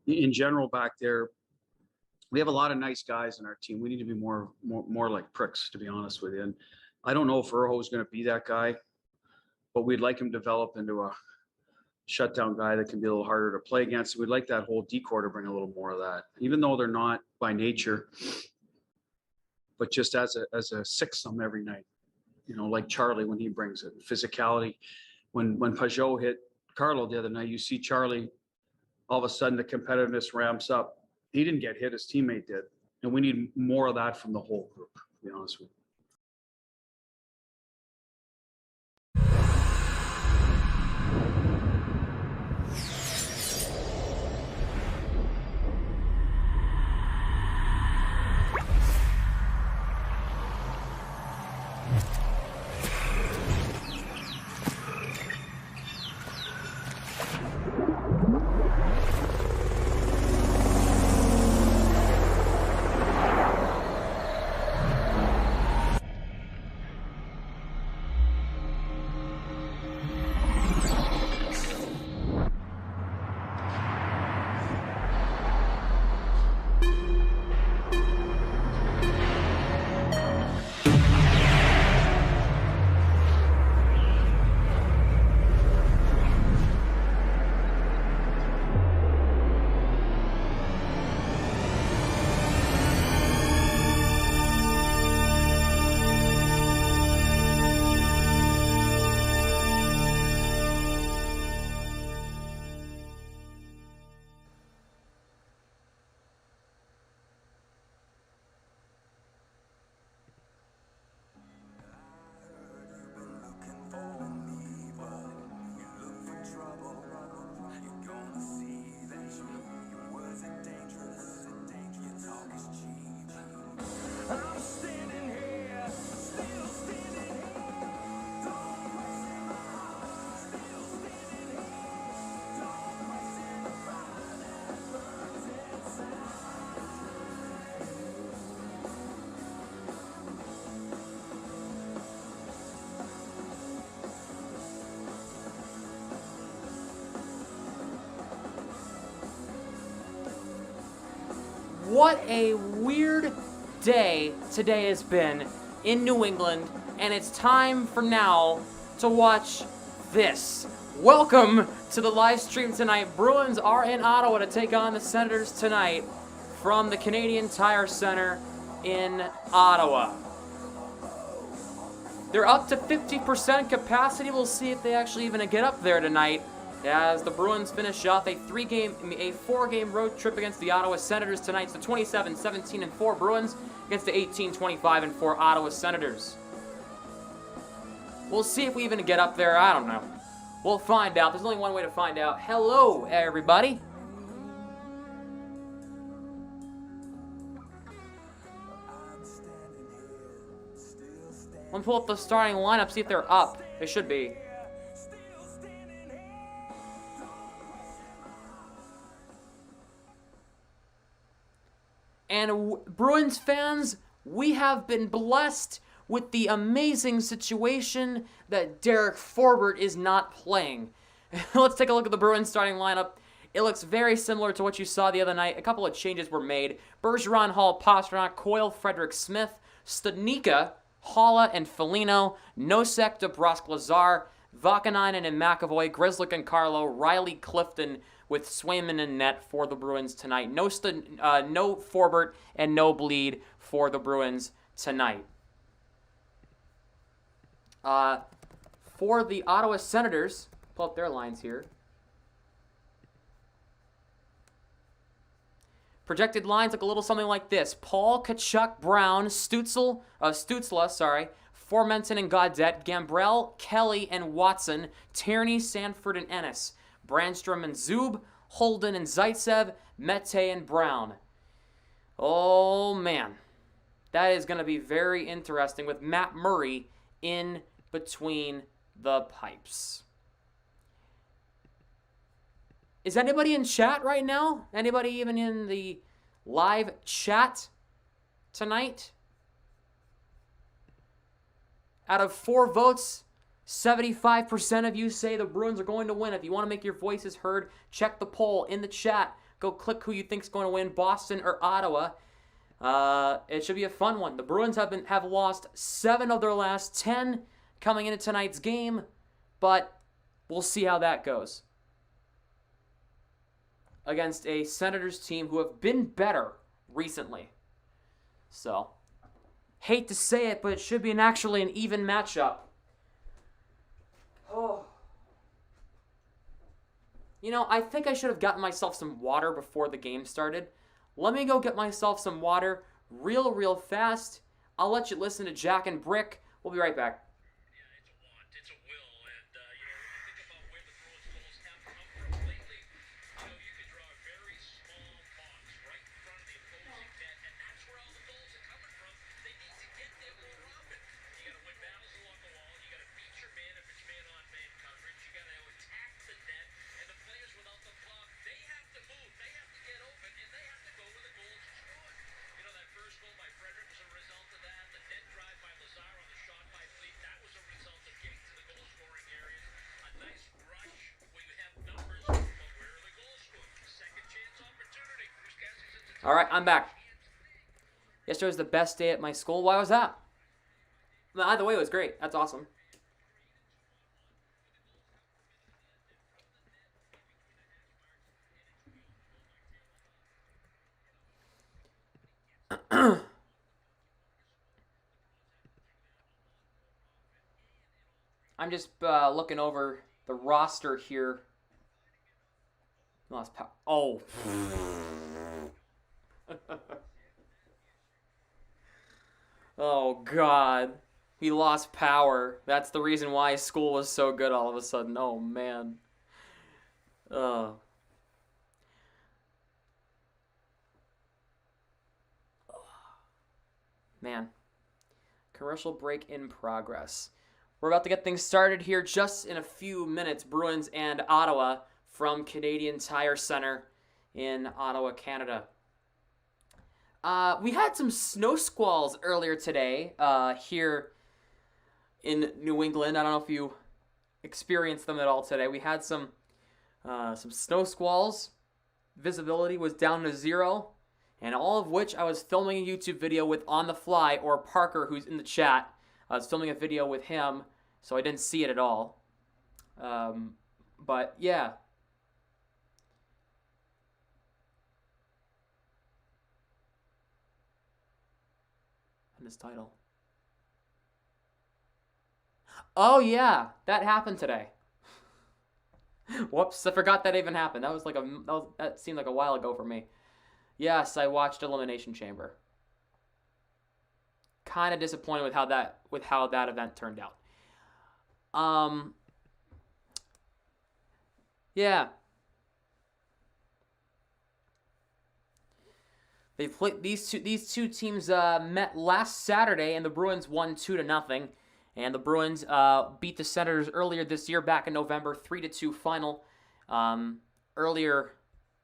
In general, back there, we have a lot of nice guys in our team. We need to be more like pricks, to be honest with you. And I don't know if Urho is going to be that guy, but we'd like him to develop into a shutdown guy that can be a little harder to play against. We'd like that whole decor to bring a little more of that, even though they're not by nature, but just as a six-some every night, like Charlie when he brings it. Physicality. When Pajot hit Carlo the other night, you see Charlie, all of a sudden the competitiveness ramps up. He didn't get hit, his teammate did. And we need more of that from the whole group, to be honest with you. What a weird day today has been in New England, and it's time for now to watch this. Welcome to the live stream tonight. Bruins are in Ottawa to take on the Senators tonight from the Canadian Tire Center in Ottawa. They're up to 50% capacity. We'll see if they actually even get up there tonight. as the Bruins finish off a 4-game road trip against the Ottawa Senators tonight. It's the 27-17-4 Bruins against the 18-25-4 Ottawa Senators. We'll see if we even get up there. I don't know. We'll find out. There's only one way to find out. Hello, everybody. Let me pull up the starting lineup, see if they're up. They should be. And Bruins fans, we have been blessed with the amazing situation that Derek Forbort is not playing. Let's take a look at the Bruins starting lineup. It looks very similar to what you saw the other night. A couple of changes were made. Bergeron, Hall, Pastrnak, Coyle, Frederick Smith, Studnicka, Haula, and Foligno, Nosek, DeBrusk, Lazar, Vakanainen and McAvoy, Grzelcyk and Carlo, Riley, Clifton, with Swayman and net for the Bruins tonight. No Forbort and no Bleed for the Bruins tonight. For the Ottawa Senators, pull up their lines here. Projected lines look a little something like this. Paul, Tkachuk, Brown, Stutzla, Formenton and Gaudette, Gambrell, Kelly and Watson, Tierney, Sanford and Ennis, Brandstrom and Zub, Holden and Zaitsev, Mete and Brown. Oh, man. That is going to be very interesting with Matt Murray in between the pipes. Is anybody in chat right now? Anybody even in the live chat tonight? Out of 4 votes, 75% of you say the Bruins are going to win. If you want to make your voices heard, check the poll in the chat. Go click who you think is going to win, Boston or Ottawa. It should be a fun one. The Bruins have lost 7 of their last 10 coming into tonight's game, but we'll see how that goes against a Senators team who have been better recently. So, hate to say it, but it should be actually an even matchup. Oh. You know, I think I should have gotten myself some water before the game started. Let me go get myself some water real fast. I'll let you listen to Jack and Brick. We'll be right back. All right, I'm back. Yesterday was the best day at my school. Why was that? Well, either way, it was great. That's awesome. I'm just looking over the roster here. Lost power. Oh. Oh, God. He lost power. That's the reason why school was so good all of a sudden. Oh, man. Man. Commercial break in progress. We're about to get things started here just in a few minutes. Bruins and Ottawa from Canadian Tire Center in Ottawa, Canada. We had some snow squalls earlier today here in New England. I don't know if you experienced them at all today. We had some snow squalls. Visibility was down to 0, and all of which I was filming a YouTube video with On the Fly, or Parker, who's in the chat. I was filming a video with him, so I didn't see it at all. But yeah. His title. Oh yeah, that happened today. Whoops, I forgot that even happened. That seemed like a while ago for me. Yes, I watched Elimination Chamber. Kind of disappointed with how that event turned out. Yeah. They played these two teams met last Saturday, and the Bruins won 2-0. And the Bruins beat the Senators earlier this year, back in November, 3-2 final. Earlier,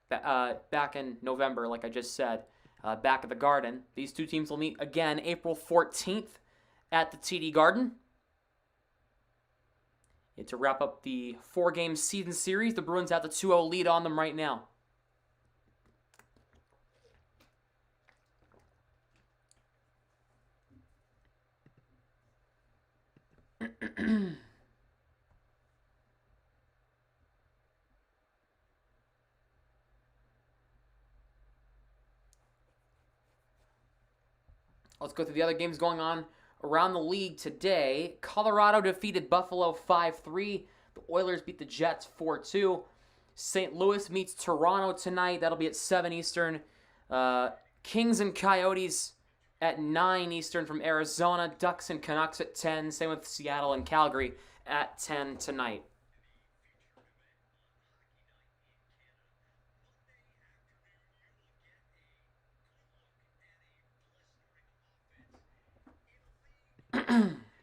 back in November, like I just said, back at the Garden. These two teams will meet again April 14th at the TD Garden. And to wrap up the 4-game season series, the Bruins have the 2-0 lead on them right now. Let's go through the other games going on around the league today. Colorado defeated Buffalo 5-3. The Oilers beat the Jets 4-2. St. Louis meets Toronto tonight. That'll be at 7 Eastern. Kings and Coyotes at 9 Eastern from Arizona. Ducks and Canucks at 10. Same with Seattle and Calgary at 10 tonight.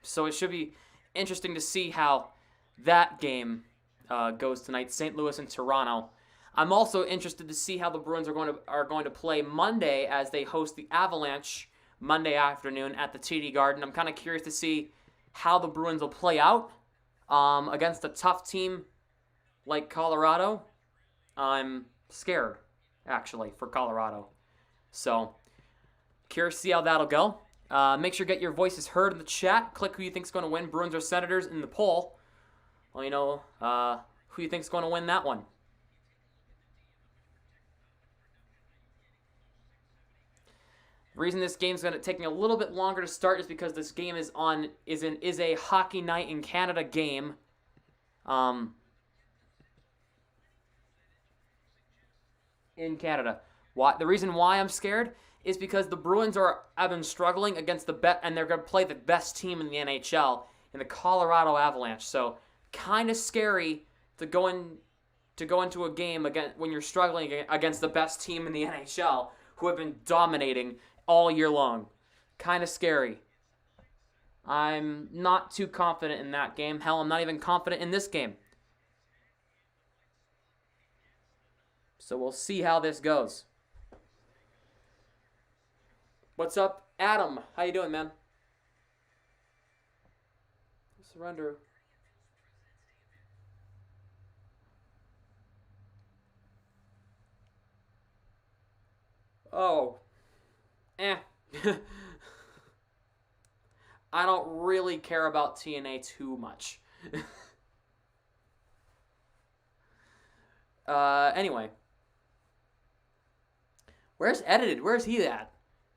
So it should be interesting to see how that game goes tonight. St. Louis and Toronto. I'm also interested to see how the Bruins are going to play Monday as they host the Avalanche Monday afternoon at the TD Garden. I'm kind of curious to see how the Bruins will play out against a tough team like Colorado. I'm scared, actually, for Colorado. So, curious to see how that'll go. Make sure to get your voices heard in the chat. Click who you think's going to win, Bruins or Senators, in the poll. Let me know who you think's going to win that one. The reason this game's going to take me a little bit longer to start is because this game is a Hockey Night in Canada game. In Canada. The reason why I'm scared is because the Bruins have been struggling against and they're going to play the best team in the NHL, in the Colorado Avalanche. So, kind of scary to go into a game again when you're struggling against the best team in the NHL, who have been dominating all year long. Kind of scary. I'm not too confident in that game. Hell, I'm not even confident in this game. So we'll see how this goes. What's up, Adam? How you doing, man? Surrender. Oh. I don't really care about TNA too much. Anyway. Where's Edited? Where's he at?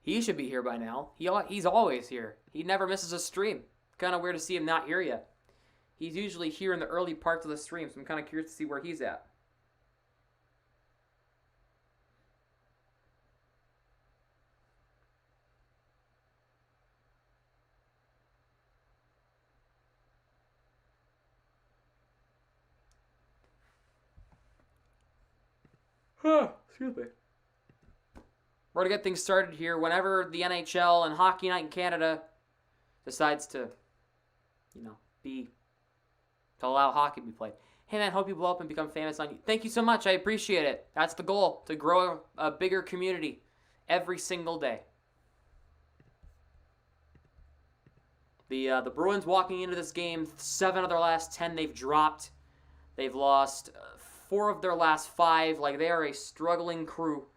He should be here by now. He's always here. He never misses a stream. Kind of weird to see him not here yet. He's usually here in the early parts of the stream, so I'm kind of curious to see where he's at. Excuse me. We're going to get things started here whenever the NHL and Hockey Night in Canada decides to, to allow hockey to be played. Hey man, hope you blow up and become famous on you. Thank you so much. I appreciate it. That's the goal, to grow a bigger community every single day. The Bruins walking into this game, 7 of their last 10 they've dropped. They've lost 4 of their last 5. Like, they are a struggling group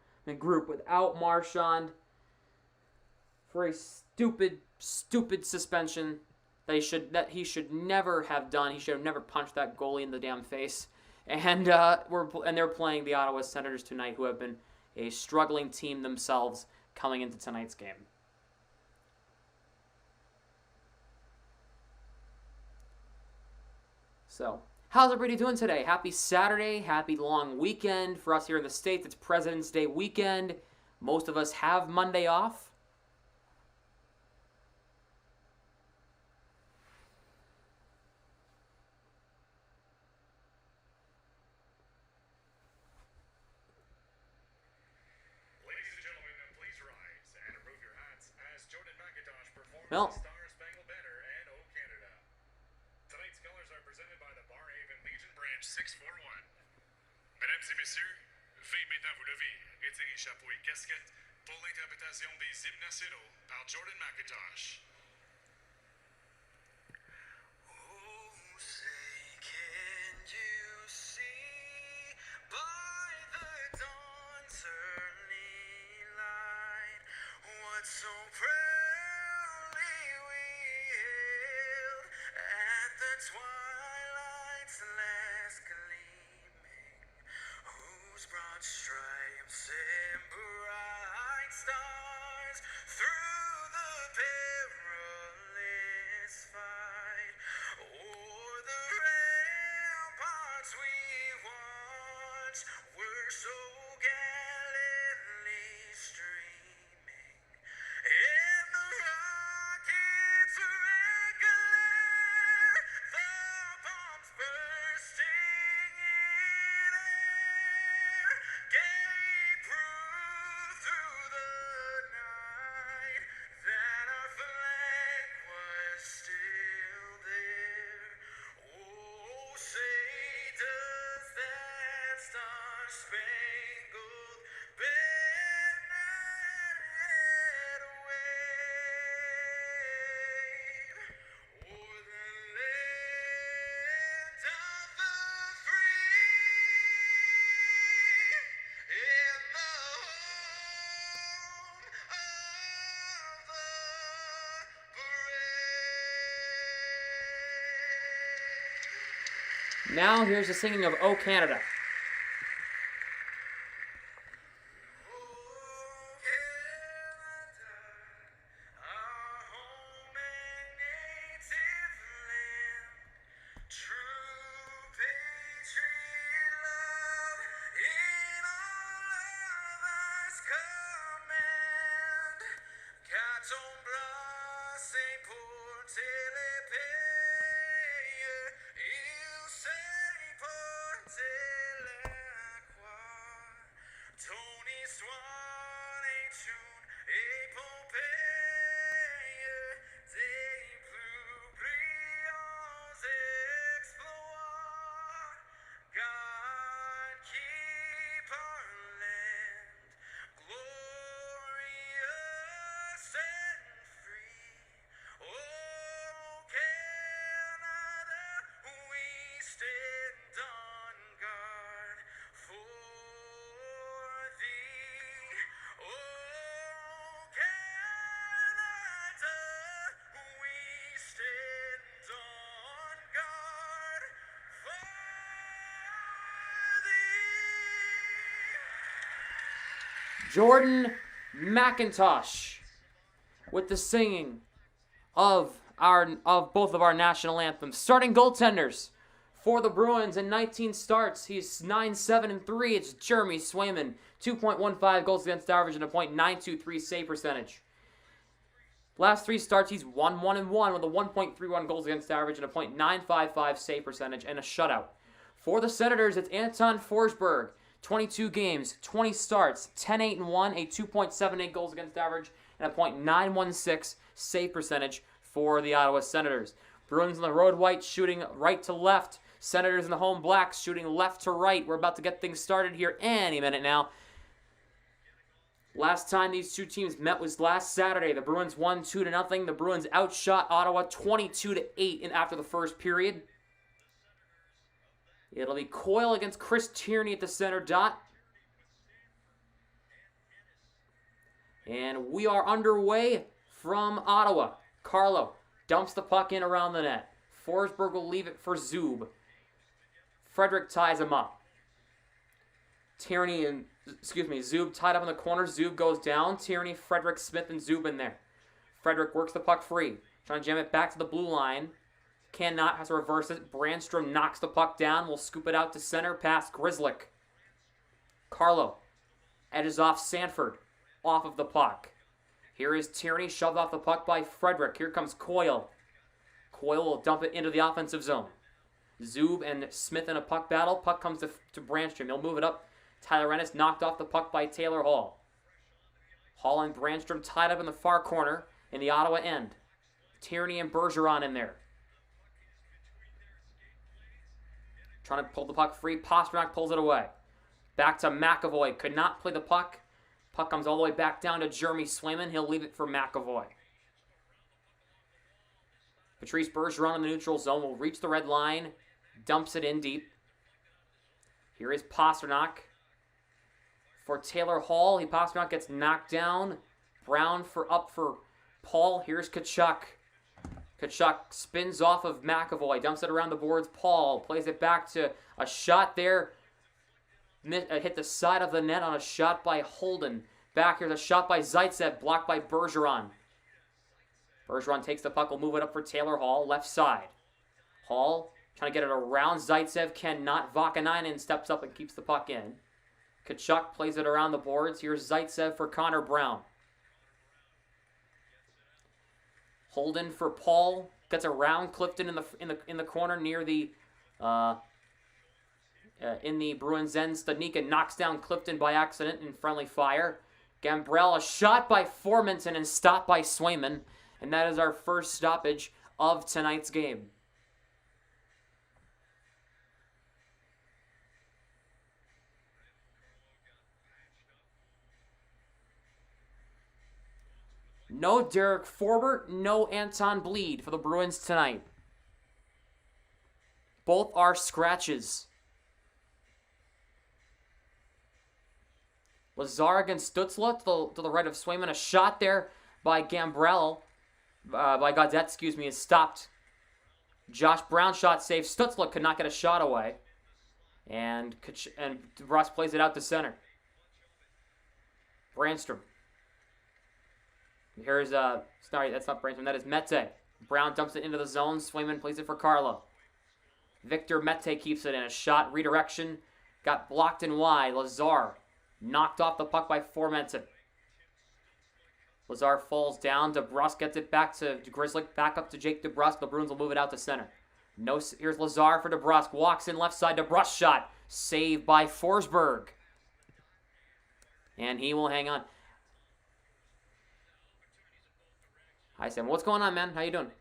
without Marchand for a stupid suspension that he should never have done. He should have never punched that goalie in the damn face. And they're playing the Ottawa Senators tonight, who have been a struggling team themselves coming into tonight's game. So, How's everybody doing today? Happy Saturday, happy long weekend. For us here in the States, it's President's Day weekend. Most of us have Monday off. Well, Star-Spangled Banner and O Canada. Tonight's colors are presented by the Barhaven Legion Branch 641. Mesdames et messieurs, veuillez maintenant vous lever, retirer chapeau et casquette pour l'interprétation des hymnes nationaux par Jordan McIntosh. Oh, say, can you see by the dawn's early light what so proudly we hailed at the twilight's last gleaming, whose broad stripes and bright stars through the perilous fight o'er the ramparts we watched were so gallantly streaming, and the rockets' red glare, the bombs bursting in air, gave proof through the night that our flag was still there. Oh, say does that star-spangled banner yet wave o'er the land of the free and the home of the brave. now here's the singing of O Canada. Tony Swan, a tune, épopée des plus brillants exploits. God keep our land glorious and free. Oh, Canada, we stand on guard for thee. Oh, Canada, we stand on guard for thee. Jordan McIntosh with the singing of both of our national anthems. Starting goaltenders for the Bruins in 19 starts, he's 9-7-3. It's Jeremy Swayman, 2.15 goals against average and a .923 save percentage. Last 3 starts, he's 1-1-1 with a 1.31 goals against average and a .955 save percentage and a shutout. For the Senators, it's Anton Forsberg, 22 games, 20 starts, 10-8-1, a 2.78 goals against average and a .916 save percentage for the Ottawa Senators. Bruins in the road white shooting right to left. Senators in the home blacks shooting left to right. We're about to get things started here any minute now. Last time these two teams met was last Saturday. The Bruins won 2-0. The Bruins outshot Ottawa 22-8 after the first period. It'll be Coyle against Chris Tierney at the center dot. And we are underway from Ottawa. Carlo dumps the puck in around the net. Forsberg will leave it for Zub. Frederick ties him up. Zub tied up in the corner. Zub goes down. Tierney, Frederick, Smith, and Zub in there. Frederick works the puck free. Trying to jam it back to the blue line. cannot, has to reverse it. Brandstrom knocks the puck down, will scoop it out to center, past Grzelcyk. Carlo edges off Sanford, off of the puck. Here is Tierney, shoved off the puck by Frederick. Here comes Coyle. Coyle will dump it into the offensive zone. Zub and Smith in a puck battle. Puck comes to Brandstrom. He'll move it up. Tyler Ennis knocked off the puck by Taylor Hall. Hall and Brandstrom tied up in the far corner in the Ottawa end. Tierney and Bergeron in there. Trying to pull the puck free. Pastrnak pulls it away. Back to McAvoy. Could not play the puck. Puck comes all the way back down to Jeremy Swayman. He'll leave it for McAvoy. Patrice Bergeron in the neutral zone will reach the red line. Dumps it in deep. Here is Pastrnak. For Taylor Hall. Pastrnak gets knocked down. Brown up for Paul. Here's Tkachuk. Tkachuk spins off of McAvoy. Dumps it around the boards. Paul plays it back to a shot there. Hit the side of the net on a shot by Holden. Back here's a shot by Zaitsev. Blocked by Bergeron. Bergeron takes the puck. Will move it up for Taylor Hall. Left side. Hall trying to get it around Zaitsev. Cannot. Vakanainen steps up and keeps the puck in. Tkachuk plays it around the boards. Here's Zaitsev for Connor Brown. Holden for Paul. Gets around Clifton in the corner near the in the Bruins end. Studnicka knocks down Clifton by accident in friendly fire. Gambrell, a shot by Formanton and stopped by Swayman. And that is our first stoppage of tonight's game. No Derek Forbert, no Anton Bleed for the Bruins tonight. Both are scratches. Lazar against Stutzla to the right of Swayman. A shot there by Gambrell, by Gaudette, is stopped. Josh Brown shot saved. Stutzla could not get a shot away. And Russ plays it out to center. Brandstrom. Here's, sorry, that's not Brandstrom, that is Mete. Brown dumps it into the zone. Swayman plays it for Carlo. Victor Mete keeps it in. A shot, redirection. Got blocked and wide. Lazar knocked off the puck by Formanton. Lazar falls down. DeBrusk gets it back to Grzelcyk. Back up to Jake DeBrusk. The Bruins will move it out to center. Here's Lazar for DeBrusk. Walks in left side. DeBrusk shot. Saved by Forsberg. And he will hang on. Hi, Sam. What's going on, man? How you doing?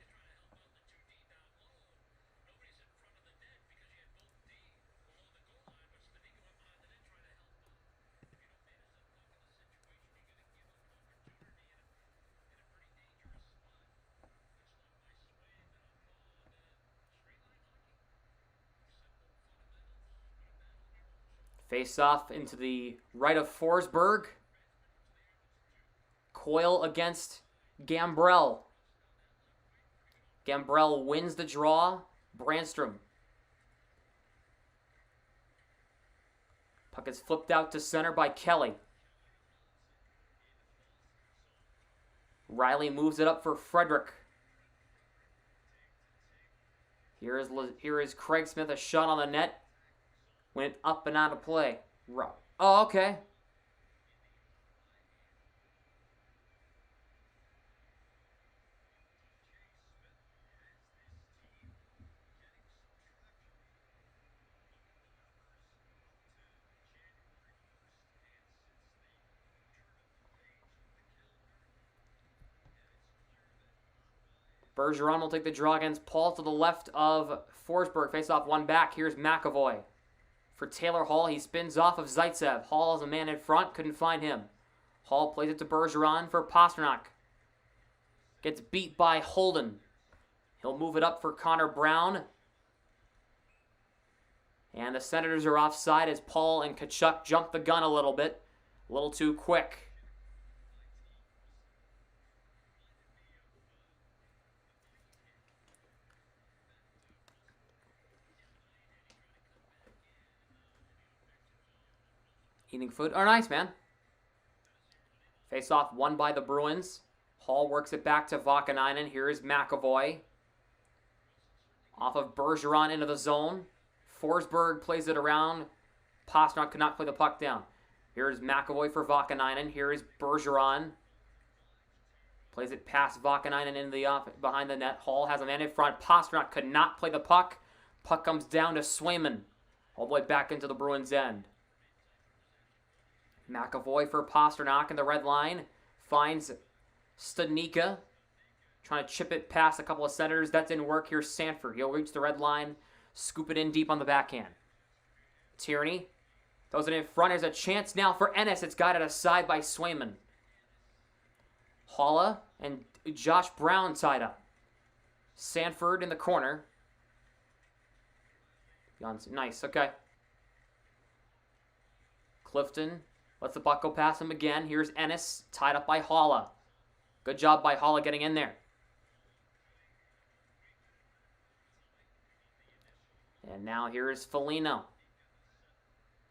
Face off into the right of Forsberg. Coyle against Gambrell. Gambrell wins the draw. Brandstrom. Puck is flipped out to center by Kelly. Riley moves it up for Frederick. Here is Craig Smith, a shot on the net. Went up and out of play. Oh, okay. Bergeron will take the draw against Paul to the left of Forsberg. Face off one back. Here's McAvoy. For Taylor Hall, he spins off of Zaitsev. Hall is a man in front. Couldn't find him. Hall plays it to Bergeron for Pastrnak. Gets beat by Holden. He'll move it up for Connor Brown. And the Senators are offside as Paul and Tkachuk jump the gun a little bit. A little too quick. Eating food. Oh, nice, man. Face off won by the Bruins. Hall works it back to Vakanainen. Here is McAvoy. Off of Bergeron into the zone. Forsberg plays it around. Pastrnak could not play the puck down. Here's McAvoy for Vakanainen. Here is Bergeron. Plays it past Vakanainen into the behind the net. Hall has a man in front. Pastrnak could not play the puck. Puck comes down to Swayman. All the way back into the Bruins' end. McAvoy for Pastrnak in the red line. Finds Studnicka. Trying to chip it past a couple of centers. That didn't work. Here's Sanford. He'll reach the red line. Scoop it in deep on the backhand. Tierney throws it in front. There's a chance now for Ennis. It's guided aside by Swayman. Holla and Josh Brown tied up. Sanford in the corner. Nice, okay. Clifton lets the puck go past him again. Here's Ennis, tied up by Holla. Good job by Holla getting in there. And now here is Foligno.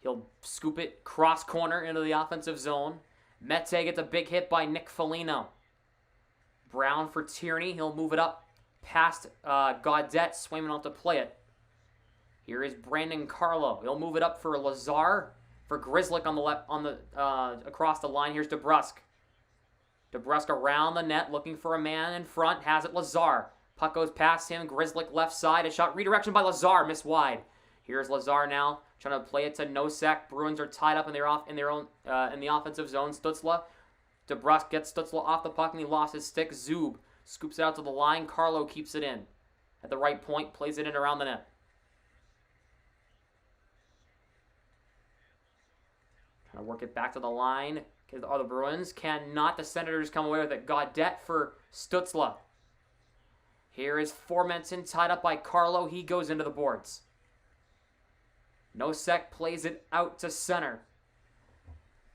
He'll scoop it cross corner into the offensive zone. Mete gets a big hit by Nick Foligno. Brown for Tierney. He'll move it up past Gaudette. Swayman will have to play it. Here is Brandon Carlo. He'll move it up for Lazar. For Grzelcyk on the left, across the line. Here's DeBrusk. DeBrusk around the net, looking for a man in front. Has it Lazar. Puck goes past him. Grzelcyk left side. A shot redirection by Lazar. Missed wide. Here's Lazar now, trying to play it to Nosek. Bruins are tied up in the offensive zone. Stützle. DeBrusk gets Stützle off the puck and he lost his stick. Zub scoops it out to the line. Carlo keeps it in. At the right point, plays it in around the net. Trying to work it back to the line. Because the Bruins cannot. The Senators come away with it. Gaudette for Stützle. Here is Formenton tied up by Carlo. He goes into the boards. Nosek plays it out to center.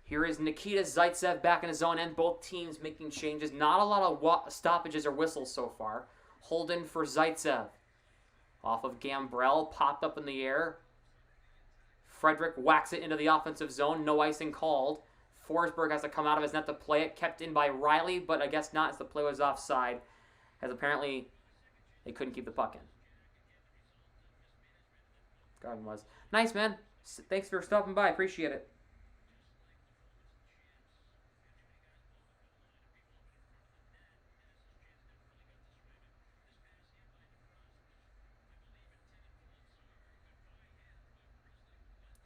Here is Nikita Zaitsev back in his own end. Both teams making changes. Not a lot of stoppages or whistles so far. Holden for Zaitsev. Off of Gambrell. Popped up in the air. Frederick whacks it into the offensive zone. No icing called. Forsberg has to come out of his net to play it. Kept in by Riley, but I guess not as the play was offside. As apparently they couldn't keep the puck in. Garden was. Nice, man. Thanks for stopping by. Appreciate it.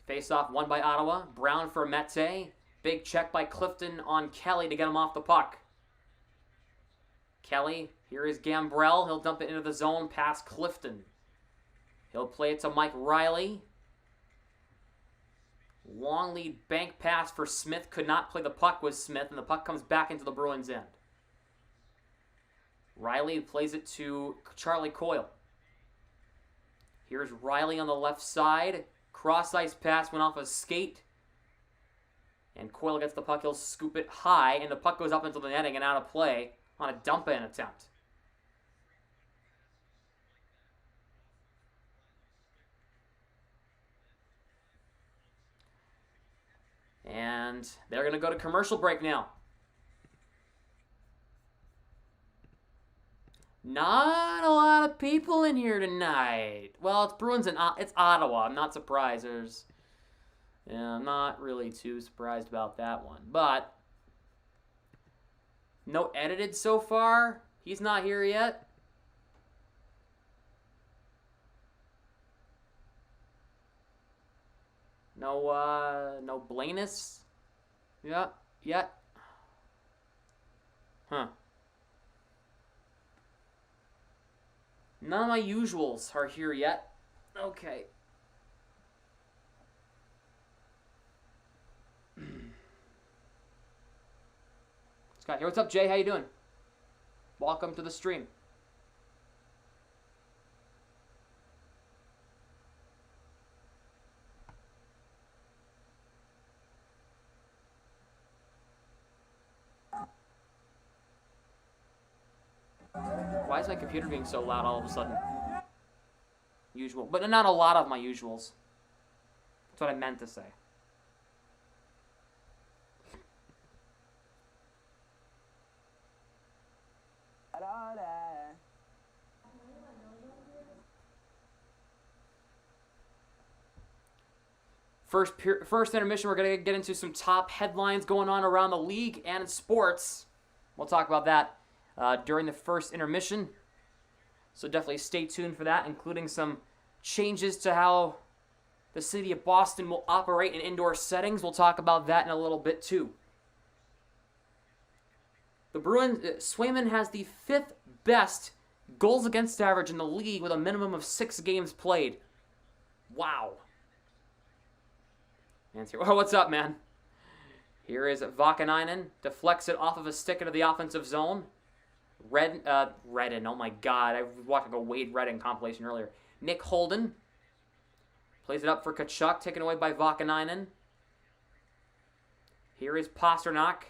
Face-off won by Ottawa. Brown for Mete. Big check by Clifton on Kelly to get him off the puck. Kelly, here is Gambrell. He'll dump it into the zone past Clifton. He'll play it to Mike Riley. Long lead bank pass for Smith. Could not play the puck with Smith, and the puck comes back into the Bruins' end. Riley plays it to Charlie Coyle. Here's Riley on the left side. Cross-ice pass went off a skate. And Coyle gets the puck. He'll scoop it high, and the puck goes up into the netting and out of play on a dump-in attempt. And they're going to go to commercial break now. Not a lot of people in here tonight. Well, it's Bruins and it's Ottawa. I'm not surprised. I'm not really too surprised about that one. But no edited so far. He's not here yet. No Blanus. Yeah, yet. Huh. None of my usuals are here yet. Okay. Scott here. What's up, Jay? How you doing? Welcome to the stream. Why is my computer being so loud all of a sudden? Usual. But not a lot of my usuals. That's what I meant to say. First intermission, we're going to get into some top headlines going on around the league and in sports. We'll talk about that during the first intermission. So definitely stay tuned for that, including some changes to how the city of Boston will operate in indoor settings. We'll talk about that in a little bit too. The Bruins, Swayman has the 5th best goals against average in the league with a minimum of 6 games played. Wow. Man's here. Oh, what's up, man? Here is Vakanainen. Deflects it off of a stick into the offensive zone. Redden. Oh, my God. I was watching a Wade Redden compilation earlier. Nick Holden. Plays it up for Tkachuk. Taken away by Vakanainen. Here is Pasternak.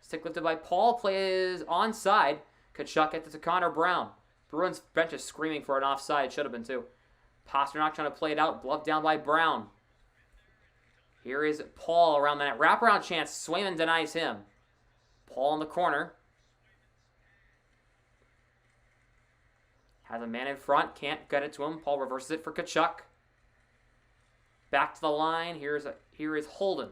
Stick lifted by Paul. Plays onside. Tkachuk gets it to Connor Brown. Bruins bench is screaming for an offside. Should have been, too. Pasternak trying to play it out. Gloved down by Brown. Here is Paul around the net. Wraparound chance. Swayman denies him. Paul in the corner. Has a man in front. Can't get it to him. Paul reverses it for Tkachuk. Back to the line. Here is Holden.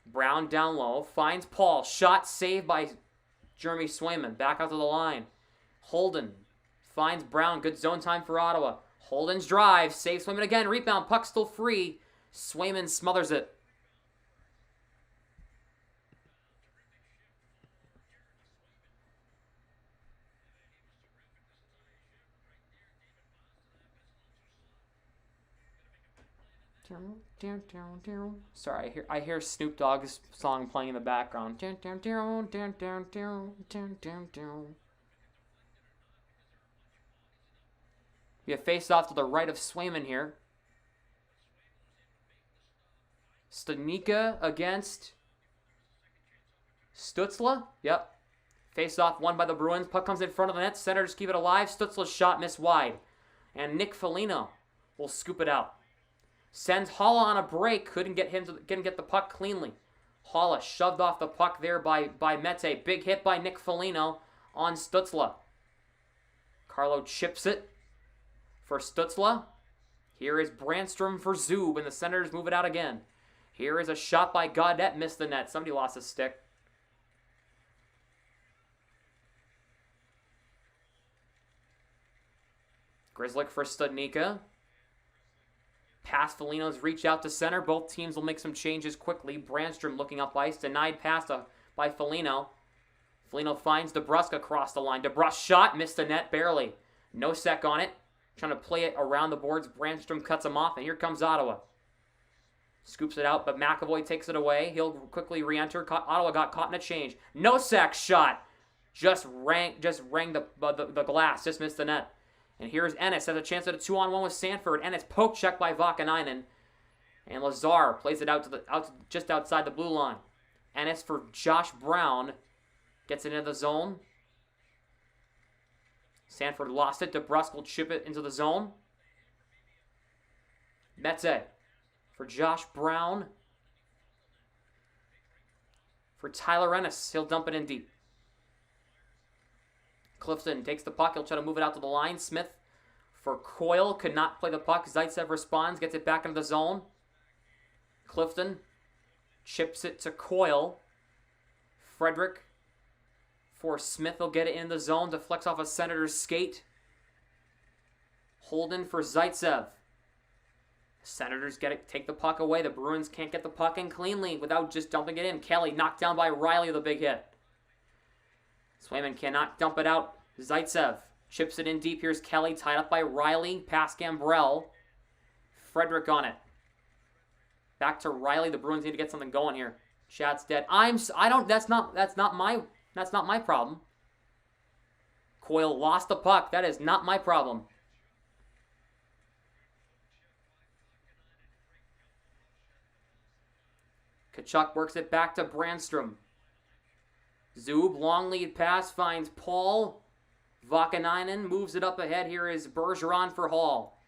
Brown down low. Finds Paul. Shot saved by Jeremy Swayman. Back out to the line. Holden finds Brown. Good zone time for Ottawa. Holden's drive. Saves Swayman again. Rebound. Puck still free. Swayman smothers it. Sorry, I hear Snoop Dogg's song playing in the background. We have face off to the right of Swayman here. Stanika against Stützle. Yep. Face off won by the Bruins. Puck comes in front of the net. Senators keep it alive. Stützle's shot missed wide. And Nick Foligno will scoop it out. Sends Holla on a break. Couldn't get the puck cleanly. Holla shoved off the puck there by Mete. Big hit by Nick Foligno on Stützle. Carlo chips it for Stützle. Here is Brandstrom for Zub, and the Senators move it out again. Here is a shot by Gaudette. Missed the net. Somebody lost a stick. Grzelcyk for Studnicka. Pass Foligno's reach out to center. Both teams will make some changes quickly. Brandstrom looking up ice. Denied pass by Foligno. Foligno finds DeBrusk across the line. DeBrusk shot. Missed the net barely. No sec on it. Trying to play it around the boards. Brandstrom cuts him off, and here comes Ottawa. Scoops it out, but McAvoy takes it away. He'll quickly re-enter. Ottawa got caught in a change. No sack shot. Just rang the glass. Just missed the net. And here's Ennis. Has a chance at a 2-on-1 with Sanford. Ennis poke check by Vakanainen. And Lazar plays it out just outside the blue line. Ennis for Josh Brown. Gets it into the zone. Sanford lost it. DeBrusk will chip it into the zone. Mete for Josh Brown. For Tyler Ennis. He'll dump it in deep. Clifton takes the puck. He'll try to move it out to the line. Smith for Coyle. Could not play the puck. Zaitsev responds. Gets it back into the zone. Clifton chips it to Coyle. Frederick for Smith. He'll get it in the zone. Deflects off a Senator's skate. Holden for Zaitsev. Senators take the puck away. The Bruins can't get the puck in cleanly without just dumping it in. Kelly knocked down by Riley with a big hit. Swayman cannot dump it out. Zaitsev chips it in deep. Here's Kelly tied up by Riley. Past Gambrell. Frederick on it. Back to Riley. The Bruins need to get something going here. Chad's dead. That's not my problem. Coyle lost the puck. That is not my problem. Tkachuk works it back to Brandstrom. Zub, long lead pass, finds Paul. Vakanainen moves it up ahead. Here is Bergeron for Hall.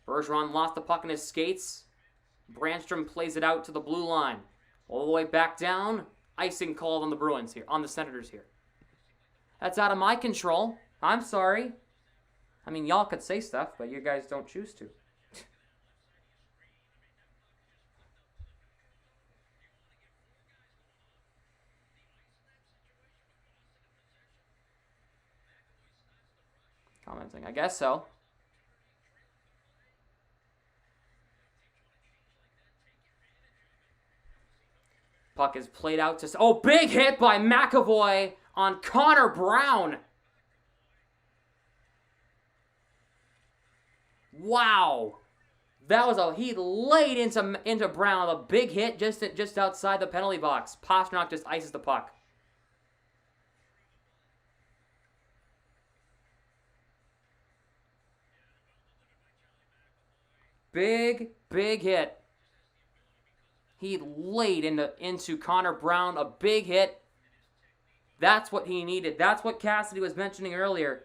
Bergeron lost the puck in his skates. Brandstrom plays it out to the blue line. All the way back down. Icing called on the Bruins here, on the Senators here. That's out of my control. I'm sorry. I mean, y'all could say stuff, but you guys don't choose to. commenting. I guess so. Puck is played out to... Oh, big hit by McAvoy on Connor Brown. Wow. That was he laid into Brown. A big hit just outside the penalty box. Pastrnak just ices the puck. Big hit. He laid into Connor Brown. A big hit. That's what he needed. That's what Cassidy was mentioning earlier.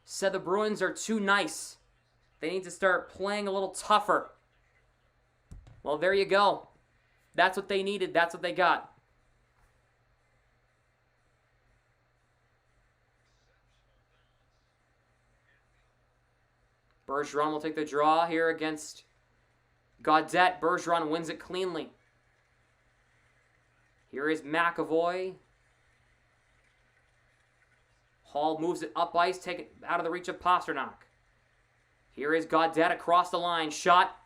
Said the Bruins are too nice. They need to start playing a little tougher. Well, there you go. That's what they needed. That's what they got. Bergeron will take the draw here against Gaudette. Bergeron wins it cleanly. Here is McAvoy. Hall moves it up ice, take it out of the reach of Pastrnak. Here is Gaudette across the line. Shot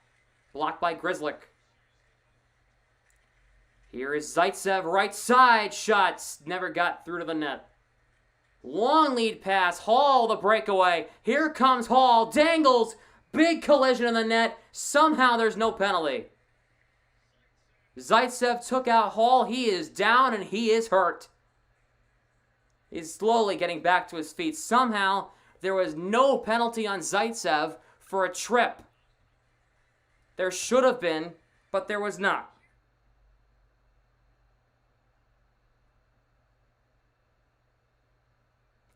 blocked by Grzelcyk. Here is Zaitsev, right side. Shots never got through to the net. Long lead pass. Hall the breakaway. Here comes Hall. Dangles. Big collision in the net. Somehow there's no penalty. Zaitsev took out Hall. He is down and he is hurt. He's slowly getting back to his feet. Somehow there was no penalty on Zaitsev for a trip. There should have been, but there was not.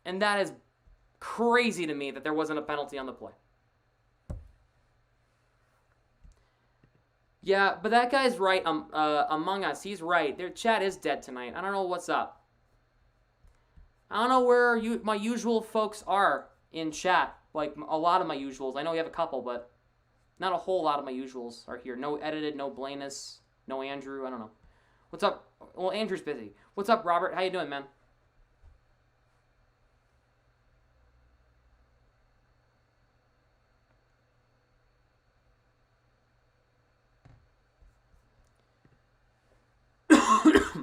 And that is crazy to me that there wasn't a penalty on the play. Yeah, but that guy's right. Among Us, he's right. Their chat is dead tonight. I don't know what's up. I don't know where my usual folks are in chat. Like, a lot of my usuals. I know we have a couple, but not a whole lot of my usuals are here. No Edited, no Blanus, no Andrew. I don't know. What's up? Well, Andrew's busy. What's up, Robert? How you doing, man?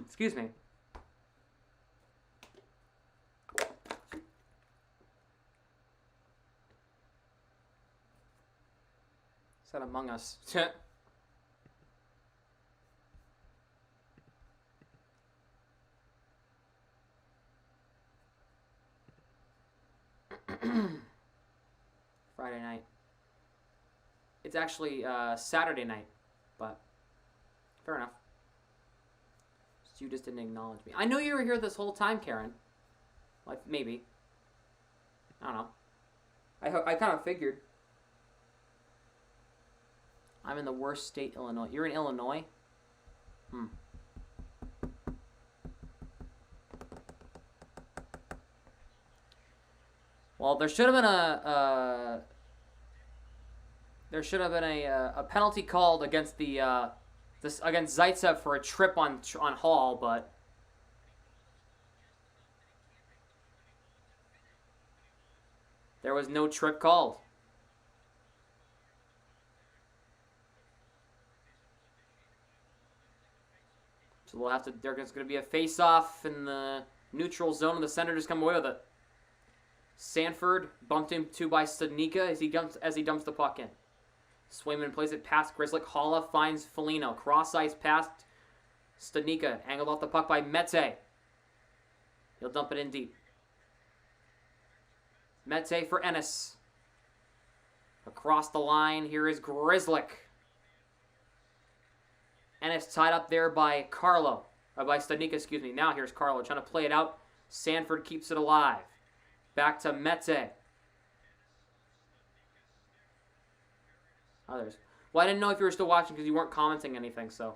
Excuse me. Is that Among Us? Friday night. It's actually Saturday night, but fair enough. You just didn't acknowledge me. I knew you were here this whole time, Karen. Like, maybe. I don't know. I kind of figured. I'm in the worst state, Illinois. You're in Illinois? Well, there should have been a penalty called against against Zaitsev for a trip on Hall, but there was no trip called. So we'll have to. There's going to be a face-off in the neutral zone, and the Senators come away with it. Sanford bumped into by Studnicka as he dumps the puck in. Swayman plays it past Grzelcyk. Holla finds Foligno. Cross ice past Studnicka. Angled off the puck by Mete. He'll dump it in deep. Mete for Ennis. Across the line, here is Grzelcyk. Ennis tied up there by Carlo. By Studnicka, excuse me. Now here's Carlo trying to play it out. Sanford keeps it alive. Back to Mete. Others. Well, I didn't know if you were still watching because you weren't commenting anything, so.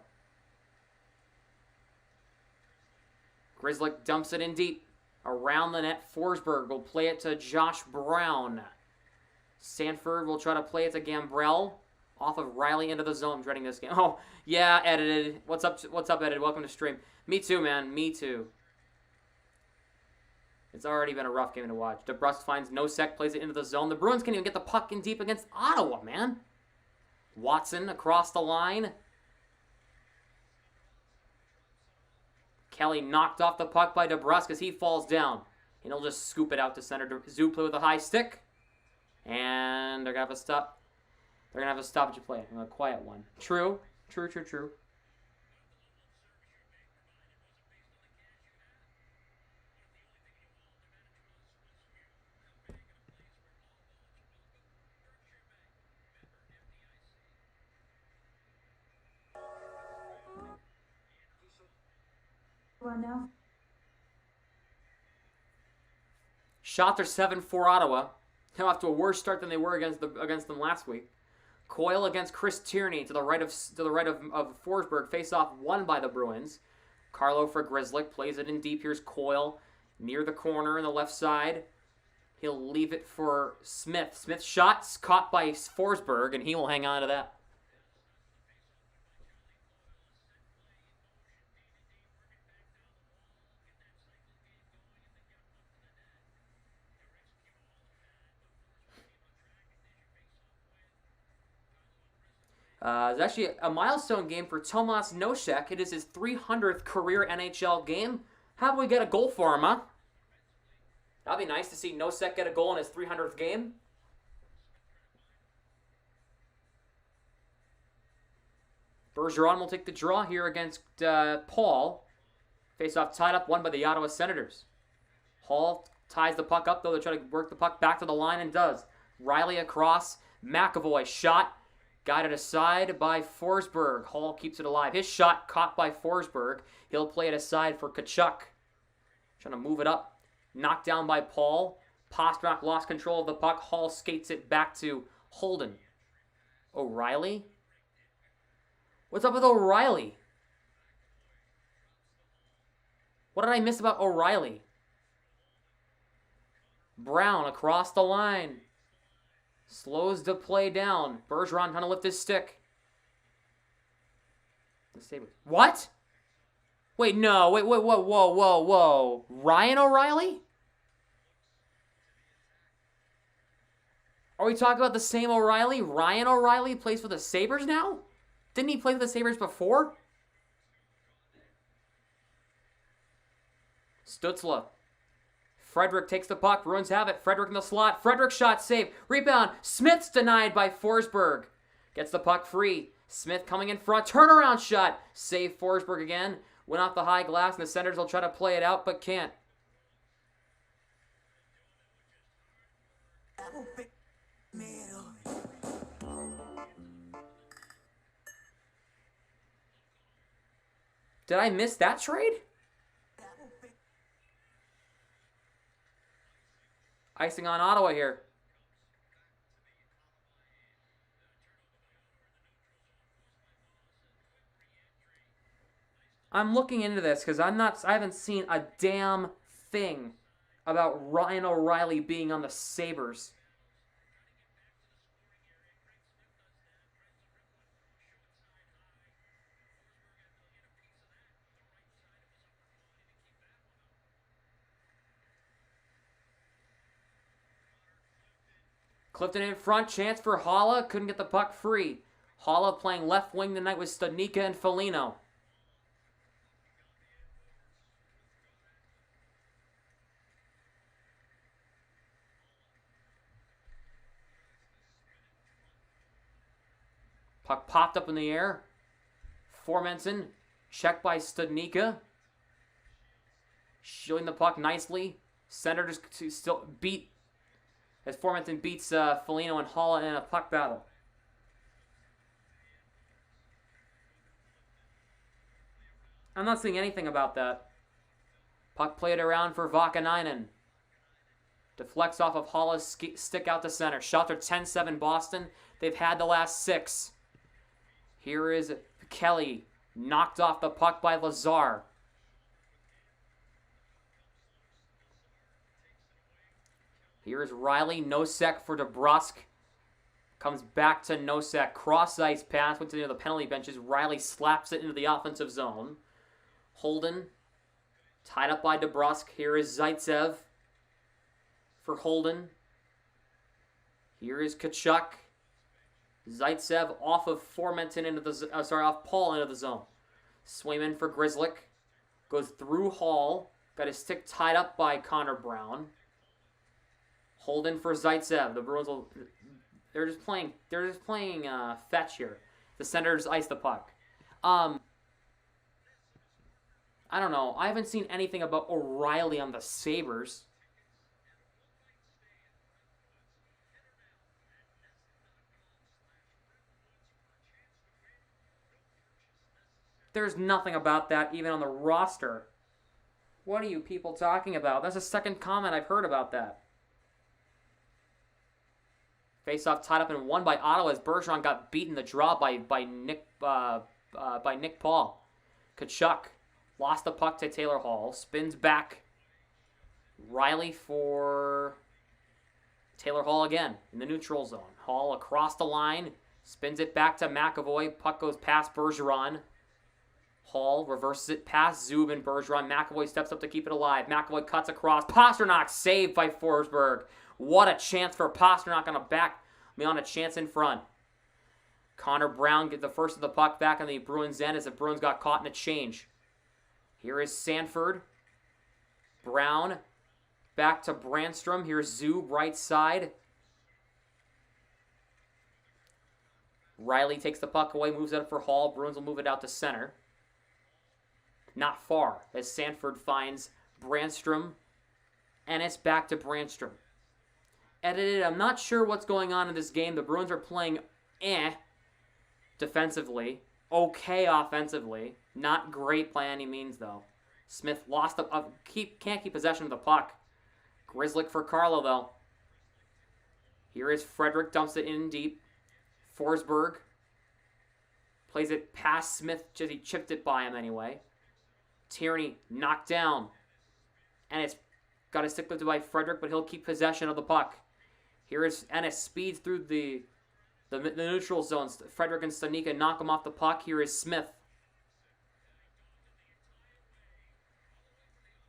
Grzelcyk dumps it in deep. Around the net, Forsberg will play it to Josh Brown. Sanford will try to play it to Gambrell. Off of Riley into the zone. I'm dreading this game. Oh, yeah, Edited. What's up, Edited? Welcome to stream. Me too, man. Me too. It's already been a rough game to watch. DeBrusque finds Nosek, plays it into the zone. The Bruins can't even get the puck in deep against Ottawa, man. Watson across the line. Kelly knocked off the puck by DeBrusque as he falls down. And he'll just scoop it out to center. Zupla with a high stick. And they're going to have a stop. They're going to have a stoppage play. A quiet one. True. True. Now. Shots are 7-4 Ottawa. They're off to a worse start than they were against them last week. Coyle against Chris Tierney to the right of Forsberg. Face off won by the Bruins. Carlo for Grzelcyk plays it in deep. Here's Coyle near the corner on the left side. He'll leave it for Smith. Smith's shot's caught by Forsberg, and he will hang on to that. It's actually a milestone game for Tomas Nosek. It is his 300th career NHL game. How about we get a goal for him, huh? That'd be nice to see Nosek get a goal in his 300th game. Bergeron will take the draw here against Paul. Face-off tied up, won by the Ottawa Senators. Hall ties the puck up, though. They try to work the puck back to the line and does. Riley across. McAvoy shot. Guided aside by Forsberg. Hall keeps it alive. His shot caught by Forsberg. He'll play it aside for Tkachuk. Trying to move it up. Knocked down by Paul. Pastrnak lost control of the puck. Hall skates it back to Holden. O'Reilly? What's up with O'Reilly? What did I miss about O'Reilly? Brown across the line. Slows the play down. Bergeron trying to lift his stick. What? Wait, no. Wait, whoa. Ryan O'Reilly? Are we talking about the same O'Reilly? Ryan O'Reilly plays for the Sabres now? Didn't he play for the Sabres before? Stützle. Frederick takes the puck. Bruins have it. Frederick in the slot. Frederick shot save. Rebound. Smith's denied by Forsberg. Gets the puck free. Smith coming in front. Turnaround shot. Save Forsberg again. Went off the high glass, and the Senators will try to play it out, but can't. Did I miss that trade? Icing on Ottawa here. I'm looking into this because I haven't seen a damn thing about Ryan O'Reilly being on the Sabres. Clifton in front, chance for Holla, couldn't get the puck free. Holla playing left wing tonight with Studnicka and Foligno. Puck popped up in the air. Formenton, checked by Studnicka. Shielding the puck nicely. Senators still beat as Formenton beats Foligno and Holla in a puck battle. I'm not seeing anything about that. Puck played around for Vakanainen. Deflects off of Holla's stick out to center. Shots are 10-7 Boston. They've had the last 6. Here is Kelly. Knocked off the puck by Lazar. Here is Riley. Nosek for DeBrusque. Comes back to Nosek. Cross ice pass. Went to near the penalty benches. Riley slaps it into the offensive zone. Holden. Tied up by DeBrusque. Here is Zaitsev. for Holden. Here is Kachuk. Zaitsev off of Formenton into the off Paul into the zone. Swayman for Grzelcyk. Goes through Hall. Got his stick tied up by Connor Brown. Holden for Zaitsev. The Bruins will. They're just playing fetch here. The Senators ice the puck. I don't know. I haven't seen anything about O'Reilly on the Sabres. There's nothing about that even on the roster. What are you people talking about? That's the second comment I've heard about that. Face-off tied up and won by Ottawa as Bergeron got beaten the draw by Nick Paul. Kachuk lost the puck to Taylor Hall. Spins back. Riley for Taylor Hall again in the neutral zone. Hall across the line. Spins it back to McAvoy. Puck goes past Bergeron. Hall reverses it past Zub and Bergeron. McAvoy steps up to keep it alive. McAvoy cuts across. Pasternak saved by Forsberg. What a chance for Pasternak on a chance in front. Connor Brown gets the first of the puck back on the Bruins end as the Bruins got caught in a change. Here is Sanford. Brown back to Brandstrom. Here's Zub right side. Riley takes the puck away, moves it up for Hall. Bruins will move it out to center. Not far as Sanford finds Brandstrom. And it's back to Brandstrom. Edited, I'm not sure what's going on in this game. The Bruins are playing defensively. Okay offensively. Not great by any means, though. Smith lost can't keep possession of the puck. Grzelcyk for Carlo, though. Here is Frederick, dumps it in deep. Forsberg plays it past Smith, just he chipped it by him anyway. Tierney knocked down. And it's got to stick lifted by Frederick, but he'll keep possession of the puck. Here is Ennis, speeds through the neutral zones. Frederick and Stanika knock him off the puck. Here is Smith.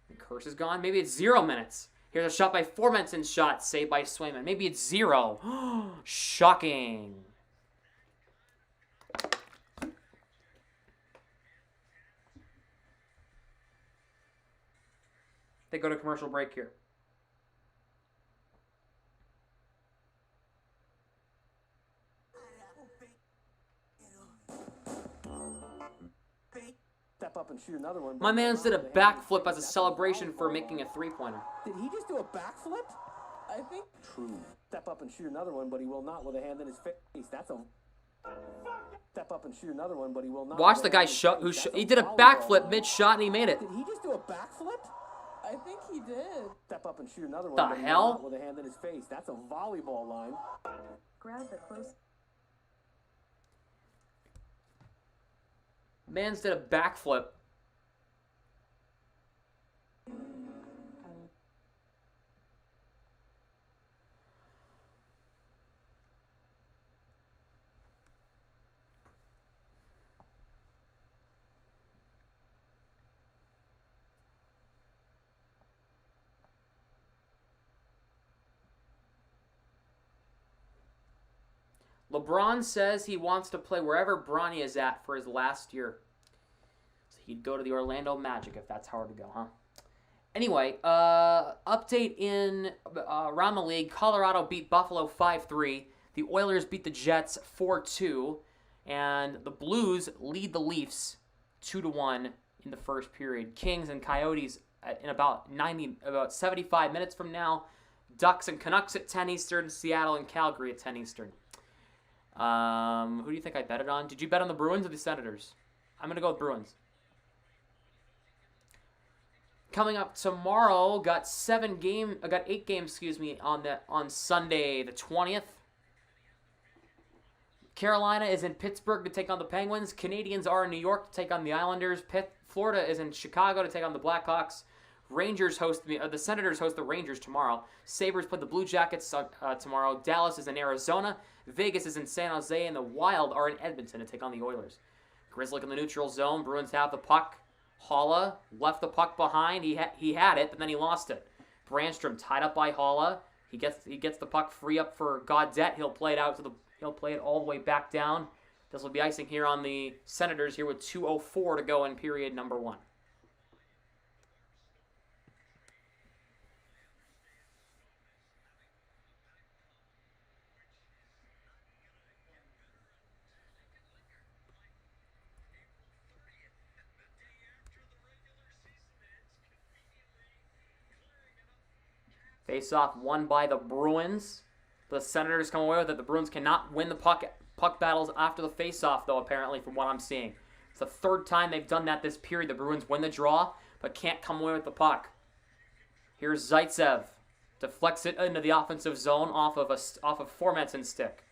And Curse is gone. Maybe it's 0 minutes. Here's a shot by Formenton, shot saved by Swayman. Maybe it's 0. Shocking. They go to commercial break here. Step up and shoot another one. My man did a backflip as a celebration for making a three-pointer. Did he just do a backflip? I think. True. Step up and shoot another one, but he will not with a hand in his face. That's a. Step up and shoot another one, but he will not. Watch the guy he did a backflip mid-shot and he made it. Did he just do a backflip? I think he did. Step up and shoot another one. The but he will hell? not with a hand in his face. That's a volleyball line. Grab the close. Man's did a backflip. LeBron says he wants to play wherever Bronny is at for his last year. So he'd go to the Orlando Magic if that's hard to go, huh? Anyway, update in around the league. Colorado beat Buffalo 5-3. The Oilers beat the Jets 4-2. And the Blues lead the Leafs 2-1 in the first period. Kings and Coyotes in about 75 minutes from now. Ducks and Canucks at 10 Eastern. Seattle and Calgary at 10 Eastern. Who do you think I betted on? Did you bet on the Bruins or the Senators? I'm going to go with Bruins. Coming up tomorrow, got 8 games, on Sunday the 20th. Carolina is in Pittsburgh to take on the Penguins. Canadians are in New York to take on the Islanders. Florida is in Chicago to take on the Blackhawks. The Senators host the Rangers tomorrow. Sabres play the Blue Jackets tomorrow. Dallas is in Arizona. Vegas is in San Jose, and the Wild are in Edmonton to take on the Oilers. Grzelcyk in the neutral zone. Bruins have the puck. Haula left the puck behind. He had it, but then he lost it. Brandstrom tied up by Holla. He gets the puck free up for Gaudette. He'll play it all the way back down. This will be icing here on the Senators here with 2:04 to go in period number 1. Face-off won by the Bruins. The Senators come away with it. The Bruins cannot win the puck battles after the face-off, though, apparently, from what I'm seeing. It's the third time they've done that this period. The Bruins win the draw, but can't come away with the puck. Here's Zaitsev. Deflects it into the offensive zone off of Formanson's stick.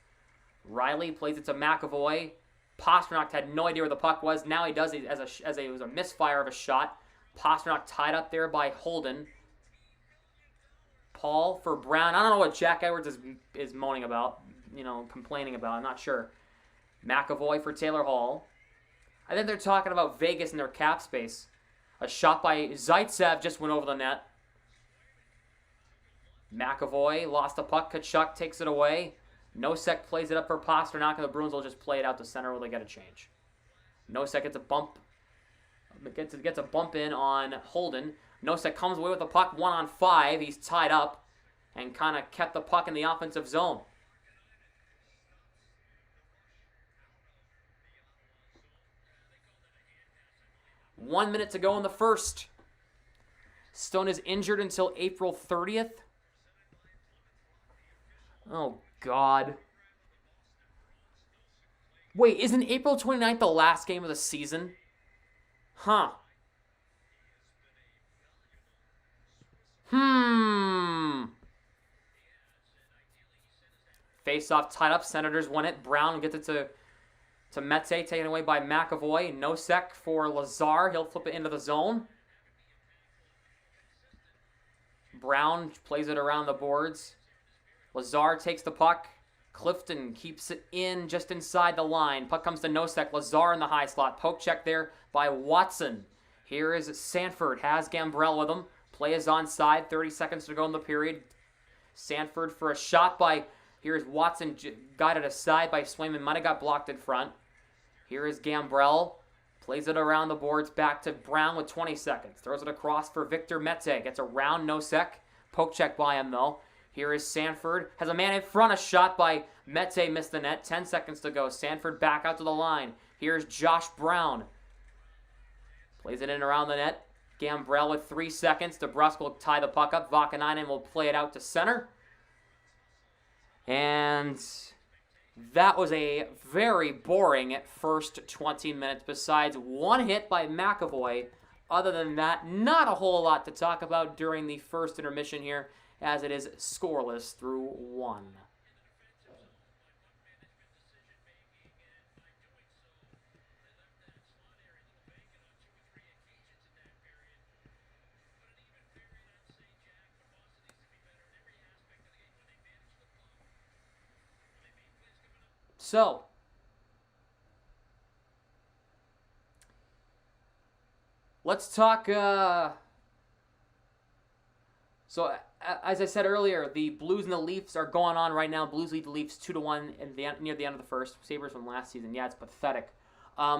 Riley plays it to McAvoy. Pasternak had no idea where the puck was. Now he does it as it was a misfire of a shot. Pasternak tied up there by Holden. Paul for Brown. I don't know what Jack Edwards is moaning about, complaining about. I'm not sure. McAvoy for Taylor Hall. I think they're talking about Vegas and their cap space. A shot by Zaitsev just went over the net. McAvoy lost the puck. Tkachuk takes it away. Nosek plays it up for Pasternak, and the Bruins will just play it out to center where they get a change. Nosek gets a bump. Gets a bump in on Holden. Nosek comes away with the puck 1-on-5. He's tied up and kind of kept the puck in the offensive zone. One minute to go in the first. Stone is injured until April 30th. Oh, God. Wait, isn't April 29th the last game of the season? Huh. Face-off tied up. Senators won it. Brown gets it to Mete, taken away by McAvoy. Nosek for Lazar. He'll flip it into the zone. Brown plays it around the boards. Lazar takes the puck. Clifton keeps it in just inside the line. Puck comes to Nosek. Lazar in the high slot. Poke check there by Watson. Here is Sanford. Has Gambrell with him. Play is onside. 30 seconds to go in the period. Sanford for a shot by... Here's Watson guided aside by Swayman. Might have got blocked in front. Here is Gambrell. Plays it around the boards. Back to Brown with 20 seconds. Throws it across for Victor Mete. Gets around Nosek. Poke check by him, though. Here is Sanford. Has a man in front. A shot by Mete. Missed the net. 10 seconds to go. Sanford back out to the line. Here's Josh Brown. Plays it in around the net. Gambrell with 3 seconds. DeBrusque will tie the puck up. Vakanainen will play it out to center. And that was a very boring first 20 minutes. Besides one hit by McAvoy, other than that, not a whole lot to talk about during the first intermission here, as it is scoreless through 1. So, let's talk, as I said earlier, the Blues and the Leafs are going on right now. Blues lead the Leafs 2-1 near the end of the first. Sabres from last season. Yeah, it's pathetic.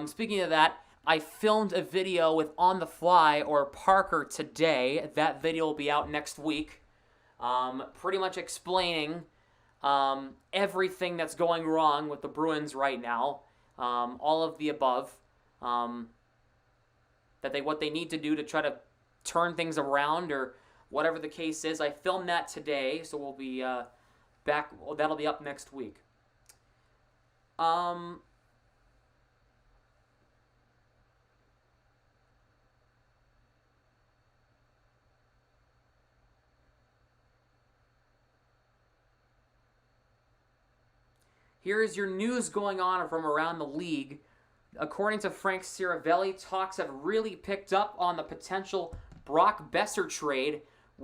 Speaking of that, I filmed a video with On the Fly or Parker today. That video will be out next week. Pretty much explaining everything that's going wrong with the Bruins right now, all of the above, what they need to do to try to turn things around or whatever the case is. I filmed that today, so we'll be back. Well, that'll be up next week. Here is your news going on from around the league. According to Frank Ciravelli, talks have really picked up on the potential Brock Besser trade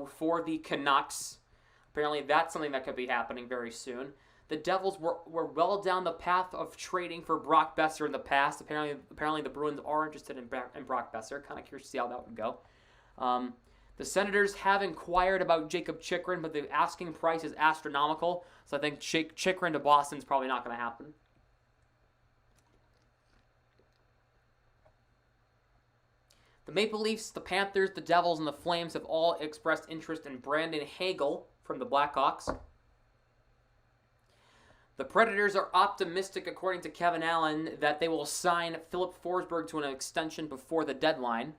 for the Canucks. Apparently that's something that could be happening very soon. The Devils were well down the path of trading for Brock Besser in the past. Apparently the Bruins are interested in Brock Besser. Kind of curious to see how that would go. The Senators have inquired about Jacob Chychrun, but the asking price is astronomical. So I think Chychrun to Boston is probably not going to happen. The Maple Leafs, the Panthers, the Devils, and the Flames have all expressed interest in Brandon Hagel from the Blackhawks. The Predators are optimistic, according to Kevin Allen, that they will sign Philip Forsberg to an extension before the deadline.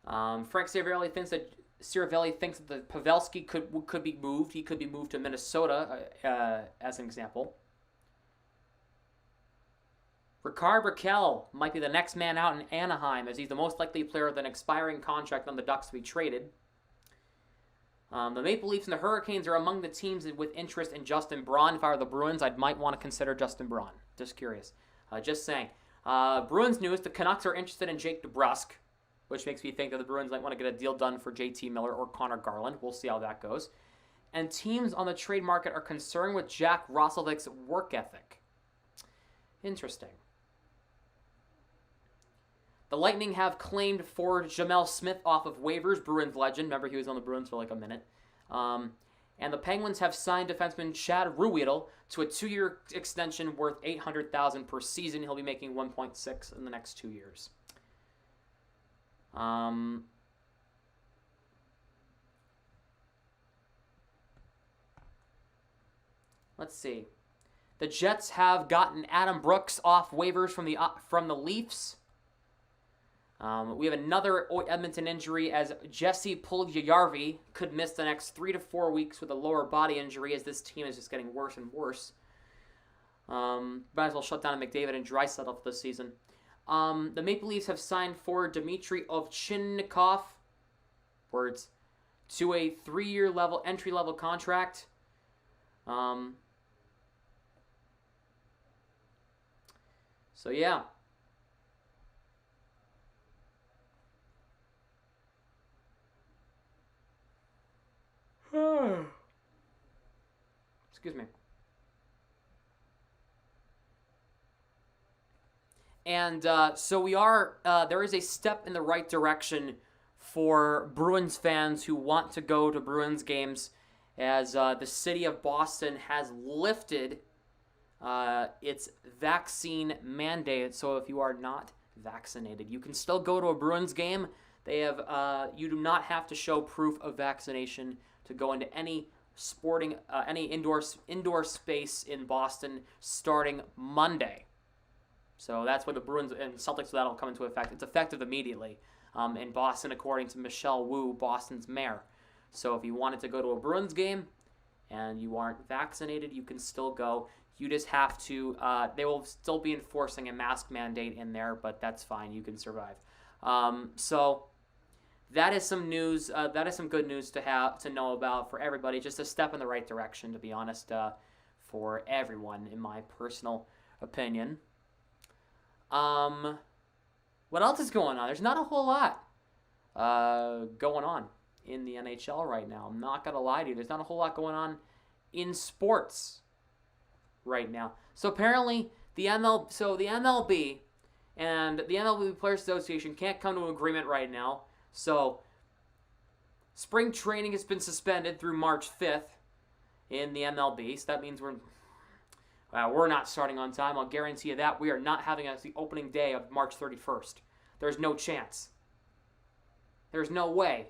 Frank Seravalli thinks that the Pavelski could be moved. He could be moved to Minnesota, as an example. Ricard Raquel might be the next man out in Anaheim, as he's the most likely player with an expiring contract on the Ducks to be traded. The Maple Leafs and the Hurricanes are among the teams with interest in Justin Braun. If I were the Bruins, I might want to consider Justin Braun. Just curious. Just saying. Bruins news, the Canucks are interested in Jake DeBrusk, which makes me think that the Bruins might want to get a deal done for JT Miller or Connor Garland. We'll see how that goes. And teams on the trade market are concerned with Jack Roslovic's work ethic. Interesting. The Lightning have claimed for Jamel Smith off of waivers, Bruins legend. Remember, he was on the Bruins for like a minute. And the Penguins have signed defenseman Chad Ruhwedel to a 2-year extension worth $800,000 per season. He'll be making $1.6 in the next 2 years. Let's see. The Jets have gotten Adam Brooks off waivers from the Leafs. We have another Edmonton injury as Jesse Puljujarvi could miss the next 3 to 4 weeks with a lower body injury, as this team is just getting worse and worse. Might as well shut down McDavid and Draisaitl for this season. The Maple Leafs have signed for Dmitry Ovchinnikov, words, to a 3-year entry-level contract. So yeah. Excuse me. And so we are, there is a step in the right direction for Bruins fans who want to go to Bruins games, as the city of Boston has lifted its vaccine mandate. So if you are not vaccinated, you can still go to a Bruins game. They have, you do not have to show proof of vaccination to go into any sporting, any indoor space in Boston starting Monday. So that's when the Bruins and Celtics, that'll come into effect. It's effective immediately in Boston, according to Michelle Wu, Boston's mayor. So if you wanted to go to a Bruins game and you aren't vaccinated, you can still go. You just have to, they will still be enforcing a mask mandate in there, but that's fine. You can survive. So that is some news. That is some good news to know about for everybody. Just a step in the right direction, to be honest, for everyone, in my personal opinion. What else is going on? There's not a whole lot going on in the NHL right now. I'm not gonna lie to you. There's not a whole lot going on in sports right now. So apparently the MLB and the MLB Players Association can't come to an agreement right now. So spring training has been suspended through March 5th in the MLB. So that means we're not starting on time. I'll guarantee you that. We are not having the opening day of March 31st. There's no chance. There's no way.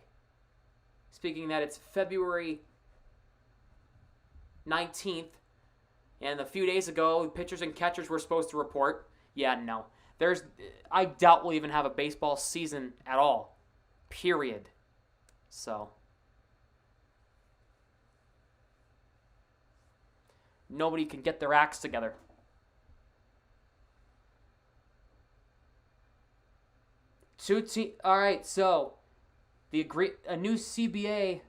Speaking that, it's February 19th, and a few days ago, pitchers and catchers were supposed to report. Yeah, no. I doubt we'll even have a baseball season at all. Period. So nobody can get their acts together. All right, so a new CBA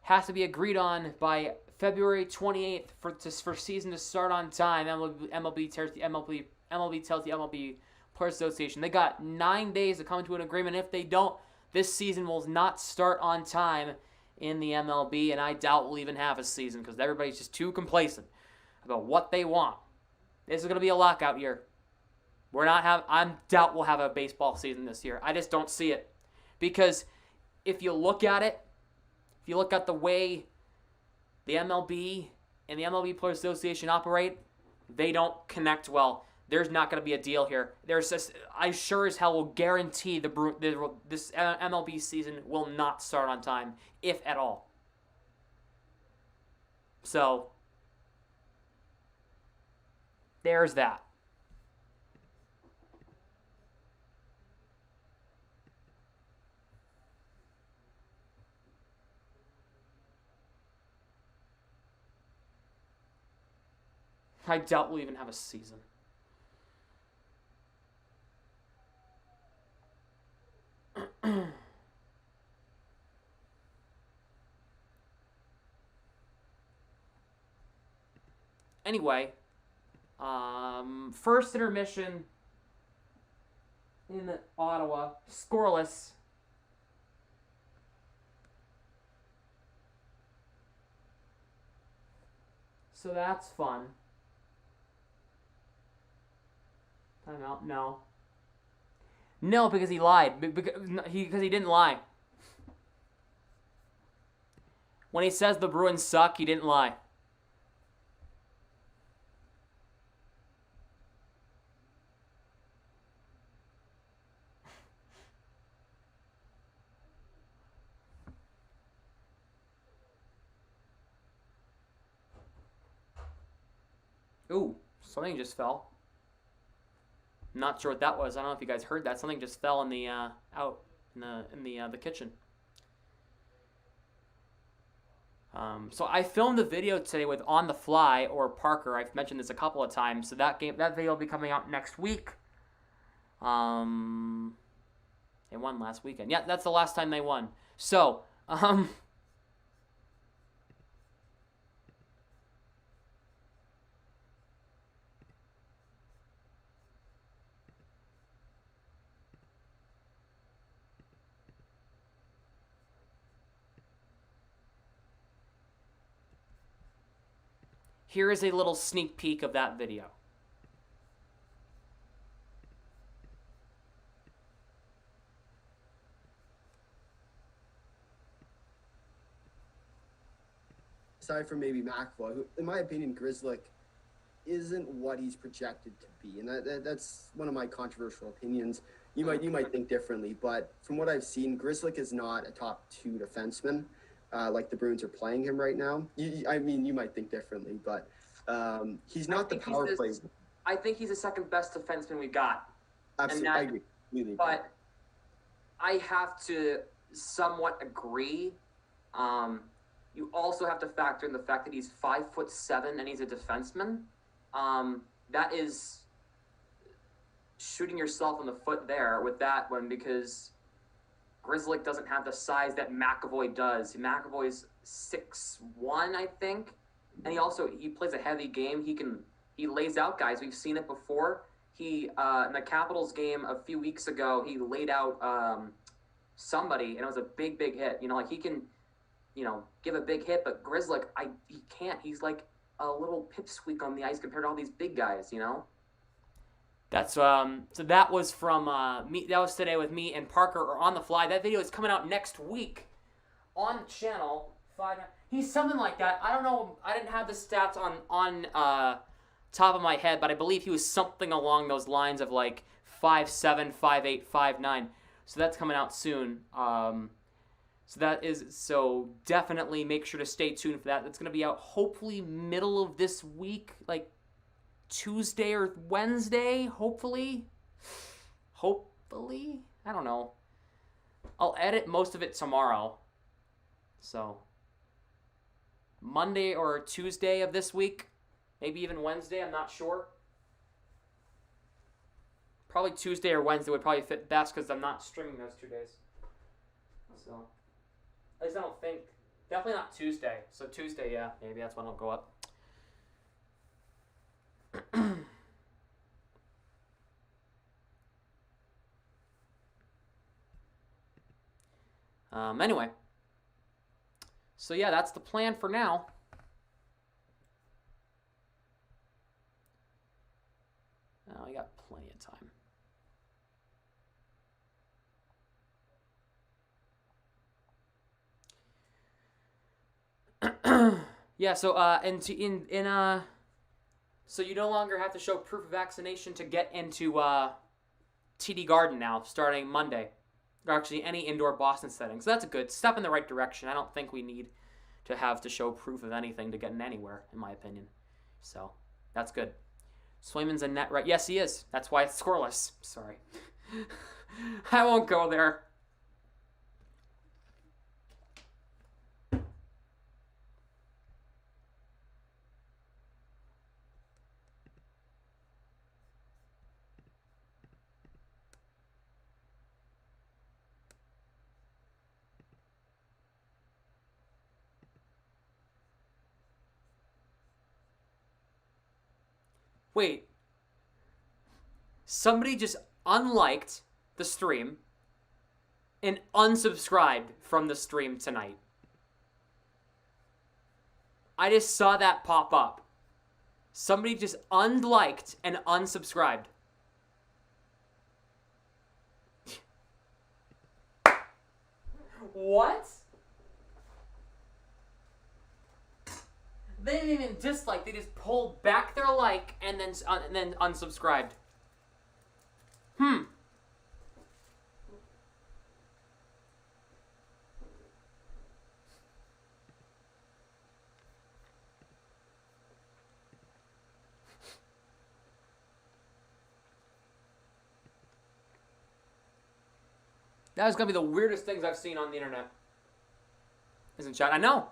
has to be agreed on by February 28th for season to start on time. MLB tells the MLB Players Association they got 9 days to come to an agreement. If they don't, this season will not start on time in the MLB, and I doubt we'll even have a season because everybody's just too complacent about what they want. This is going to be a lockout year. I doubt we'll have a baseball season this year. I just don't see it. Because if you look at it, if you look at the way the MLB and the MLB Players Association operate, they don't connect well. There's not going to be a deal here. I sure as hell will guarantee this MLB season will not start on time, if at all. So, there's that. I doubt we'll even have a season. Anyway, first intermission in Ottawa, scoreless. So that's fun. Timeout? No. No, because he lied. Because he didn't lie. When he says the Bruins suck, he didn't lie. Ooh, something just fell. Not sure what that was. I don't know if you guys heard that. Something just fell in the out in the kitchen. So I filmed a video today with On the Fly or Parker. I've mentioned this a couple of times. So that video will be coming out next week. They won last weekend. Yeah, that's the last time they won. So here is a little sneak peek of that video. Aside from maybe McAvoy, who, in my opinion, Grzelcyk isn't what he's projected to be, and that's one of my controversial opinions. You might think differently, but from what I've seen, Grzelcyk is not a top 2 defenseman. Like the Bruins are playing him right now. You might think differently, but he's not the power play. I think he's the second best defenseman we got. Absolutely, I agree. Really. But I have to somewhat agree. You also have to factor in the fact that he's 5'7" and he's a defenseman. That is shooting yourself in the foot there with that one, because Grzelcyk doesn't have the size that McAvoy does. McAvoy's 6'1", I think, and he plays a heavy game. He lays out guys. We've seen it before. He in the Capitals game a few weeks ago, he laid out somebody, and it was a big hit. He can, give a big hit, but Grzelcyk, he can't. He's like a little pipsqueak on the ice compared to all these big guys. That's so that was from me. That was today with me and Parker or On the Fly. That video is coming out next week on the channel. He's something like that. I don't know. I didn't have the stats on top of my head, but I believe he was something along those lines of like 5'7", 5'8", 5'9". So that's coming out soon. So definitely make sure to stay tuned for that. That's gonna be out hopefully middle of this week, like Tuesday or Wednesday, hopefully. I don't know. I'll edit most of it tomorrow. So Monday or Tuesday of this week, maybe even Wednesday, I'm not sure. Probably Tuesday or Wednesday would probably fit best because I'm not streaming those 2 days. So at least I don't think. Definitely not Tuesday. So Tuesday, yeah, maybe that's when it'll go up. Anyway, so yeah, that's the plan for now. I got plenty of time. Yeah, so so you no longer have to show proof of vaccination to get into TD Garden now, starting Monday. Or actually any indoor Boston setting. So that's a good step in the right direction. I don't think we need to have to show proof of anything to get in anywhere, in my opinion. So that's good. Swayman's in net right. Yes, he is. That's why it's scoreless. Sorry. I won't go there. Wait. Somebody just unliked the stream and unsubscribed from the stream tonight. I just saw that pop up. Somebody just unliked and unsubscribed. What? They didn't even dislike. They just pulled back their like and then unsubscribed. That was gonna be the weirdest things I've seen on the internet. Isn't chat? I know.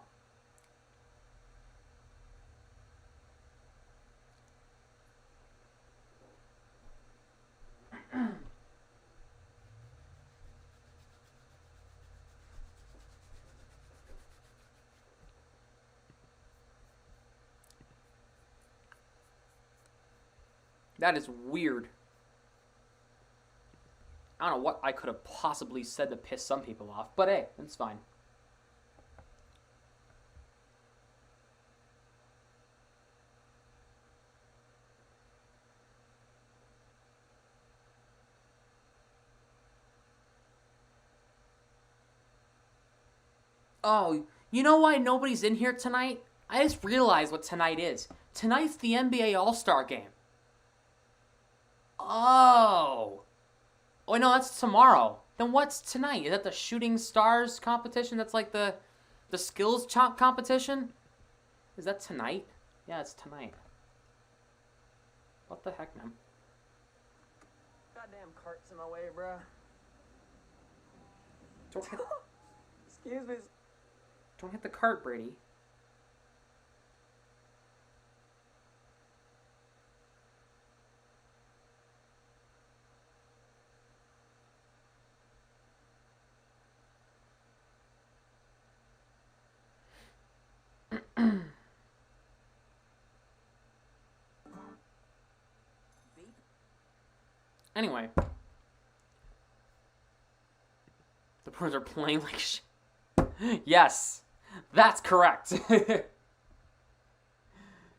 That is weird. I don't know what I could have possibly said to piss some people off, but hey, it's fine. Oh, you know why nobody's in here tonight? I just realized what tonight is. Tonight's the NBA All-Star Game. Oh. Oh, no, that's tomorrow. Then what's tonight? Is that the Shooting Stars competition? That's like the skills chop competition? Is that tonight? Yeah, it's tonight. What the heck, man? Goddamn cart's in my way, bruh. Don't hit, Excuse me. don't hit the cart, Brady. Anyway. The Bruins are playing like shit. Yes, that's correct.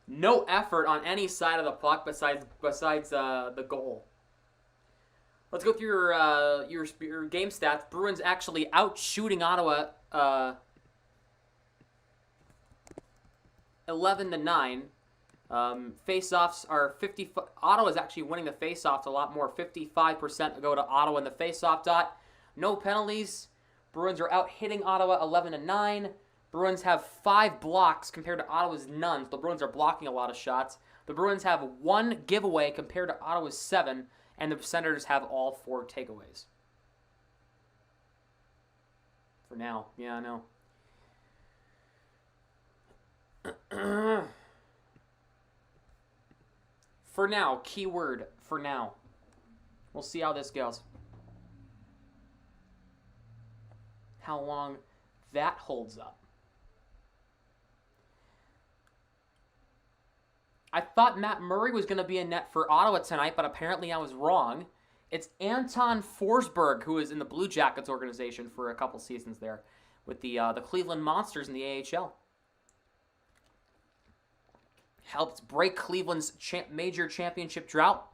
No effort on any side of the puck besides the goal. Let's go through your game stats. Bruins actually out shooting Ottawa 11-9. Face-offs are 50. Ottawa's actually winning the face-offs a lot more. 55% go to Ottawa in the face-off dot. No penalties. Bruins are out hitting Ottawa 11-9. Bruins have 5 blocks compared to Ottawa's none. The Bruins are blocking a lot of shots. The Bruins have 1 giveaway compared to Ottawa's 7, and the Senators have all 4 takeaways. For now, yeah, I know. For now, keyword, for now. We'll see how this goes. How long that holds up. I thought Matt Murray was going to be in net for Ottawa tonight, but apparently I was wrong. It's Anton Forsberg, who is in the Blue Jackets organization for a couple seasons there with the Cleveland Monsters in the AHL. Helped break Cleveland's major championship drought.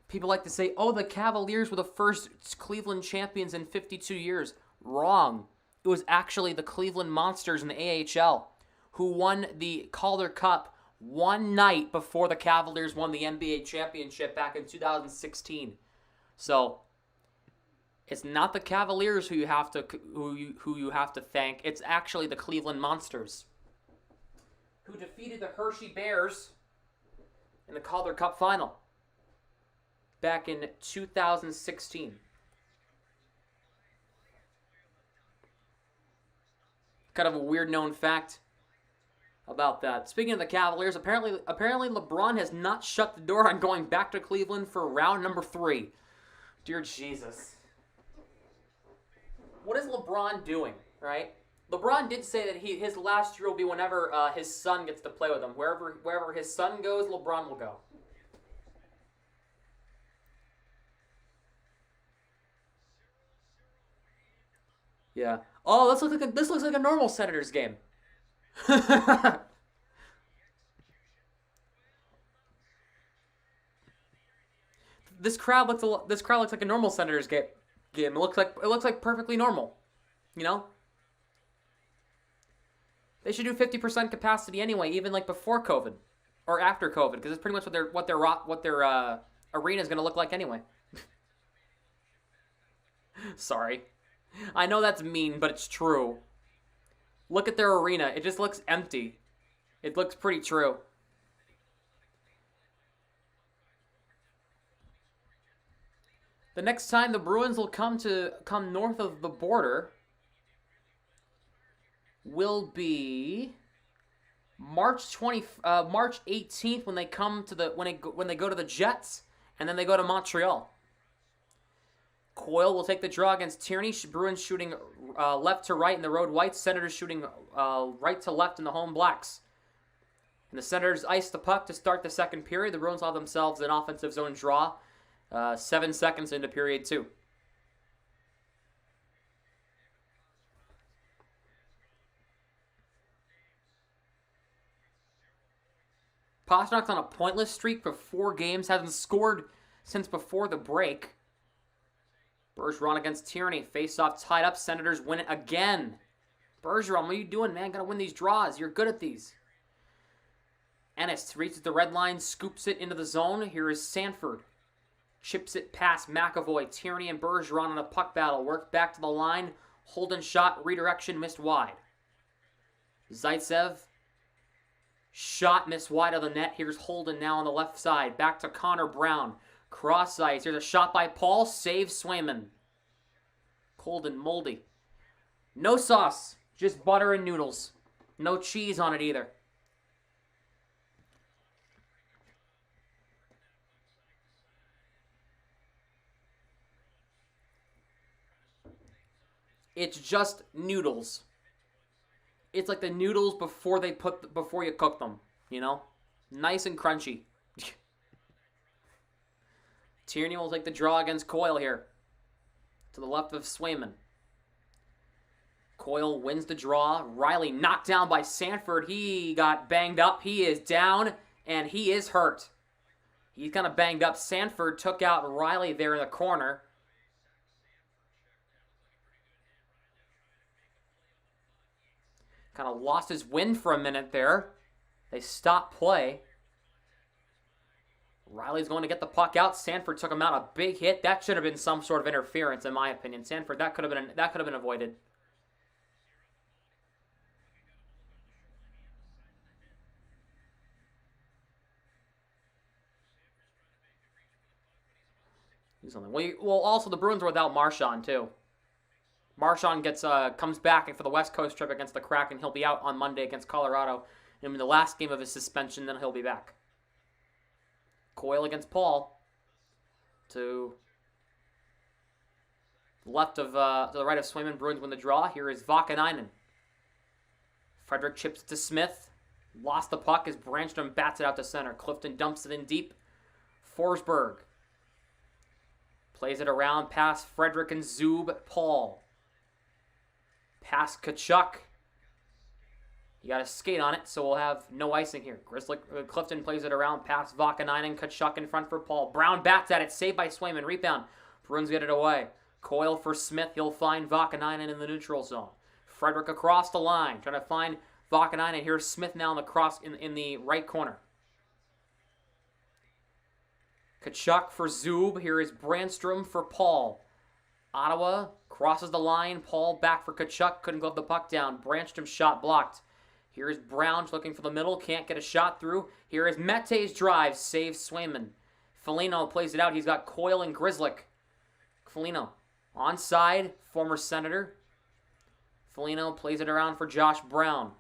People like to say, oh, the Cavaliers were the first Cleveland champions in 52 years. Wrong. it was actually the Cleveland Monsters in the AHL who won the Calder Cup one night before the Cavaliers won the NBA championship back in 2016. So it's not the Cavaliers who you have to thank. It's actually the Cleveland Monsters who defeated the Hershey Bears in the Calder Cup final back in 2016. Kind of a weird known fact about that. Speaking of the Cavaliers, apparently LeBron has not shut the door on going back to Cleveland for round number 3. Dear Jesus. What is LeBron doing, right? LeBron did say that his last year will be whenever his son gets to play with him. Wherever his son goes, LeBron will go. Yeah. Oh, this looks like a normal Senators game. This crowd looks like a normal Senators game. It looks like perfectly normal. You know? They should do 50% capacity anyway, even like before COVID or after COVID, because it's pretty much what their arena is going to look like anyway. Sorry. I know that's mean, but it's true. Look at their arena. It just looks empty. It looks pretty true. The next time the Bruins will come north of the border will be March 18th when they go to the Jets, and then they go to Montreal. Coyle will take the draw against Tierney. Bruins shooting left to right in the road whites. Senators shooting right to left in the home blacks. And the Senators ice the puck to start the second period. The Bruins have themselves an offensive zone draw 7 seconds into period 2. Pasternak's on a pointless streak for 4 games. Hasn't scored since before the break. Bergeron against Tierney. Face-off tied up. Senators win it again. Bergeron, what are you doing, man? Gotta win these draws. You're good at these. Ennis reaches the red line, scoops it into the zone. Here is Sanford. Chips it past McAvoy. Tierney and Bergeron in a puck battle. Work back to the line. Holden shot. Redirection missed wide. Zaitsev. Shot missed wide of the net. Here's Holden now on the left side. Back to Connor Brown. Cross ice. Here's a shot by Paul. Save Swayman. Cold and moldy. No sauce. Just butter and noodles. No cheese on it either. It's just noodles. It's like the noodles before you cook them, you know? Nice and crunchy. Tierney will take the draw against Coyle here. To the left of Swayman. Coyle wins the draw. Riley knocked down by Sanford. He got banged up. He is down, and he is hurt. He's kind of banged up. Sanford took out Riley there in the corner. Kind of lost his wind for a minute there. They stopped play. Riley's going to get the puck out. Sanford took him out. A big hit. That should have been some sort of interference, in my opinion. Sanford, that could have been avoided. Well, also the Bruins were without Marchand too. Marchand comes back for the West Coast trip against the Kraken. He'll be out on Monday against Colorado. And in the last game of his suspension, then he'll be back. Coyle against Paul. To the left of to the right of Swayman. Bruins win the draw. Here is Vakanainen. Frederick chips it to Smith. Lost the puck as Branstrom bats it out to center. Clifton dumps it in deep. Forsberg plays it around past Frederick and Zub. Paul. Past Kachuk. You got to skate on it, so we'll have no icing here. Clifton plays it around past Vakanainen. Kachuk in front for Paul. Brown bats at it. Saved by Swayman. Rebound. Bruins get it away. Coyle for Smith. He'll find Vakanainen in the neutral zone. Frederick across the line, trying to find Vakanainen, and here's Smith now in the cross in the right corner. Kachuk for Zub. Here is Brandstrom for Paul. Ottawa crosses the line. Paul back for Kachuk. Couldn't glove the puck down. Brandstrom shot blocked. Here is Brown looking for the middle. Can't get a shot through. Here is Mette's drive. Saves Swayman. Foligno plays it out. He's got Coyle and Grzelcyk. Foligno onside. Former Senator. Foligno plays it around for Josh Brown.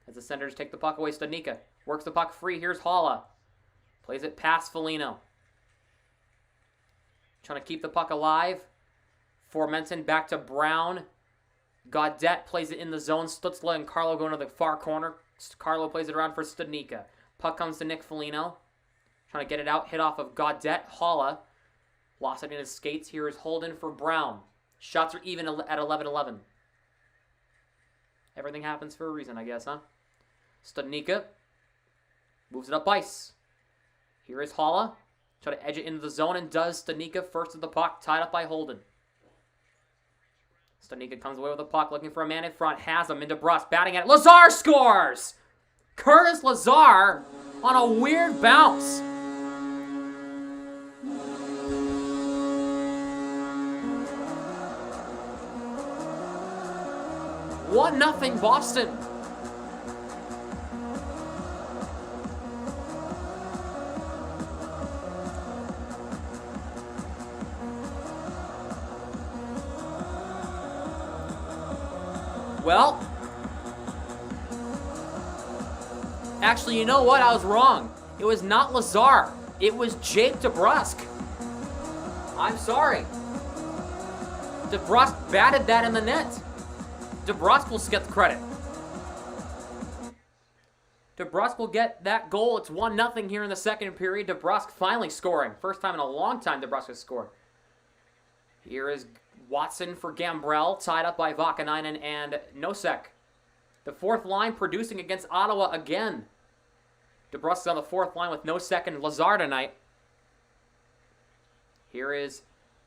As the Senators take the puck away, Studnicka works the puck free. Here's Holla. Plays it past Foligno. Trying to keep the puck alive. Formenton back to Brown. Gaudette plays it in the zone. Stutzla and Carlo going to the far corner. Carlo plays it around for Studnicka. Puck comes to Nick Foligno. Trying to get it out. Hit off of Gaudette. Holla lost it in his skates. Here is Holden for Brown. Shots are even at 11-11. Everything happens for a reason, I guess, huh? Studnicka moves it up ice. Here is Holla. Try to edge it into the zone and does. Studnicka first to the puck, tied up by Holden. Studnicka comes away with the puck, looking for a man in front. Has him into Brust, batting at it. Lazar scores! Curtis Lazar on a weird bounce. One nothing Boston. Well, actually, you know what? I was wrong. It was not Lazar. It was Jake DeBrusk. I'm sorry. DeBrusk batted that in the net. DeBrusk will get the credit. DeBrusk will get that goal. It's 1-0 here in the second period. DeBrusk finally scoring. First time in a long time DeBrusk has scored. Here is Watson for Gambrell, tied up by Vakanainen and Nosek. The fourth line producing against Ottawa again. DeBrusk is on the fourth line with Nosek and Lazar tonight. Here is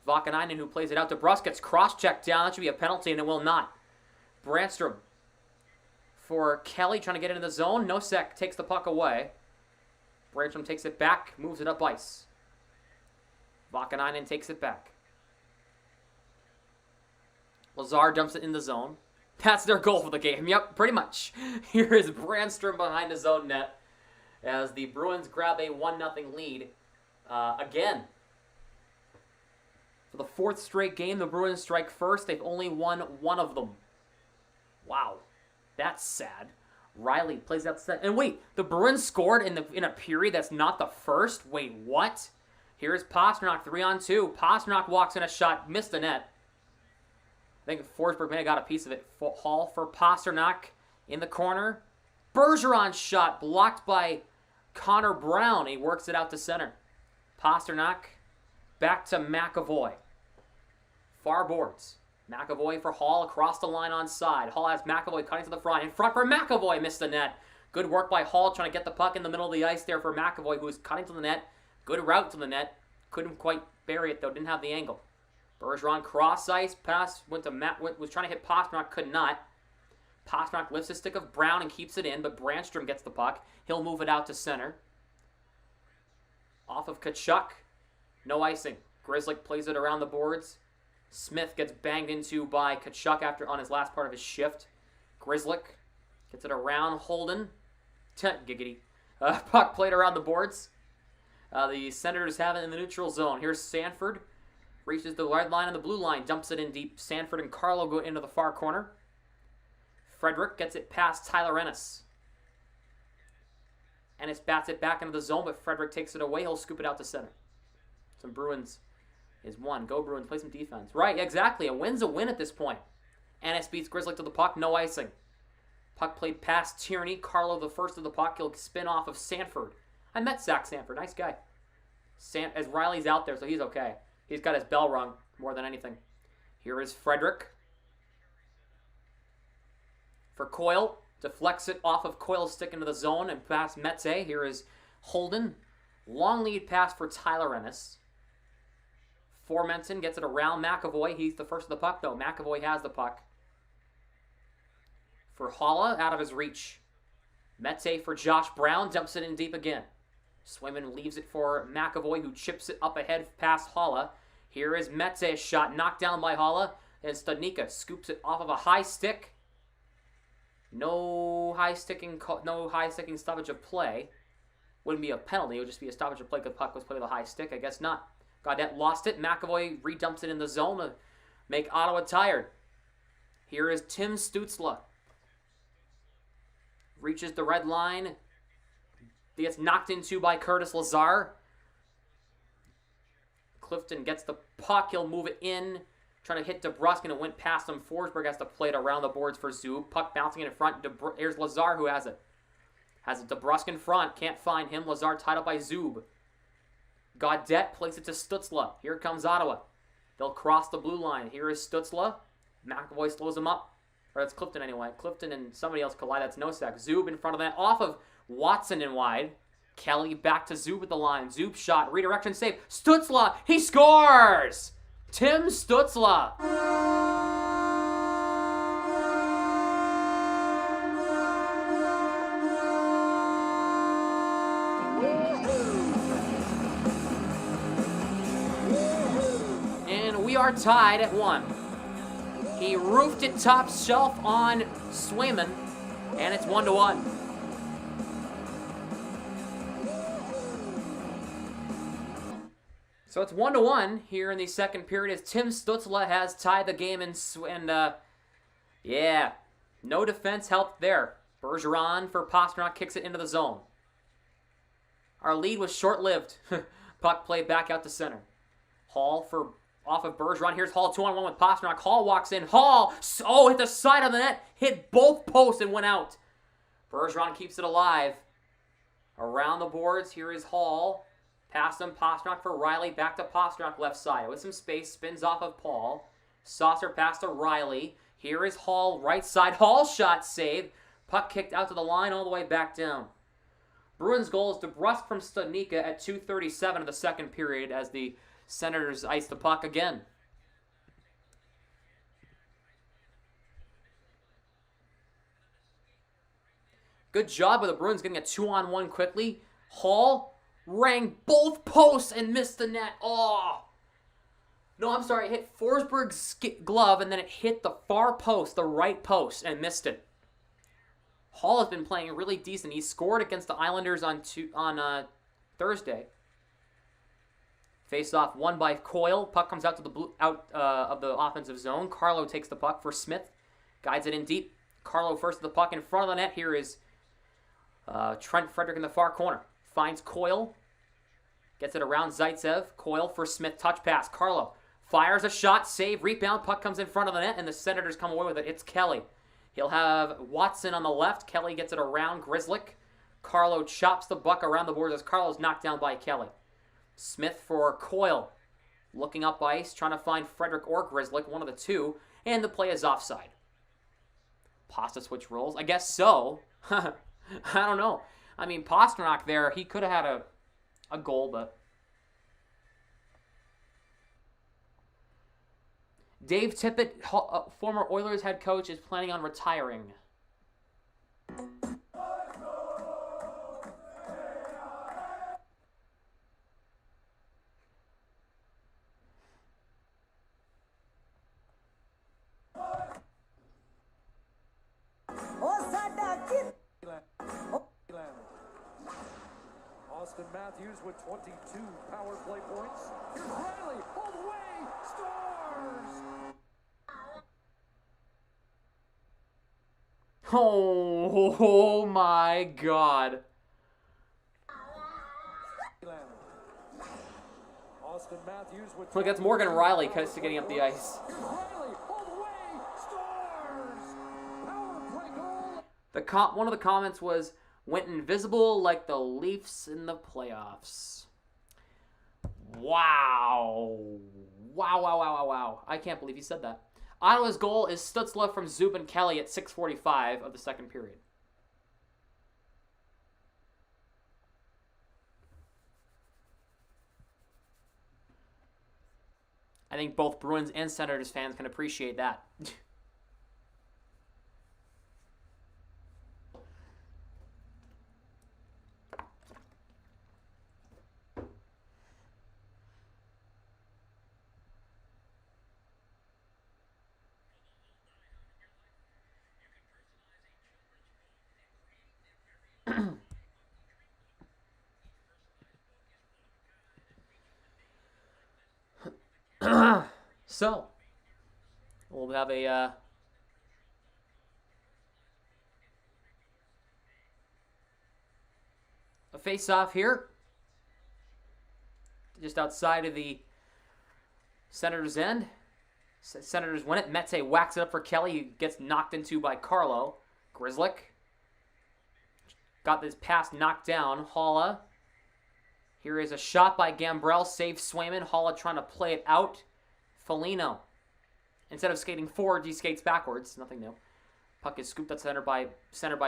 Vakanainen who plays it out. DeBrusk gets cross-checked down. That should be a penalty, and it will not. Brandstrom for Kelly, trying to get into the zone. Nosek takes the puck away. Brandstrom takes it back, moves it up ice. Vakanainen takes it back. Lazar dumps it in the zone. That's their goal for the game. Yep, pretty much. Here is Brandstrom behind his own net as the Bruins grab a 1-0 lead again. For the fourth straight game, the Bruins strike first. They've only won one of them. Wow, that's sad. Riley plays out set. And wait, the Bruins scored in a period that's not the first? Wait, what? Here's Pasternak, 3-on-2. Pasternak walks in a shot, missed the net. I think Forsberg may have got a piece of it. Hall for Pasternak in the corner. Bergeron shot blocked by Connor Brown. He works it out to center. Pasternak back to McAvoy. Far boards. McAvoy for Hall across the line on side. Hall has McAvoy cutting to the front. In front for McAvoy. Missed the net. Good work by Hall trying to get the puck in the middle of the ice there for McAvoy, who was cutting to the net. Good route to the net. Couldn't quite bury it, though. Didn't have the angle. Bergeron cross ice pass went to Matt. Was trying to hit Pasternak, could not. Pasternak lifts his stick of Brown and keeps it in, but Brandstrom gets the puck. He'll move it out to center. Off of Kachuk. No icing. Grzelcyk plays it around the boards. Smith gets banged into by Kachuk after on his last part of his shift. Grzelcyk gets it around Holden. Giggity. Puck played around the boards. The Senators have it in the neutral zone. Here's Sanford. Reaches the red line and the blue line. Dumps it in deep. Sanford and Carlo go into the far corner. Frederick gets it past Tyler Ennis. Ennis bats it back into the zone, but Frederick takes it away. He'll scoop it out to center. Some Bruins is one. Go Bruins. Play some defense. Right, exactly. A win's a win at this point. Ennis beats Grzelcyk to the puck. No icing. Puck played past Tierney. Carlo the first of the puck. He'll spin off of Sanford. I met Zach Sanford. Nice guy. As Riley's out there, so he's okay. He's got his bell rung more than anything. Here is Frederick. For Coyle. Deflects it off of Coyle's stick into the zone and past Metse. Here is Holden. Long lead pass for Tyler Ennis. Formenton gets it around McAvoy. He's the first of the puck, though. McAvoy has the puck. for Holla, out of his reach. Mete for Josh Brown, dumps it in deep again. Swayman leaves it for McAvoy, who chips it up ahead past Holla. Here is Mete's shot, knocked down by Holla, and Studnicka scoops it off of a high stick. No high sticking stoppage of play. Wouldn't be a penalty, it would just be a stoppage of play because the puck was played with a high stick. I guess not. Gaudette lost it. McAvoy redumps it in the zone to make Ottawa tired. Here is Tim Stützle. Reaches the red line. He gets knocked into by Curtis Lazar. Clifton gets the puck. He'll move it in. Trying to hit DeBrusk, and it went past him. Forsberg has to play it around the boards for Zub. Puck bouncing in front. Here's Lazar who has it. Has it. DeBrusk in front. Can't find him. Lazar tied up by Zub. Gaudette plays it to Stützle. Here comes Ottawa. They'll cross the blue line. Here is Stützle. McAvoy slows him up. Or that's Clifton anyway. Clifton and somebody else collide. That's Nosek. Zub in front of that. Off of Watson and wide. Kelly back to Zub at the line. Zub shot. Redirection save. Stützle. He scores! Tim Stützle. And we are tied at 1. He roofed it top shelf on Swayman, and it's 1-1. So it's 1-1 here in the second period as Tim Stützle has tied the game yeah, no defense helped there. Bergeron for Pastrnak kicks it into the zone. Our lead was short-lived. Puck played back out to center. Hall for off of Bergeron. Here's Hall 2-on-1 with Pastrnak. Hall walks in. Hall, hit the side of the net. Hit both posts and went out. Bergeron keeps it alive. Around the boards, here is Hall. Past him, Pastrnak for Riley. Back to Pastrnak left side. With some space, spins off of Paul. Saucer pass to Riley. Here is Hall, right side. Hall shot saved. Puck kicked out to the line all the way back down. Bruins goal is DeBrusk from Studnicka at 2:37 of the second period as the Senators ice the puck again. Good job with the Bruins getting a 2-on-1 quickly. Hall rang both posts and missed the net. Oh! No, I'm sorry. It hit Forsberg's glove, and then it hit the far post, the right post, and missed it. Hall has been playing really decent. He scored against the Islanders on Thursday. Face-off won by Coyle. Puck comes out to the of the offensive zone. Carlo takes the puck for Smith. Guides it in deep. Carlo first to the puck in front of the net. Here is Trent Frederick in the far corner. Finds Coyle. Gets it around Zaitsev. Coyle for Smith. Touch pass. Carlo fires a shot. Save. Rebound. Puck comes in front of the net, and the Senators come away with it. It's Kelly. He'll have Watson on the left. Kelly gets it around Grzelcyk. Carlo chops the puck around the boards as Carlo's knocked down by Kelly. Smith for Coyle. Looking up ice, trying to find Frederick or Grzelcyk, one of the two, and the play is offside. Pasta switch rolls? I guess so. I don't know. I mean, Pastrnak there, he could have had a goal, but... Dave Tippett, former Oilers head coach, is planning on retiring. Austin Matthews with 22 power play points. Here's Riley all the way, scores! Oh my God. Austin Matthews with Look, that's Morgan Riley getting up the ice. Here's Riley all the way, scores! Power play goal! One of the comments was, went invisible like the Leafs in the playoffs. Wow. Wow. I can't believe he said that. Ottawa's goal is Stützle from Zub and Kelly at 6:45 of the second period. I think both Bruins and Senators fans can appreciate that. So, we'll have a face-off here. Just outside of the Senators' end. Senators win it. Mete whacks it up for Kelly. He gets knocked into by Carlo. Grzelcyk got this pass knocked down. Haula. Here is a shot by Gambrell. Save Swayman. Haula trying to play it out. Foligno. Instead of skating forward, he skates backwards. Nothing new. Puck is scooped at center by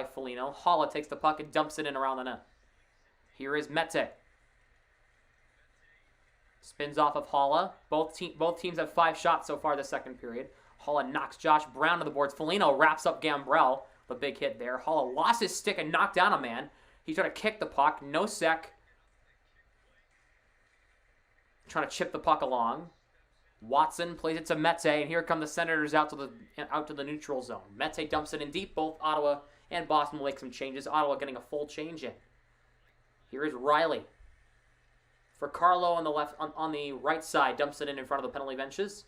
Foligno. Haula takes the puck and dumps it in around the net. Here is Mete. Spins off of Haula. Both teams have 5 shots so far this second period. Haula knocks Josh Brown to the boards. Foligno wraps up Gambrell. The big hit there. Haula lost his stick and knocked down a man. He tried to kick the puck. No sec. Trying to chip the puck along. Watson plays it to Mete, and here come the Senators out to the neutral zone. Mete dumps it in deep. Both Ottawa and Boston will make some changes. Ottawa getting a full change in. Here is Riley. For Carlo on the left, on the right side, dumps it in front of the penalty benches.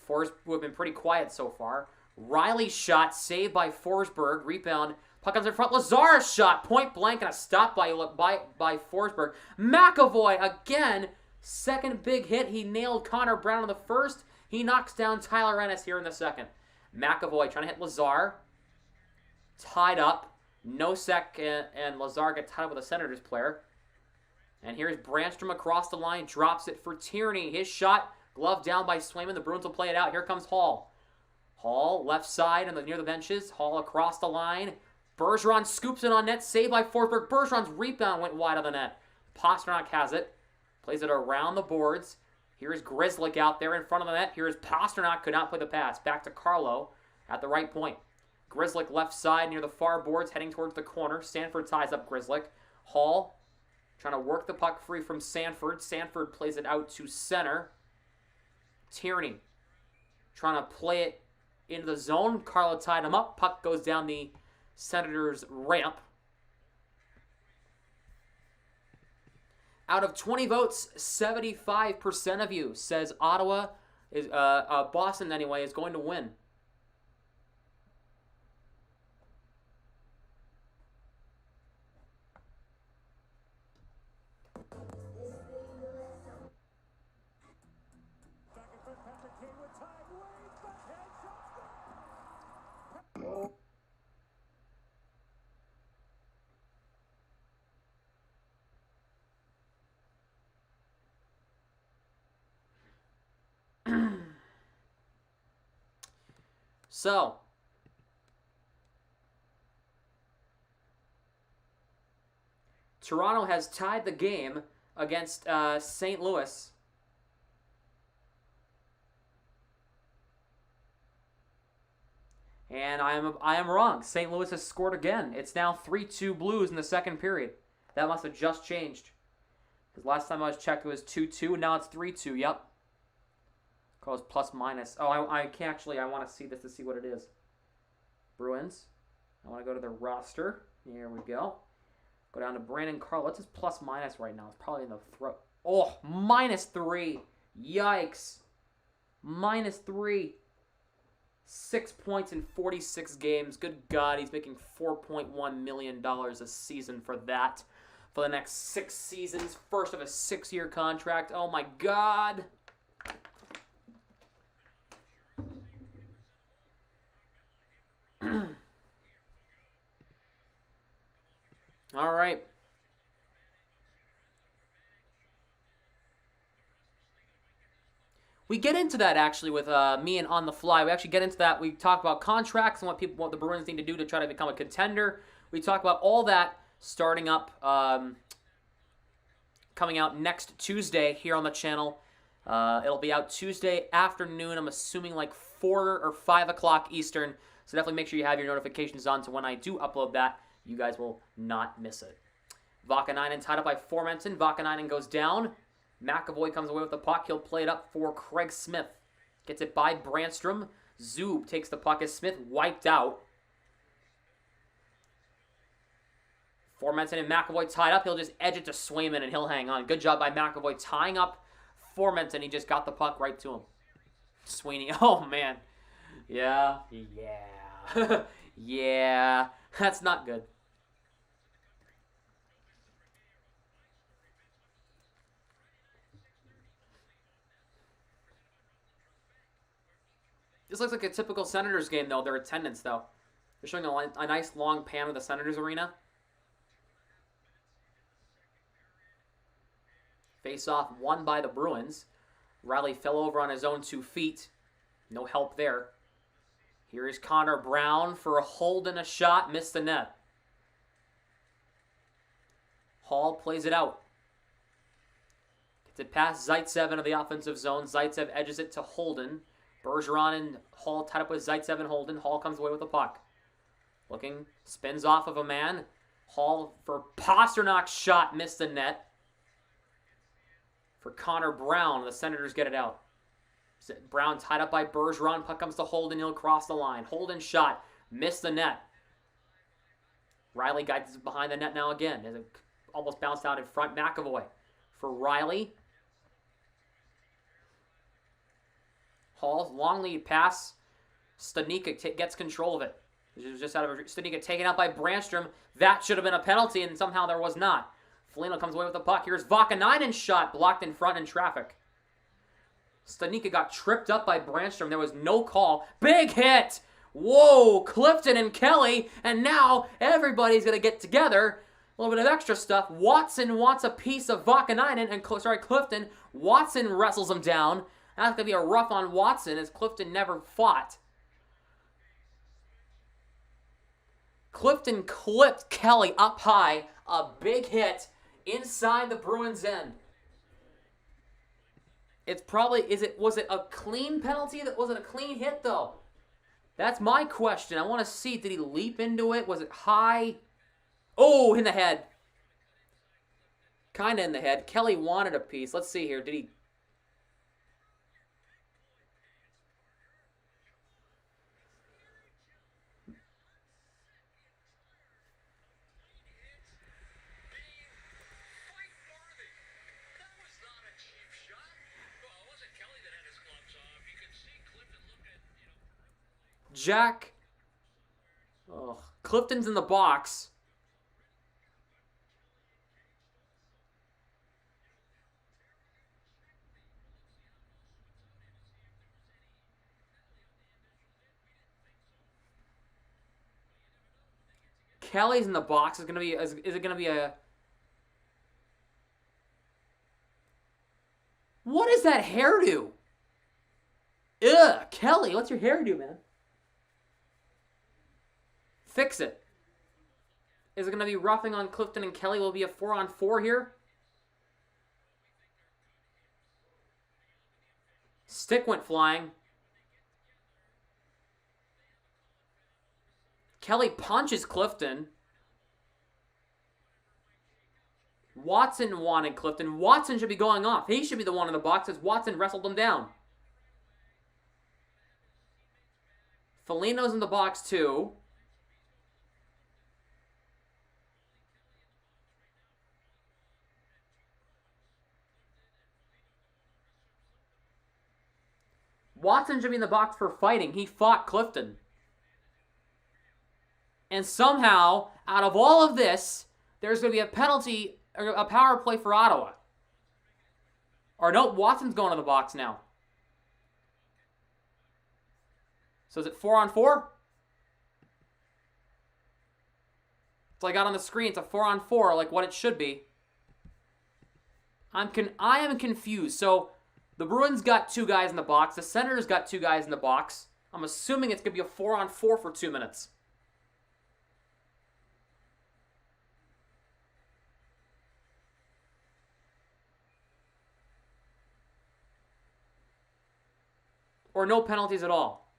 Forsberg, who have been pretty quiet so far. Riley's shot, saved by Forsberg. Rebound, puck comes in front. Lazar's shot, point blank, and a stop by Forsberg. McAvoy again, second big hit. He nailed Connor Brown in the first. He knocks down Tyler Ennis here in the second. McAvoy trying to hit Lazar. Tied up. Nosek and Lazar get tied up with a Senators player. And here's Brandstrom across the line, drops it for Tierney. His shot, glove down by Swayman. The Bruins will play it out. Here comes Hall. Hall, left side near the benches. Hall across the line. Bergeron scoops it on net, saved by Forsberg. Bergeron's rebound went wide of the net. Pasternak has it. Plays it around the boards. Here's Grzelcyk out there in front of the net. Here's Pasternak, could not play the pass. Back to Carlo at the right point. Grzelcyk left side near the far boards, heading towards the corner. Sanford ties up Grzelcyk. Hall trying to work the puck free from Sanford. Sanford plays it out to center. Tierney trying to play it into the zone. Carlo tied him up. Puck goes down the Senators' ramp. Out of 20 votes, 75% of you says Ottawa is Boston anyway is going to win. So, Toronto has tied the game against St. Louis. And I am wrong. St. Louis has scored again. It's now 3-2 Blues in the second period. That must have just changed. Because last time I was checked, it was 2-2. Now it's 3-2. Yep. Calls plus minus. Oh, I can't actually. I want to see this to see what it is. Bruins. I want to go to their roster. Here we go. Go down to Brandon Carl. What's his plus minus right now? It's probably in the throat. Oh, -3. Yikes. -3. 6 points in 46 games. Good God, he's making $4.1 million a season for that. For the next 6 seasons. First of a 6-year contract. Oh my God. All right. We get into that actually with me and On the Fly. We actually get into that. We talk about contracts and what the Bruins need to do to try to become a contender. We talk about all that starting up, coming out next Tuesday here on the channel. It'll be out Tuesday afternoon. I'm assuming like 4 or 5 o'clock Eastern. So definitely make sure you have your notifications on so when I do upload that, you guys will not miss it. Vakanainen tied up by Formenton. Vakanainen goes down. McAvoy comes away with the puck. He'll play it up for Craig Smith. Gets it by Brandstrom. Zub takes the puck as Smith wiped out. Formenton and McAvoy tied up. He'll just edge it to Swayman and he'll hang on. Good job by McAvoy tying up Formenton. He just got the puck right to him. Sweeney. Oh, man. Yeah. Yeah. That's not good. This looks like a typical Senators game, though. Their attendance, though. They're showing a nice long pan of the Senators arena. Face-off won by the Bruins. Riley fell over on his own 2 feet. No help there. Here is Connor Brown for a hold and a shot. Missed the net. Hall plays it out. Gets it past Zaitsev into the offensive zone. Zaitsev edges it to Holden. Bergeron and Hall tied up with Zaitsev and Holden. Hall comes away with the puck. Looking, spins off of a man. Hall for Pasternak's shot. Missed the net. For Connor Brown, the Senators get it out. Brown tied up by Bergeron. Puck comes to Holden. He'll cross the line. Holden shot. Missed the net. Riley guides behind the net now again. As it almost bounced out in front. McAvoy for Riley. Hall, long lead pass. Stanika gets control of it. It was just out of Stanika taken out by Brandstrom. That should have been a penalty, and somehow there was not. Foligno comes away with the puck. Here's Vakanainen's shot, blocked in front in traffic. Stanika got tripped up by Brandstrom. There was no call. Big hit! Whoa, Clifton and Kelly, and now everybody's going to get together. A little bit of extra stuff. Watson wants a piece of Vakanainen, and Clifton. Watson wrestles him down. That's going to be a rough on Watson, as Clifton never fought. Clifton clipped Kelly up high. A big hit inside the Bruins' end. It's probably, was it a clean penalty? Was it a clean hit, though? That's my question. I want to see, did he leap into it? Was it high? Oh, in the head. Kind of in the head. Kelly wanted a piece. Let's see here. Did he? Jack. Oh, Clifton's in the box. Kelly's in the box. Is it gonna be a? What is that hairdo? Ugh, Kelly, what's your hairdo, man? Fix it. Is it going to be roughing on Clifton and Kelly? Will it be a 4-on-4 here? Stick went flying. Kelly punches Clifton. Watson wanted Clifton. Watson should be going off. He should be the one in the box as Watson wrestled him down. Foligno's in the box too. Watson should be in the box for fighting. He fought Clifton. And somehow, out of all of this, there's going to be a penalty, or a power play for Ottawa. Or no, Watson's going to the box now. So is it 4-on-4? So I got on the screen, it's a 4-on-4, like what it should be. I am confused. So the Bruins got 2 guys in the box. The Senators got 2 guys in the box. I'm assuming it's going to be a 4-on-4 for 2 minutes. Or no penalties at all.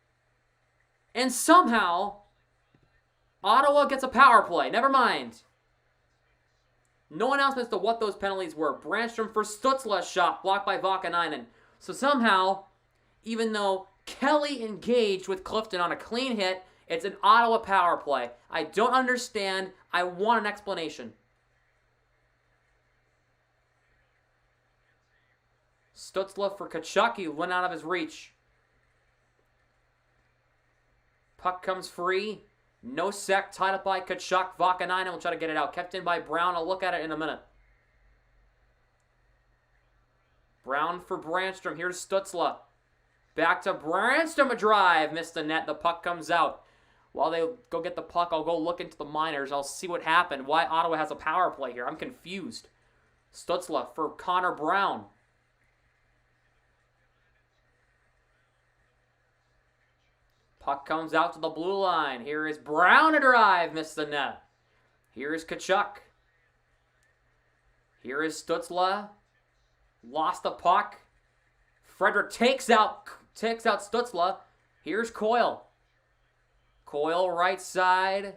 And somehow, Ottawa gets a power play. Never mind. No announcement as to what those penalties were. Brandstrom for Stutzla's shot, blocked by Vakanainen. So somehow, even though Kelly engaged with Clifton on a clean hit, it's an Ottawa power play. I don't understand. I want an explanation. Stutzla for Kachuk. He went out of his reach. Puck comes free. No sec, tied up by Kachuk. Vakanainen will try to get it out. Kept in by Brown. I'll look at it in a minute. Brown for Brandstrom. Here's Stützle. Back to Brandstrom, a drive. Missed the net. The puck comes out. While they go get the puck, I'll go look into the minors. I'll see what happened. Why Ottawa has a power play here. I'm confused. Stützle for Connor Brown. Puck comes out to the blue line. Here is Brown, a drive. Missed the net. Here is Kachuk. Here is Stützle. Lost the puck. Frederick takes out Stützle. Here's Coyle. Coyle right side.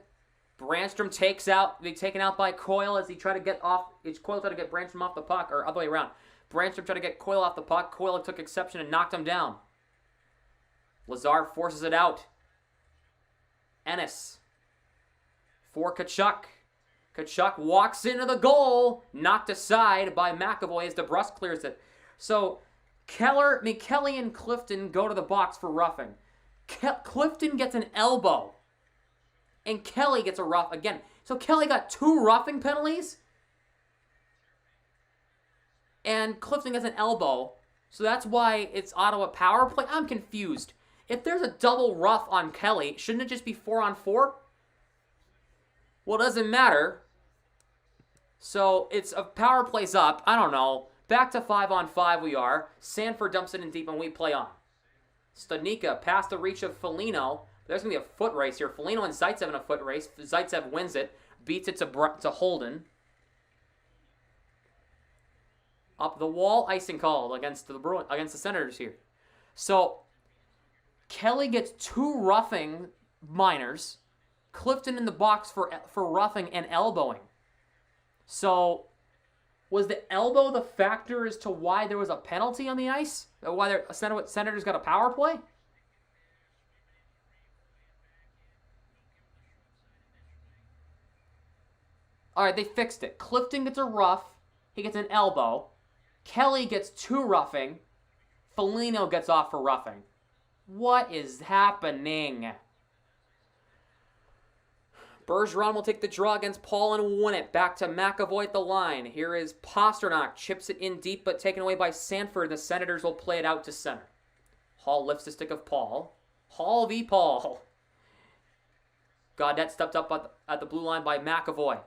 Brandstrom being taken out by Coyle as he tried to get off. Coyle tried to get Brandstrom off the puck, or other way around. Brandstrom tried to get Coyle off the puck. Coyle took exception and knocked him down. Lazar forces it out. Ennis for Kachuk. Kachuk walks into the goal. Knocked aside by McAvoy as DeBrusque clears it. So Kelly and Clifton go to the box for roughing. Clifton gets an elbow. And Kelly gets a rough again. So Kelly got 2 roughing penalties. And Clifton gets an elbow. So that's why it's Ottawa power play. I'm confused. If there's a double rough on Kelly, shouldn't it just be 4-on-4? Well, it doesn't matter. So it's a power plays up. I don't know. Back to 5-on-5 we are. Sanford dumps it in deep and we play on. Studnicka past the reach of Foligno. There's going to be a foot race here. Foligno and Zaitsev in a foot race. Zaitsev wins it. Beats it to Holden. Up the wall, icing called against the Senators here. So Kelly gets 2 roughing minors. Clifton in the box for roughing and elbowing. So was the elbow the factor as to why there was a penalty on the ice? Or why the Senators got a power play? All right, they fixed it. Clifton gets a rough. He gets an elbow. Kelly gets 2 roughing. Foligno gets off for roughing. What is happening? Bergeron will take the draw against Paul and win it. Back to McAvoy at the line. Here is Pasternak. Chips it in deep, but taken away by Sanford. The Senators will play it out to center. Hall lifts the stick of Paul. Hall v. Paul. Gaudette stepped up at the blue line by McAvoy.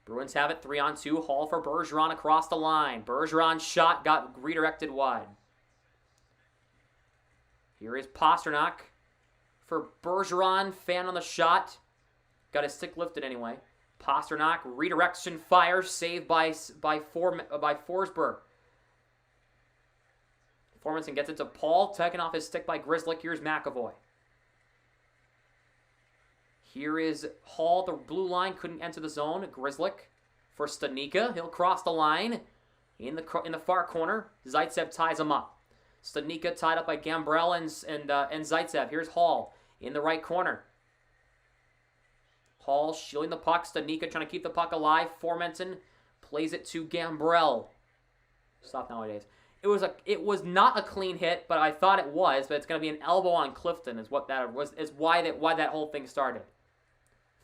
Bruins have it 3-on-2. Hall for Bergeron across the line. Bergeron's shot got redirected wide. Here is Pasternak for Bergeron. Fan on the shot. Got his stick lifted anyway. Pasternak redirection fire. Saved by Forsberg. Formanson gets it to Paul. Taken off his stick by Grzelcyk. Here's McAvoy. Here is Hall, the blue line, couldn't enter the zone. Grzelcyk for Studnicka. He'll cross the line in the far corner. Zaitsev ties him up. Studnicka tied up by Gambrell and Zaitsev. Here's Hall in the right corner. Hall shielding the puck. Studnicka trying to keep the puck alive. Formanson plays it to Gambrell. Stop nowadays. It was not a clean hit, but I thought it was. But it's going to be an elbow on Clifton is what that was. Is why that whole thing started.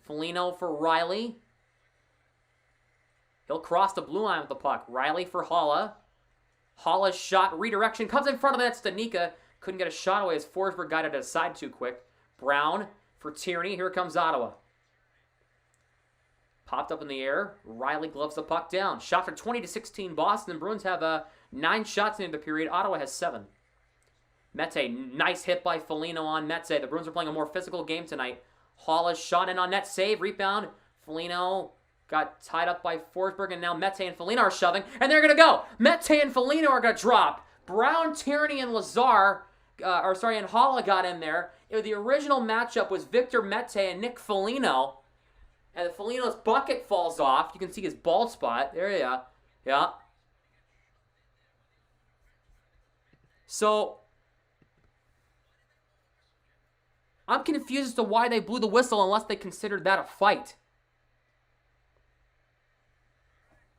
Foligno for Riley. He'll cross the blue line with the puck. Riley for Haula. Haula's shot redirection comes in front of that. Studnicka couldn't get a shot away as Forsberg got it aside too quick. Brown for Tierney. Here comes Ottawa. Popped up in the air. Riley gloves the puck down. Shot for 20-16 Boston. Bruins have 9 shots in the period. Ottawa has 7. Mete, nice hit by Foligno on Mete. The Bruins are playing a more physical game tonight. Haula's shot in on net, save, rebound. Foligno got tied up by Forsberg, and now Mete and Foligno are shoving, and they're going to go. Mete and Foligno are going to drop. Brown, Tierney, and and Haula got in there. The original matchup was Victor Mete and Nick Foligno, and Foligno's bucket falls off. You can see his bald spot. There you are. Yeah. So I'm confused as to why they blew the whistle unless they considered that a fight.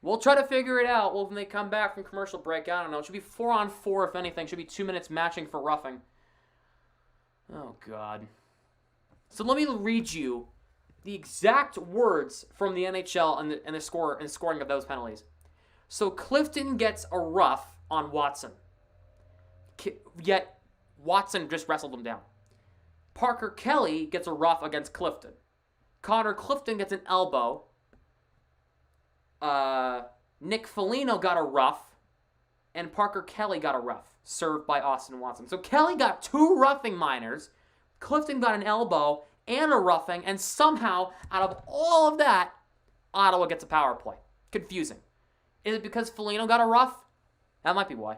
We'll try to figure it out when they come back from commercial break. I don't know. It should be 4-on-4 if anything. It should be 2 minutes matching for roughing. Oh, God. So let me read you the exact words from the NHL and the scoring of those penalties. So Clifton gets a rough on Watson. Yet Watson just wrestled him down. Parker Kelly gets a rough against Clifton. Connor Clifton gets an elbow. Nick Foligno got a rough. And Parker Kelly got a rough, served by Austin Watson. So Kelly got 2 roughing minors. Clifton got an elbow and a roughing. And somehow, out of all of that, Ottawa gets a power play. Confusing. Is it because Foligno got a rough? That might be why.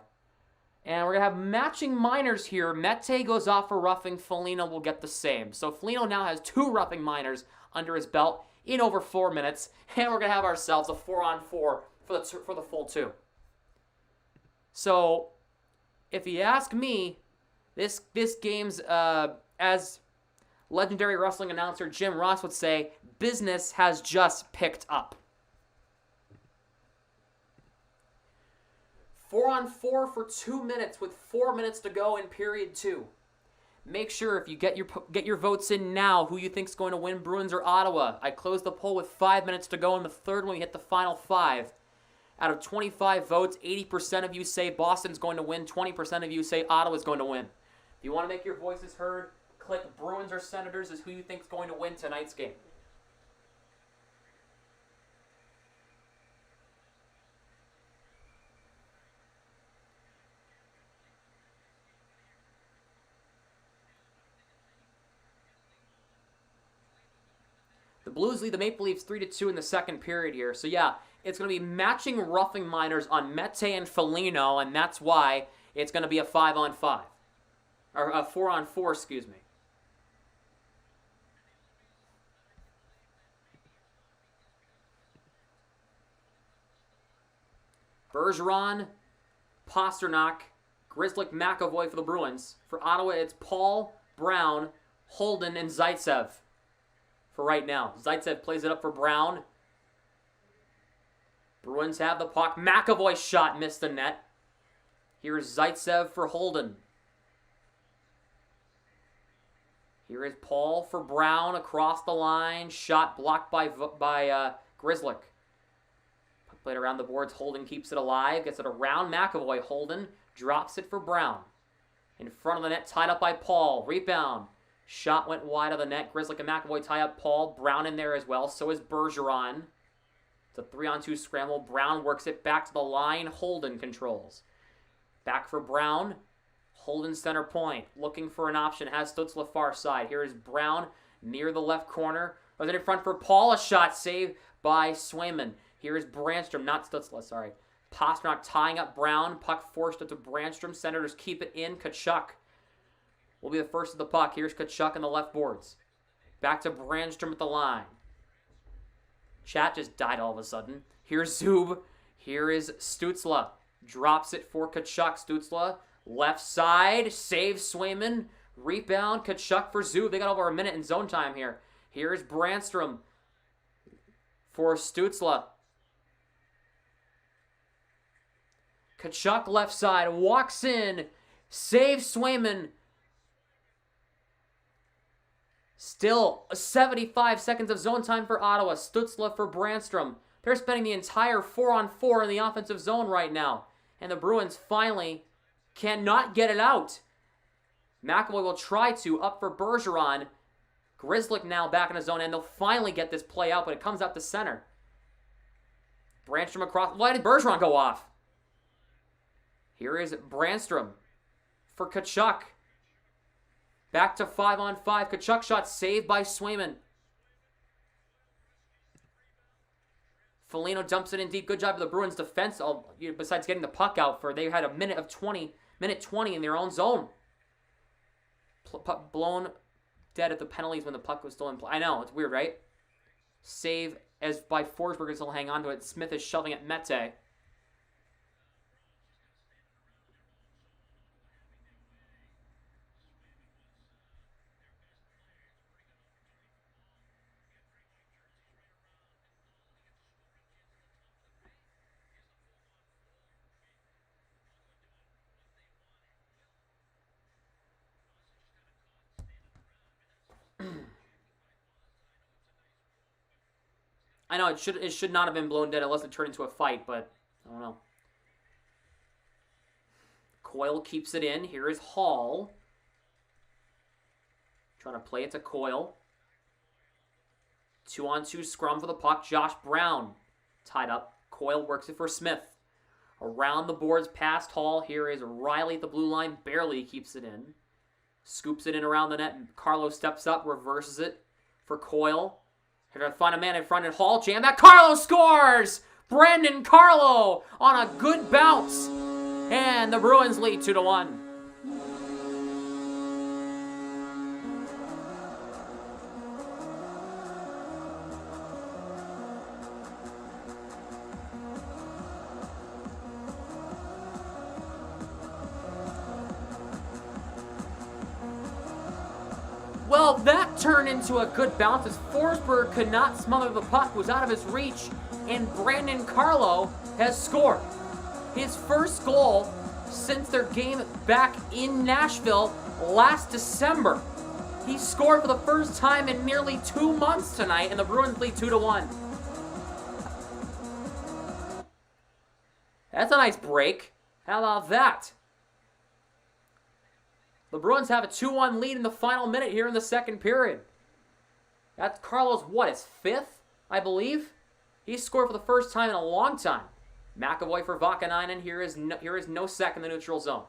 And we're going to have matching minors here. Mete goes off for roughing. Foligno will get the same. So Foligno now has 2 roughing minors under his belt in over 4 minutes. And we're going to have ourselves a 4-on-4 for the full 2. So, if you ask me, this game's, as legendary wrestling announcer Jim Ross would say, business has just picked up. 4-on-4 for 2 minutes with 4 minutes to go in period 2. Make sure if you get your votes in now, who you think's going to win, Bruins or Ottawa. I closed the poll with 5 minutes to go in the third when we hit the final 5. Out of 25 votes, 80% of you say Boston's going to win, 20% of you say Ottawa's going to win. If you want to make your voices heard, click Bruins or Senators as who you think's going to win tonight's game. The Blues lead the Maple Leafs 3-2 in the second period here. So yeah, it's going to be matching roughing minors on Mete and Foligno, and that's why it's going to be a 5-on-5. Or a 4-on-4, excuse me. Bergeron, Pasternak, Grzelcyk, McAvoy for the Bruins. For Ottawa, it's Paul, Brown, Holden, and Zaitsev for right now. Zaitsev plays it up for Brown. Bruins have the puck. McAvoy's shot missed the net. Here's Zaitsev for Holden. Here is Paul for Brown across the line. Shot blocked by Grzelcyk. Puck played around the boards. Holden keeps it alive. Gets it around McAvoy. Holden drops it for Brown. In front of the net, tied up by Paul. Rebound. Shot went wide of the net. Grzelcyk and McAvoy tie up Paul. Brown in there as well. So is Bergeron. It's a 3-on-2 scramble. Brown works it back to the line. Holden controls. Back for Brown. Holden center point. Looking for an option. Has Stützle far side. Here is Brown near the left corner. Was it in front for Paul? A shot saved by Swayman. Here is Brandstrom. Not Stützle, sorry. Pasternak tying up Brown. Puck forced it to Brandstrom. Senators keep it in. Tkachuk will be the first of the puck. Here's Tkachuk on the left boards. Back to Brandstrom at the line. Chat just died all of a sudden. Here's Zub. Here is Stützle. Drops it for Tkachuk. Stützle, left side. Saves Swayman. Rebound. Tkachuk for Zub. They got over a minute in zone time here. Here's Brandstrom for Stützle. Tkachuk left side. Walks in. Saves Swayman. Still 75 seconds of zone time for Ottawa. Stützle for Brandstrom. They're spending the entire 4-on-4 in the offensive zone right now. And the Bruins finally cannot get it out. McAvoy will try to, up for Bergeron. Grzelcyk now back in the zone, and they'll finally get this play out, but it comes out to center. Brandstrom across. Why did Bergeron go off? Here is Brandstrom for Tkachuk. Back to 5-on-5. Tkachuk shot saved by Swayman. Foligno dumps it in deep. Good job of the Bruins defense. Besides getting the puck out, they had a minute 20 in their own zone. Blown dead at the penalties when the puck was still in play. I know, it's weird, right? Save as by Forsberg is still hang on to it. Smith is shoving at Mete. I know it should not have been blown dead unless it turned into a fight, but I don't know. Coyle keeps it in. Here is Hall. Trying to play it to Coyle. 2-on-2 scrum for the puck. Josh Brown tied up. Coyle works it for Smith. Around the boards past Hall. Here is Riley at the blue line. Barely keeps it in. Scoops it in around the net. Carlo steps up, reverses it for Coyle. Here to find a man in front, and Hall jam that. Carlo scores! Brandon Carlo on a good bounce. And the Bruins lead 2-1. Well, that turned into a good bounce as Forsberg could not smother the puck, was out of his reach, and Brandon Carlo has scored. His first goal since their game back in Nashville last December. He scored for the first time in nearly 2 months tonight, and the Bruins lead 2-1. That's a nice break. How about that? The Bruins have a 2-1 lead in the final minute here in the second period. That's Carlo's, his fifth, I believe? He scored for the first time in a long time. McAvoy for Vakanainen. Here is Nosek in the neutral zone.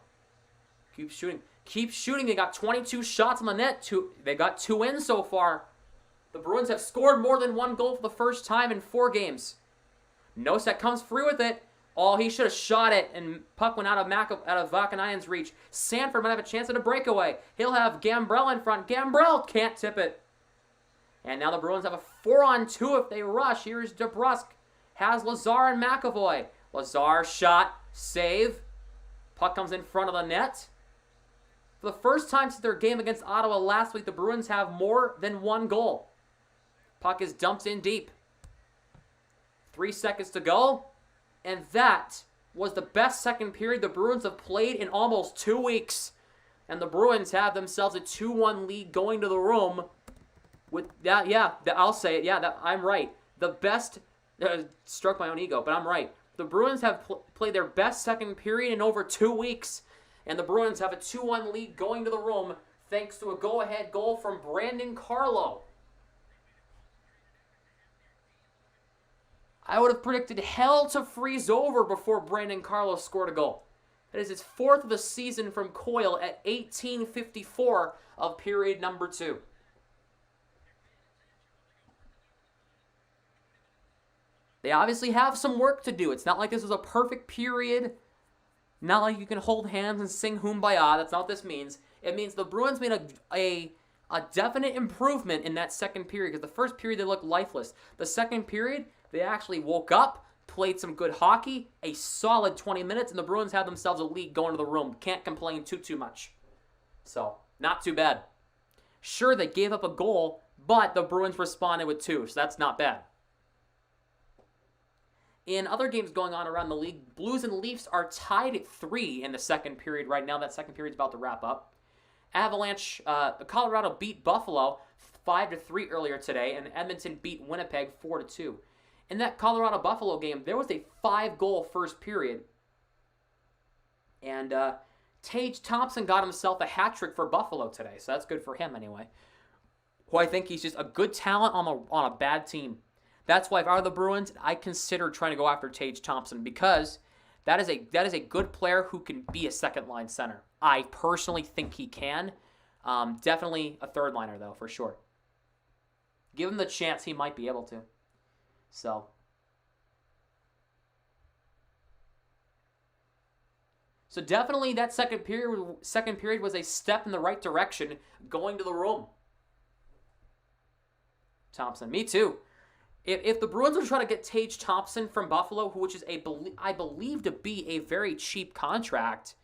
Keep shooting. They got 22 shots on the net. They got 2 in so far. The Bruins have scored more than 1 goal for the first time in 4 games. Nosek comes free with it. Oh, he should have shot it, and puck went out of Vakanainen's reach. Sanford might have a chance at a breakaway. He'll have Gambrell in front. Gambrell can't tip it. And now the Bruins have a 4-on-2 if they rush. Here's DeBrusk. Has Lazar and McAvoy. Lazar shot. Save. Puck comes in front of the net. For the first time since their game against Ottawa last week, the Bruins have more than 1 goal. Puck is dumped in deep. 3 seconds to go. And that was the best second period the Bruins have played in almost 2 weeks. And the Bruins have themselves a 2-1 lead going to the room. With that, I'll say it. I'm right. The best, stroke my own ego, but I'm right. The Bruins have played their best second period in over 2 weeks. And the Bruins have a 2-1 lead going to the room thanks to a go-ahead goal from Brandon Carlo. I would have predicted hell to freeze over before Brandon Carlo scored a goal. That is his 4th of the season from Coyle at 18:54 of period number 2. They obviously have some work to do. It's not like this was a perfect period. Not like you can hold hands and sing Kumbaya. That's not what this means. It means the Bruins made a definite improvement in that second period, because the first period they looked lifeless. The second period, they actually woke up, played some good hockey, a solid 20 minutes, and the Bruins had themselves a lead going to the room. Can't complain too much. So, not too bad. Sure, they gave up a goal, but the Bruins responded with 2, so that's not bad. In other games going on around the league, Blues and Leafs are tied at 3 in the second period right now. That second period is about to wrap up. Avalanche, Colorado beat Buffalo 5-3 earlier today, and Edmonton beat Winnipeg 4-2. In that Colorado-Buffalo game, there was a 5-goal first period. And Tage Thompson got himself a hat trick for Buffalo today, so that's good for him anyway. Who I think he's just a good talent on a bad team. That's why if I were the Bruins, I consider trying to go after Tage Thompson, because that is a good player who can be a second-line center. I personally think he can. Definitely a third-liner, though, for sure. Give him the chance, he might be able to. So definitely that second period was a step in the right direction going to the room. Thompson, me too. If the Bruins would try to get Tage Thompson from Buffalo, which is I believe to be a very cheap contract,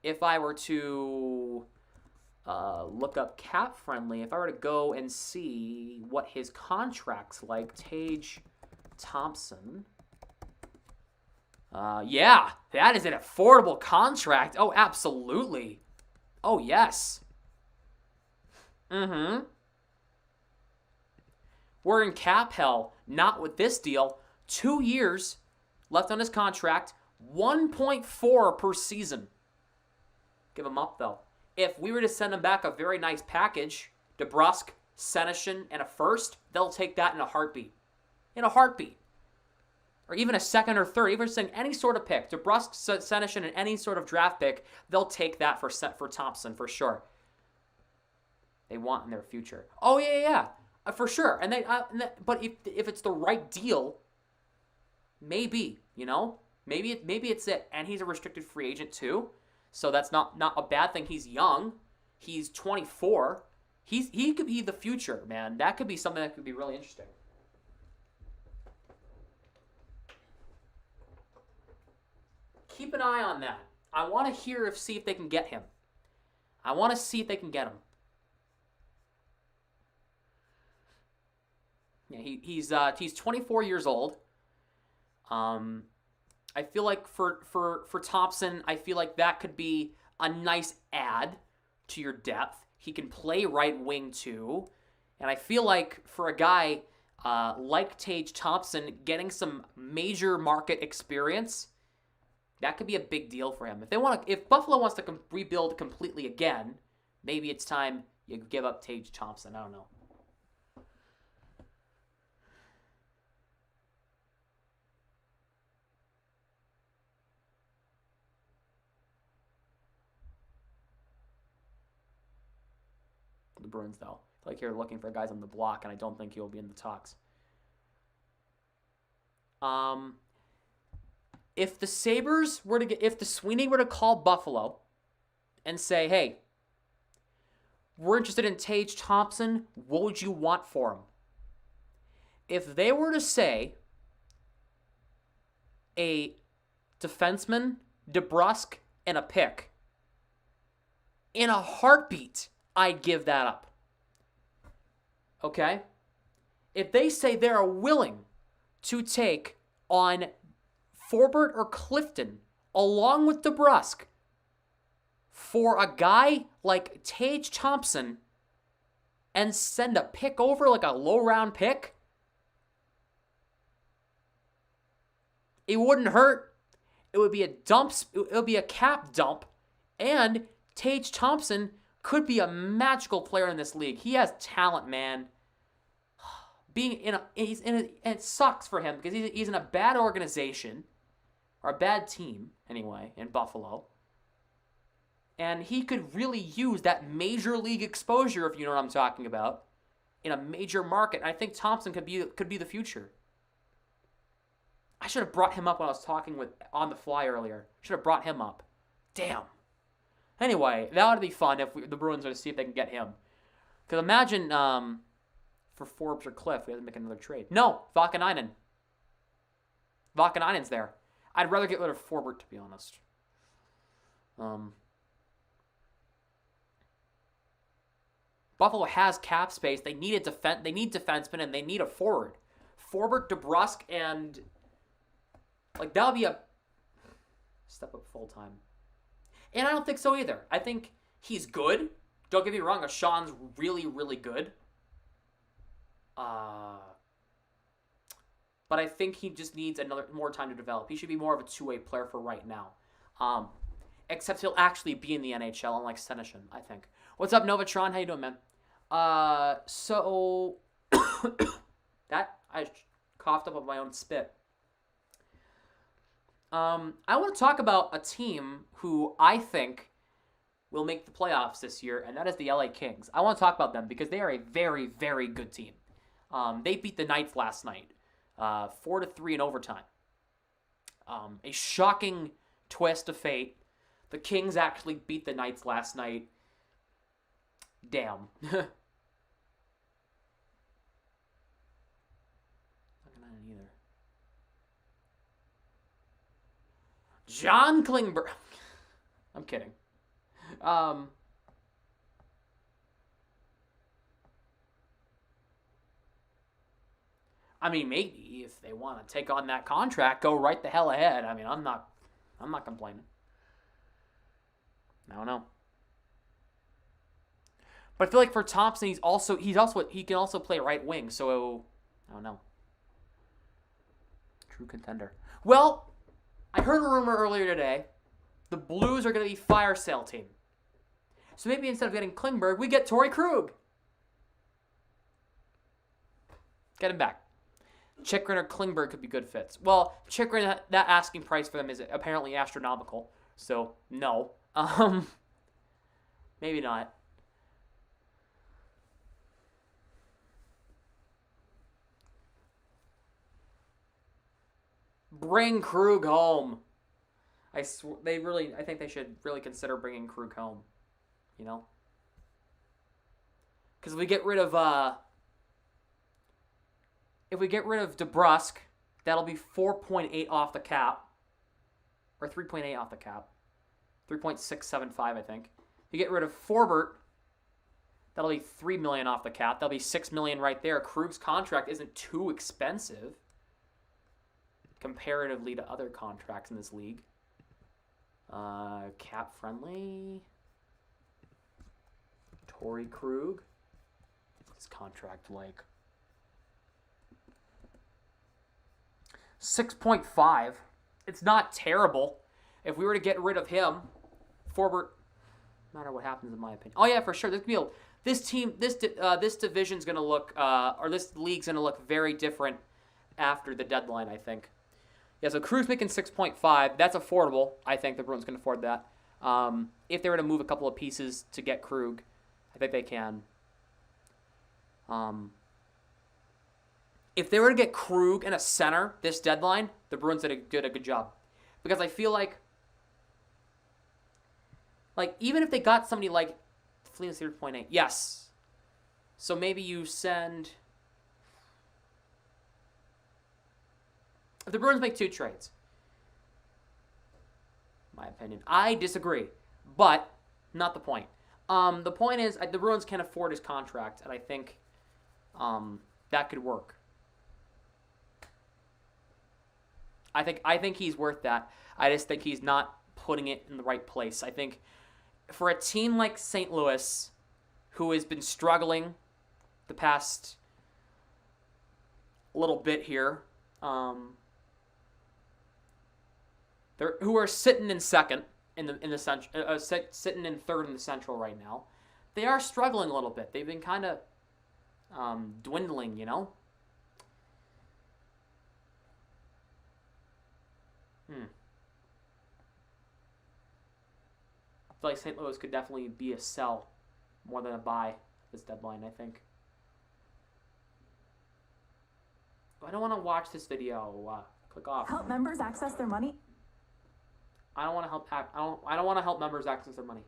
if I were to look up Cap Friendly, if I were to go and see what his contract's like, Tage Thompson. Yeah, that is an affordable contract. Oh, absolutely. Oh, yes. We're We're in cap hell, not with this deal. 2 years left on his contract, 1.4 per season. Give him up, though. If we were to send him back a very nice package, DeBrusk, Senyshyn, and a first, they'll take that in a heartbeat. In a heartbeat. Or even a second or third, even saying any sort of pick, DeBrusk, Senyshyn, and any sort of draft pick, they'll take that for Thompson for sure. They want in their future. Oh yeah, for sure. And but if it's the right deal, maybe maybe it's it. And he's a restricted free agent too, so that's not a bad thing. He's young. He's 24. He could be the future, man. That could be something that could be really interesting. Keep an eye on that. I want to see if they can get him. I want to see if they can get him. Yeah, he's 24 years old. I feel like for Thompson, I feel like that could be a nice add to your depth. He can play right wing too, and I feel like for a guy like Tage Thompson, getting some major market experience, that could be a big deal for him. If Buffalo wants to rebuild completely again, maybe it's time you give up Tage Thompson. I don't know. The Bruins, though, I feel like you're looking for guys on the block, and I don't think he'll be in the talks. If the Sabres were to if the Sweeney were to call Buffalo and say, hey, we're interested in Tage Thompson, what would you want for him? If they were to say a defenseman, DeBrusk, and a pick, in a heartbeat, I'd give that up. Okay? If they say they are willing to take on Forbort or Clifton along with DeBrusk for a guy like Tage Thompson and send a pick over, like a low-round pick, it wouldn't hurt. It would be it would be a cap dump, and Tage Thompson could be a magical player in this league. He has talent, man. And it sucks for him because he's in a bad organization, or a bad team anyway, in Buffalo. And he could really use that major league exposure, if you know what I'm talking about, in a major market. And I think Thompson could be the future. I should have brought him up when I was talking with on the fly earlier. Should have brought him up. Damn. Anyway, that would be fun if the Bruins were to see if they can get him. Because imagine for Forbes or Cliff, we have to make another trade. No, Vakanainen. Vakanainen's there. I'd rather get rid of Forbort, to be honest. Buffalo has cap space. They need They need defensemen, and they need a forward. Forbort, DeBrusk, and that would be a step up full time. And I don't think so either. I think he's good. Don't get me wrong. Sean's really, really good. But I think he just needs more time to develop. He should be more of a two-way player for right now. Except he'll actually be in the NHL, unlike Senyshyn, I think. What's up, Novatron? How you doing, man? So that I coughed up on my own spit. I want to talk about a team who I think will make the playoffs this year, and that is the LA Kings. I want to talk about them because they are a very, very good team. They beat the Knights last night, 4-3 in overtime. A shocking twist of fate. The Kings actually beat the Knights last night. Damn. Not either. John Klingberg. I'm kidding. I mean, maybe if they want to take on that contract, go right the hell ahead. I mean, I'm not complaining. I don't know. But I feel like for Thompson, he can also play right wing. So I don't know. True contender. Well, I heard a rumor earlier today. The Blues are going to be fire sale team. So maybe instead of getting Klingberg, we get Torrey Krug. Get him back. Chychrun or Klingberg could be good fits. Well, Chychrun, that asking price for them is apparently astronomical. So, no. Maybe not. Bring Krug home. I think they should really consider bringing Krug home. You know? Because if we get rid of DeBrusque, that'll be 4.8 off the cap. Or 3.8 off the cap. 3.675, I think. If you get rid of Forbert, that'll be $3 million off the cap. That'll be $6 million right there. Krug's contract isn't too expensive comparatively to other contracts in this league. Cap friendly. Torrey Krug. What's his contract like? 6.5. It's not terrible. If we were to get rid of him, Forbert, no matter what happens in my opinion. Oh yeah, for sure. This division's gonna look, or this league's gonna look very different after the deadline, I think. Yeah, so Krug's making 6.5. That's affordable. I think the Bruins can afford that. If they were to move a couple of pieces to get Krug, I think they can. If they were to get Krug and a center this deadline, the Bruins did a good job. Because I feel like even if they got somebody like Fleen's 3.8, yes. So maybe you send. If the Bruins make 2 trades, my opinion, I disagree, but not the point. The point is the Bruins can't afford his contract, and I think that could work. I think he's worth that. I just think he's not putting it in the right place. I think for a team like St. Louis, who has been struggling the past little bit here, who are sitting in second in the central, sitting in third in the Central right now, they are struggling a little bit. They've been kind of dwindling, you know. I feel like St. Louis could definitely be a sell more than a buy this deadline, I think. I don't want to watch this video. Click off. Help members access their money. I don't want to help. I don't want to help members access their money.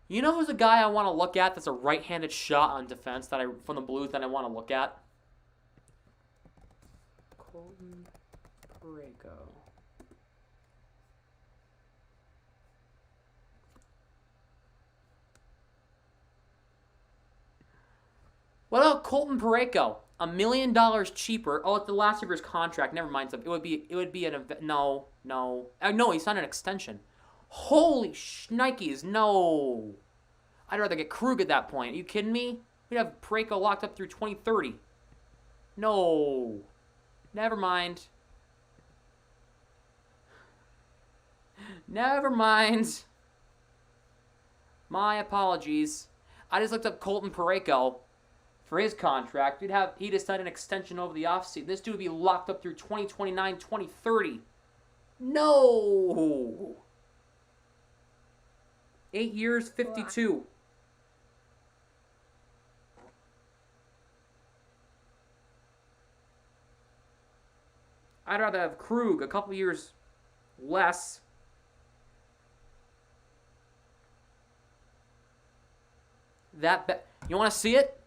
You know who's a guy I want to look at that's a right-handed shot on defense from the Blues that I want to look at? Colton Parayko. What about Colton Parayko? $1 million cheaper. Oh, it's the last of his contract. Never mind. It would be an no. No, he signed an extension. Holy shnikes, no. I'd rather get Krug at that point. Are you kidding me? We'd have Parayko locked up through 2030. No. Never mind. Never mind. My apologies. I just looked up Colton Parayko for his contract. He'd have signed an extension over the offseason. This dude would be locked up through 2029, 2030. No. 8 years, 52. I'd rather have Krug a couple years less. You want to see it?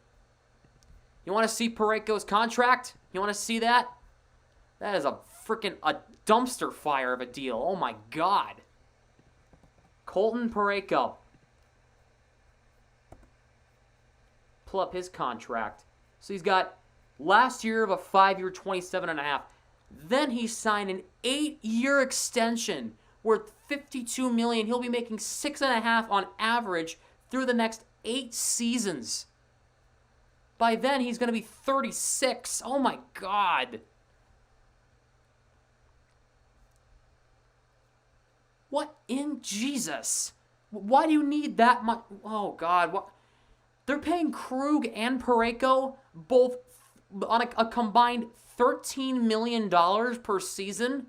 You want to see Parayko's contract? You want to see that? That is a dumpster fire of a deal. Oh my God. Colton Parayko. Pull up his contract. So he's got last year of a 5-year, 27.5. Then he signed an 8-year extension worth $52 million. He'll be making $6.5 on average through the next 8 seasons. By then, he's going to be 36. Oh my God. What in Jesus? Why do you need that much? Oh God. What? They're paying Krug and Parayko both on a combined $13 million per season.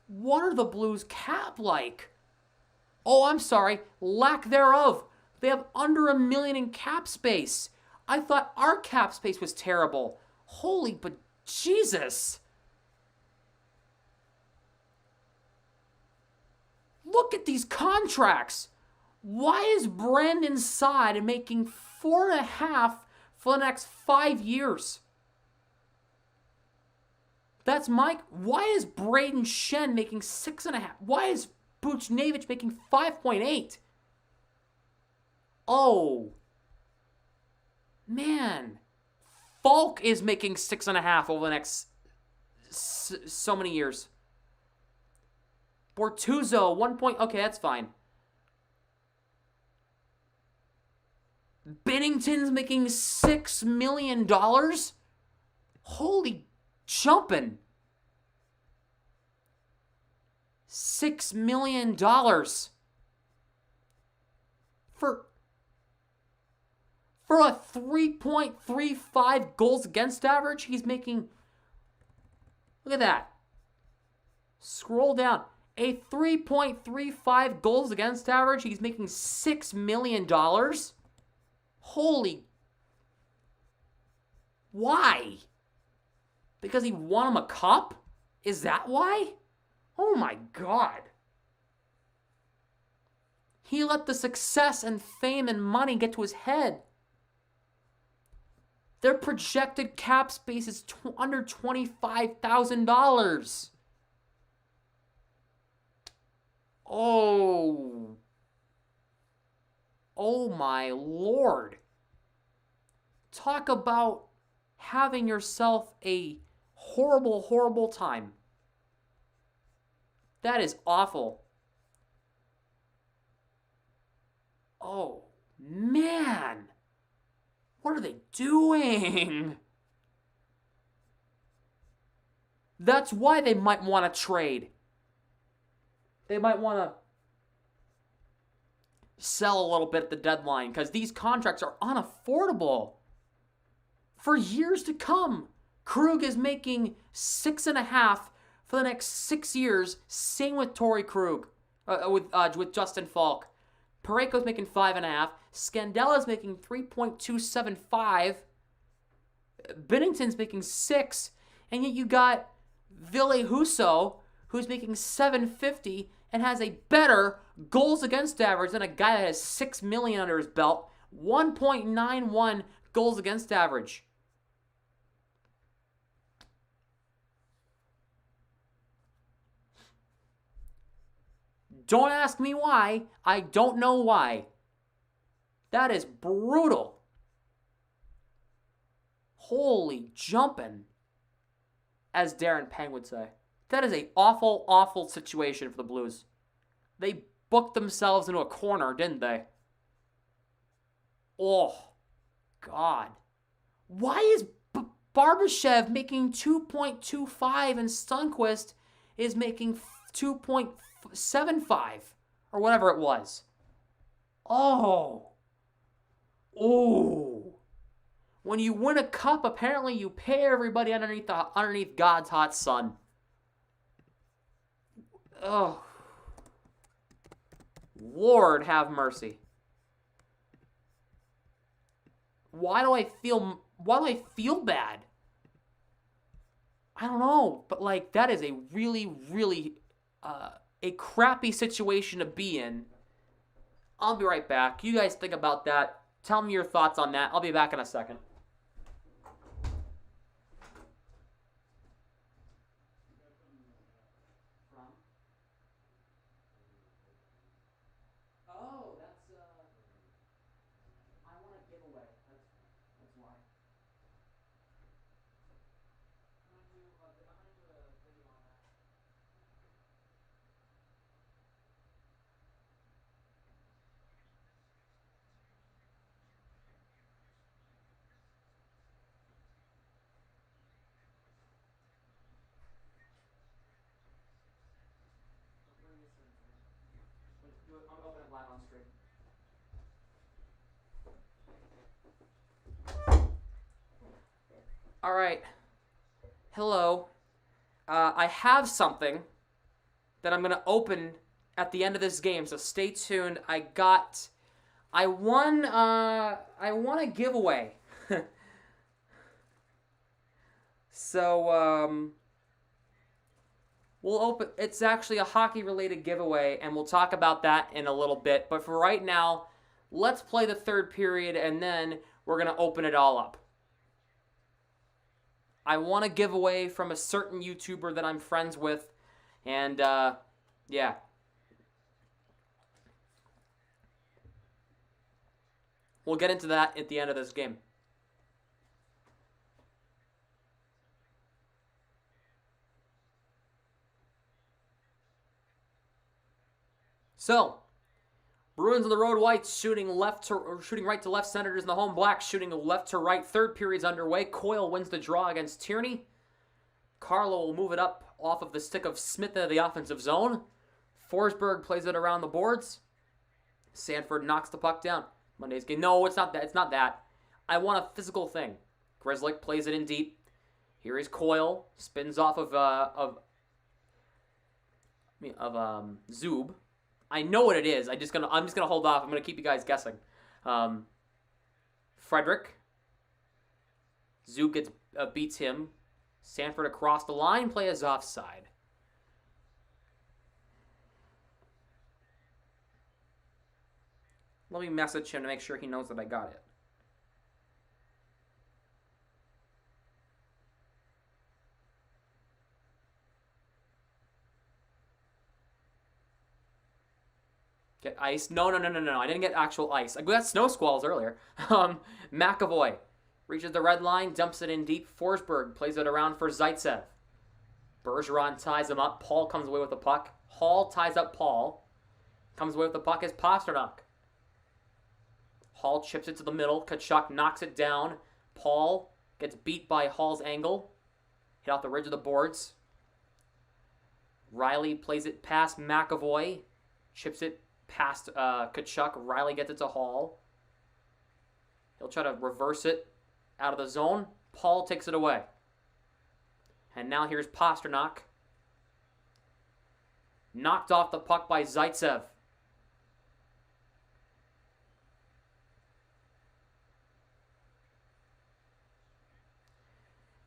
What are the Blues' cap like? Oh, I'm sorry, lack thereof. They have under $1 million in cap space. I thought our cap space was terrible. Holy but Jesus. Look at these contracts. Why is Brandon Saad making 4.5 for the next 5 years? That's Mike. Why is Braden Shen making 6.5? Why is Buchnevich making 5.8? Oh. Man. Falk is making 6.5 over the next so many years. Bortuzzo, 1 point. Okay, that's fine. Bennington's making $6 million? Holy jumping. $6 million. For a 3.35 goals against average, he's making, look at that. Scroll down. A 3.35 goals against average, he's making $6 million? Holy. Why? Because he won him a cup? Is that why? Oh my God. He let the success and fame and money get to his head. Their projected cap space is under $25,000. Oh. Oh my Lord. Talk about having yourself a horrible, horrible time. That is awful. Oh, man. What are they doing? That's why they might want to trade. They might want to sell a little bit at the deadline because these contracts are unaffordable. For years to come, Krug is making 6.5 for the next 6 years. Same with Torrey Krug, with Justin Falk. Parayko's making 5.5. Scandella's making 3.275. Bennington's making 6. And yet you got Ville Husso, who's making 750 and has a better goals against average than a guy that has 6 million under his belt. 1.91 goals against average. Don't ask me why. I don't know why. That is brutal. Holy jumping, as Darren Pang would say. That is a awful, awful situation for the Blues. They booked themselves into a corner, didn't they? Oh, God. Why is Barbashev making 2.25 and Sundqvist is making 2.75 or whatever it was? Oh. Oh. When you win a cup, apparently you pay everybody underneath God's hot sun. Oh. Lord have mercy. Why do I feel bad? I don't know, but like that is a really, really a crappy situation to be in. I'll be right back. You guys think about that. Tell me your thoughts on that. I'll be back in a second. Oh, that's I want a giveaway. That's why. I'm gonna do a video on that. All right. Hello. I have something that I'm going to open at the end of this game, so stay tuned. I won a giveaway. So, we'll open, it's actually a hockey-related giveaway, and we'll talk about that in a little bit. But for right now, let's play the third period, and then we're going to open it all up. I won a giveaway from a certain YouTuber that I'm friends with, and, yeah. We'll get into that at the end of this game. So, Bruins on the road, Whites shooting right to left, Senators in the home, Blacks shooting left to right. Third period's underway. Coyle wins the draw against Tierney. Carlo will move it up off of the stick of Smith into the offensive zone. Forsberg plays it around the boards. Sanford knocks the puck down. Monday's game. No, it's not that. It's not that. I want a physical thing. Grzelcyk plays it in deep. Here is Coyle. Spins off of Zub. I know what it is. I'm just gonna hold off. I'm gonna keep you guys guessing. Frederick. Zub beats him. Sanford across the line. Play is offside. Let me message him to make sure he knows that I got it. Get ice. No. I didn't get actual ice. I got snow squalls earlier. McAvoy reaches the red line, dumps it in deep. Forsberg plays it around for Zaitsev. Bergeron ties him up. Paul comes away with the puck. Hall ties up Paul. Comes away with the puck is Pasternak. Hall chips it to the middle. Tkachuk knocks it down. Paul gets beat by Hall's angle. Hit off the ridge of the boards. Riley plays it past McAvoy. Chips it past Tkachuk. Riley gets it to Hall. He'll try to reverse it out of the zone. Paul takes it away. And now here's Pasternak. Knocked off the puck by Zaitsev.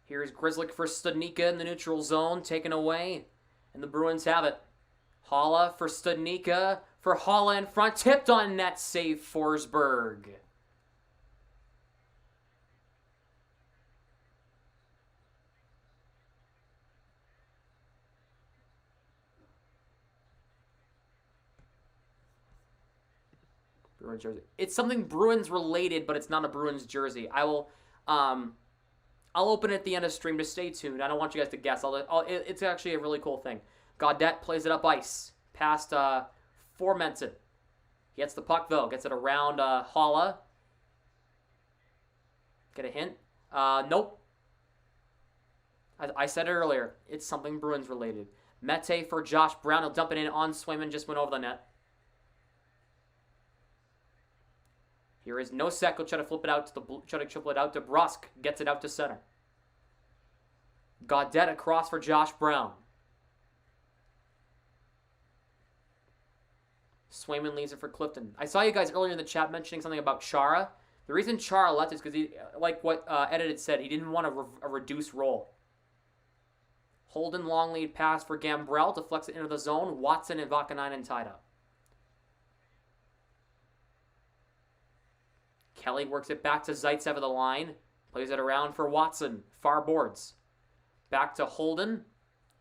Here's Grzelcyk for Studnicka in the neutral zone, taken away, and the Bruins have it. Haula for Studnicka, for Haula in front, tipped on net, save Forsberg. Bruins jersey. It's something Bruins related, but it's not a Bruins jersey. I'll open it at the end of the stream. Just stay tuned. I don't want you guys to guess. It's actually a really cool thing. Gaudette plays it up ice. Past Formenton. He gets the puck, though. Gets it around Haula. Get a hint? Nope. I said it earlier. It's something Bruins related. Mete for Josh Brown. He'll dump it in on Swayman. Just went over the net. Here is Nosek. Will try to flip it out to Brusk. Gets it out to center. Gaudette across for Josh Brown. Swayman leaves it for Clifton. I saw you guys earlier in the chat mentioning something about Chara. The reason Chara left is because he, like what Edited said, he didn't want a reduced role. Holden long lead pass for Gambrell. Deflects it into the zone. Watson and Vakanainen tied up. Kelly works it back to Zaitsev of the line. Plays it around for Watson. Far boards. Back to Holden.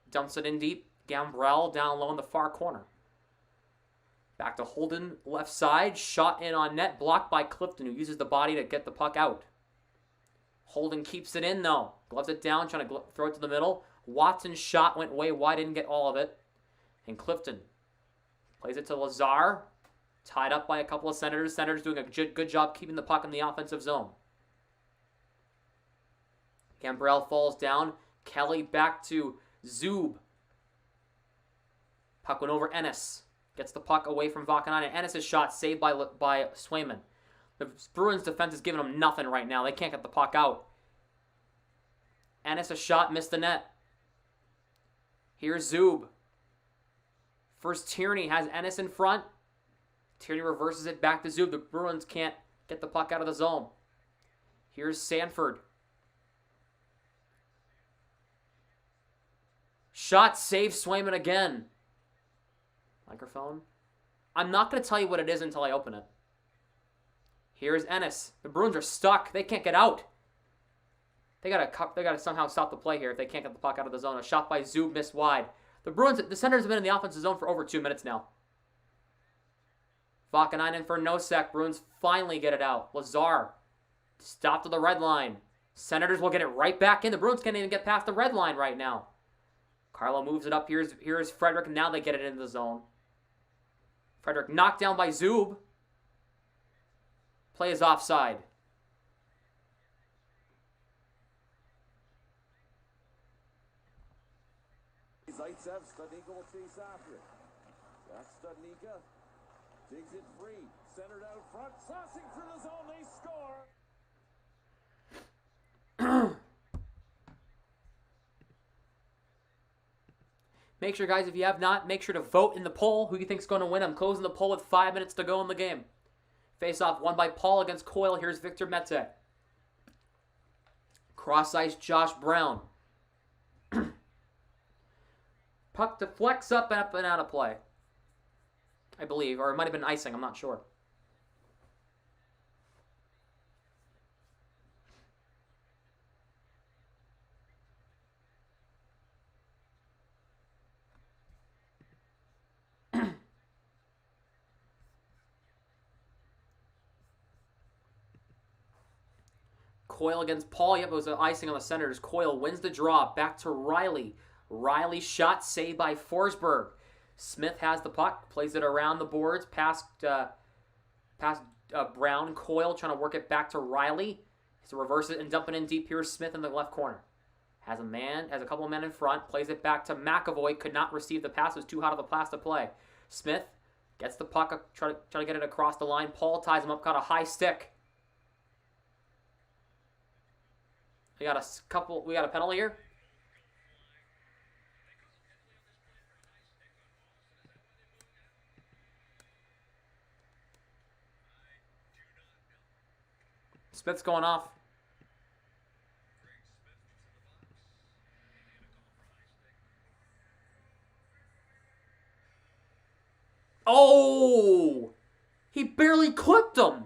Dumps it in deep. Gambrell down low in the far corner. Back to Holden. Left side. Shot in on net. Blocked by Clifton, who uses the body to get the puck out. Holden keeps it in, though. Gloves it down, trying to throw it to the middle. Watson's shot went way wide. Didn't get all of it. And Clifton plays it to Lazar. Tied up by a couple of Senators. Senators doing a good job keeping the puck in the offensive zone. Gambrell falls down. Kelly back to Zub. Puck went over Ennis. Gets the puck away from Vakanainen. Ennis' shot saved by Swayman. The Bruins defense is giving them nothing right now. They can't get the puck out. Ennis, a shot, missed the net. Here's Zub. First Tierney has Ennis in front. Tierney reverses it back to Zub. The Bruins can't get the puck out of the zone. Here's Sanford. Shot, save, Swayman again. Microphone. I'm not going to tell you what it is until I open it. Here's Ennis. The Bruins are stuck. They can't get out. They gotta somehow stop the play here if they can't get the puck out of the zone. A shot by Zub missed wide. The Senators have been in the offensive zone for over 2 minutes now. Vakanainen for Nosek. Bruins finally get it out. Lazar stopped at the red line. Senators will get it right back in. The Bruins can't even get past the red line right now. Carlo moves it up. Here's Frederick. Now they get it into the zone. Frederick knocked down by Zub. Play is offside. Zaitsev, Studnicka will chase after it. That's Studnicka. Digs it free. Centered out front. Saucing through the zone. They score. Make sure, guys, if you have not, make sure to vote in the poll who you think is going to win. I'm closing the poll with 5 minutes to go in the game. Face-off won by Paul against Coyle. Here's Victor Mete. Cross-ice Josh Brown. Puck deflects up and out of play. I believe, or it might have been icing. I'm not sure. Coyle against Paul. Yep, it was an icing on the Senators. Coyle wins the draw. Back to Riley. Riley shot saved by Forsberg. Smith has the puck. Plays it around the boards. Past Brown. Coyle trying to work it back to Riley. He's to reverse it and dump it in deep. Here's Smith in the left corner. Has a couple of men in front. Plays it back to McAvoy. Could not receive the pass. Was too hot of the pass to play. Smith gets the puck. Try to get it across the line. Paul ties him up. Got a high stick. We got a penalty here. Smith's going off. Oh! He barely clipped him.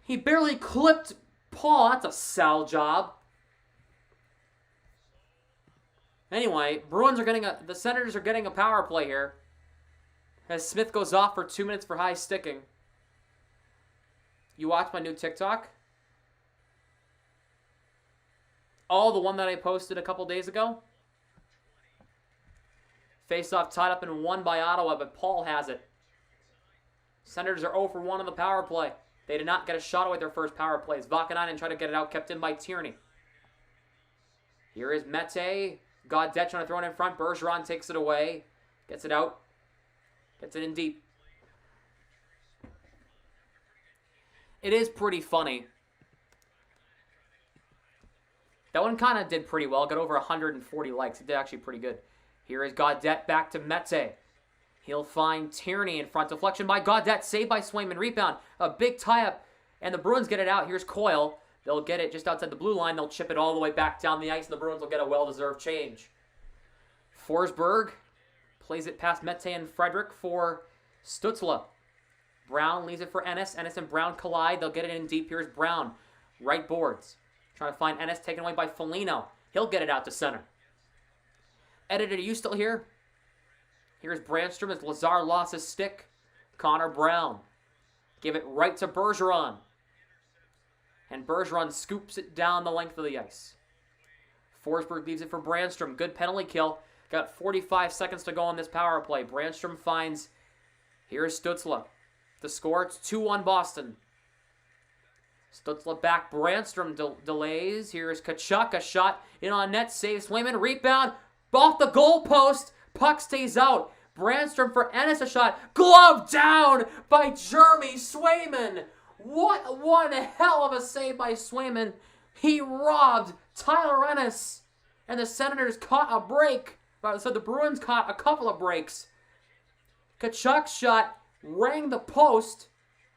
He barely clipped Paul. That's a sal job. Anyway, the Senators are getting a power play here. As Smith goes off for 2 minutes for high sticking. You watch my new TikTok? Oh, the one that I posted a couple days ago? Face-off tied up and won by Ottawa, but Paul has it. Senators are 0 for 1 on the power play. They did not get a shot away their first power plays. Vakanainen tried to get it out, kept in by Tierney. Here is Mete. Gaudette trying to throw it in front. Bergeron takes it away. Gets it out. Gets it in deep. It is pretty funny. That one kind of did pretty well. Got over 140 likes. It did actually pretty good. Here is Gaudette back to Mete. He'll find Tierney in front. Deflection by Gaudette. Saved by Swayman. Rebound. A big tie-up. And the Bruins get it out. Here's Coyle. They'll get it just outside the blue line. They'll chip it all the way back down the ice. And the Bruins will get a well-deserved change. Forsberg plays it past Mete and Frederick for Stützle. Brown leaves it for Ennis. Ennis and Brown collide. They'll get it in deep. Here's Brown. Right boards. Trying to find Ennis. Taken away by Foligno. He'll get it out to center. Editor, are you still here? Here's Brandstrom as Lazar lost his stick. Connor Brown. Give it right to Bergeron. And Bergeron scoops it down the length of the ice. Forsberg leaves it for Brandstrom. Good penalty kill. Got 45 seconds to go on this power play. Brandstrom finds... Here's Stützle. The score, it's 2-1 Boston. Stützle back. Brandstrom delays. Here's Tkachuk. A shot in on net. Saves Swayman. Rebound. Off the goalpost. Puck stays out. Brandstrom for Ennis, a shot. Glove down by Jeremy Swayman. What a hell of a save by Swayman. He robbed Tyler Ennis, and the Senators caught a break. So the Bruins caught a couple of breaks. Kachuk's shot rang the post,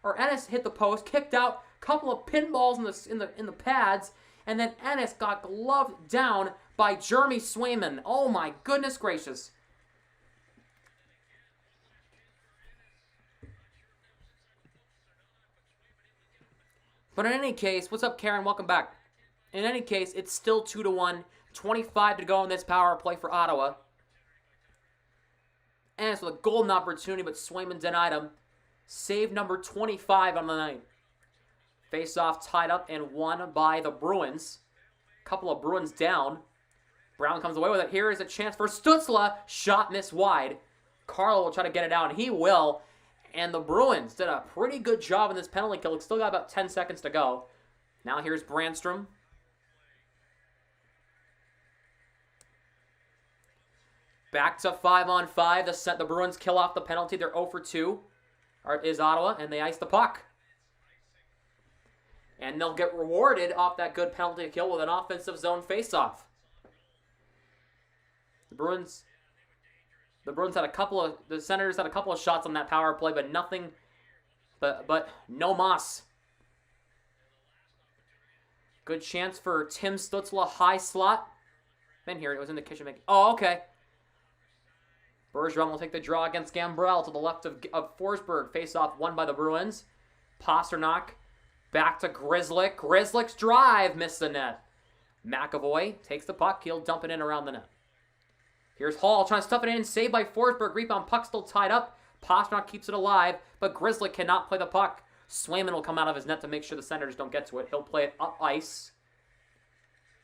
or Ennis hit the post, kicked out, couple of pinballs in the pads, and then Ennis got gloved down by Jeremy Swayman. Oh my goodness gracious. But in any case, what's up, Karen? Welcome back. In any case, it's still 2-1. 25 to go in this power play for Ottawa. And it's with a golden opportunity, but Swayman denied him. Save number 25 on the night. Face-off tied up and won by the Bruins. Couple of Bruins down. Brown comes away with it. Here is a chance for Stützle. Shot missed wide. Carlo will try to get it out, and he will. And the Bruins did a pretty good job in this penalty kill. Still got about 10 seconds to go. Now here's Brandstrom. Back to 5-on-5. The Bruins kill off the penalty. They're 0 for 2. Is Ottawa, and they ice the puck. And they'll get rewarded off that good penalty kill with an offensive zone faceoff. The Senators had a couple of shots on that power play, but nothing, but no moss. Good chance for Tim Stützle, high slot. Been here, it was in the kitchen. Oh, okay. Bergeron will take the draw against Gambrell to the left of Forsberg. Face-off won by the Bruins. Pasternak back to Grzelcyk. Grzelcyk's drive missed the net. McAvoy takes the puck. He'll dump it in around the net. Here's Hall trying to stuff it in. Saved by Forsberg. Rebound puck still tied up. Pasternak keeps it alive, but Grzelcyk cannot play the puck. Swayman will come out of his net to make sure the Senators don't get to it. He'll play it up ice.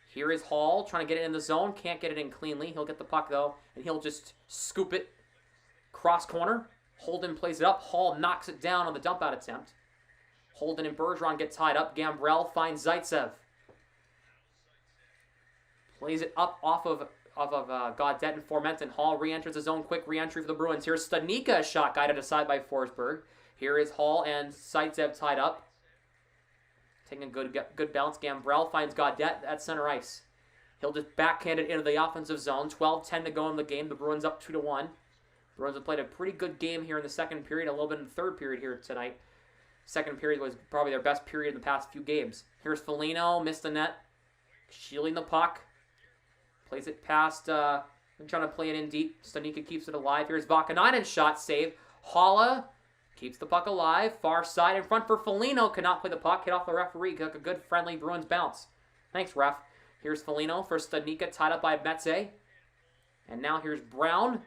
Here is Hall trying to get it in the zone. Can't get it in cleanly. He'll get the puck, though, and he'll just scoop it cross corner. Holden plays it up. Hall knocks it down on the dump-out attempt. Holden and Bergeron get tied up. Gambrell finds Zaitsev. Plays it up off of Gaudette and Formenton. Hall re-enters his own quick re-entry for the Bruins. Here's Stanika, a shot guided aside by Forsberg. Here is Hall and Zaitsev tied up. Taking a good bounce. Gambrell finds Gaudette at center ice. He'll just backhand it into the offensive zone. 12-10 to go in the game. The Bruins up 2-1. Bruins have played a pretty good game here in the second period, a little bit in the third period here tonight. Second period was probably their best period in the past few games. Here's Foligno, missed the net. Shielding the puck. Plays it past, trying to play it in deep. Stanika keeps it alive. Here's Vakanainen's shot save. Haula keeps the puck alive. Far side in front for Foligno. Cannot play the puck. Hit off the referee. Took a good friendly Bruins bounce. Thanks, ref. Here's Foligno for Stanika, tied up by Metze. And now here's Brown.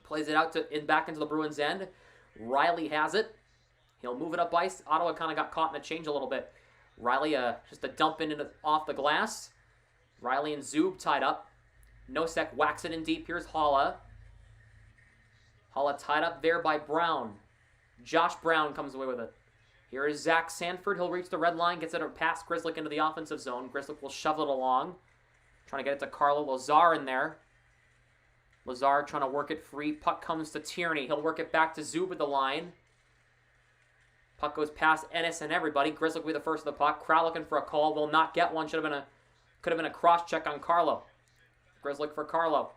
Plays it out back into the Bruins' end. Riley has it. He'll move it up ice. Ottawa kind of got caught in the change a little bit. Riley just a dump in off the glass. Riley and Zub tied up. Nosek whacks it in deep. Here's Haula. Haula tied up there by Brown. Josh Brown comes away with it. Here is Zach Sanford. He'll reach the red line. Gets it past Grzelcyk into the offensive zone. Grzelcyk will shovel it along. Trying to get it to Carlo Lazar in there. Lazar trying to work it free. Puck comes to Tierney. He'll work it back to Zub at the line. Puck goes past Ennis and everybody. Grzelcyk will be the first of the puck. Crowd looking for a call. Will not get one. Could have been a cross check on Carlo. Grzelcyk for Carlo.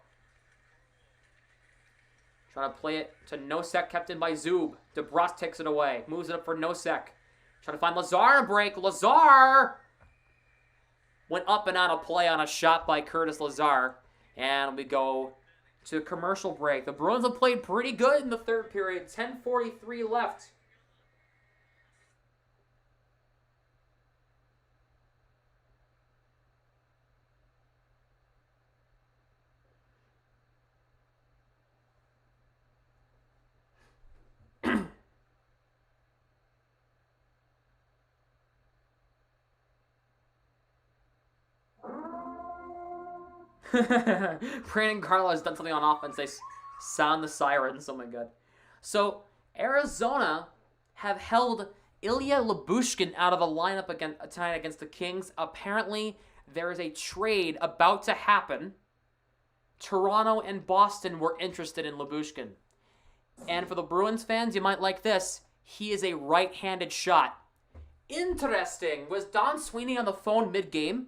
Trying to play it to Nosek, kept in by Zub. DeBrus takes it away. Moves it up for Nosek. Trying to find Lazar a break. Lazar went up and out of play on a shot by Curtis Lazar. And we go to commercial break. The Bruins have played pretty good in the third period. 10:43 left. Brandon Carlo has done something on offense. They sound the sirens. Oh my god. So, Arizona have held Ilya Lyubushkin out of the lineup tonight against the Kings. Apparently, there is a trade about to happen. Toronto and Boston were interested in Lyubushkin. And for the Bruins fans, you might like this. He is a right-handed shot. Interesting. Was Don Sweeney on the phone mid-game?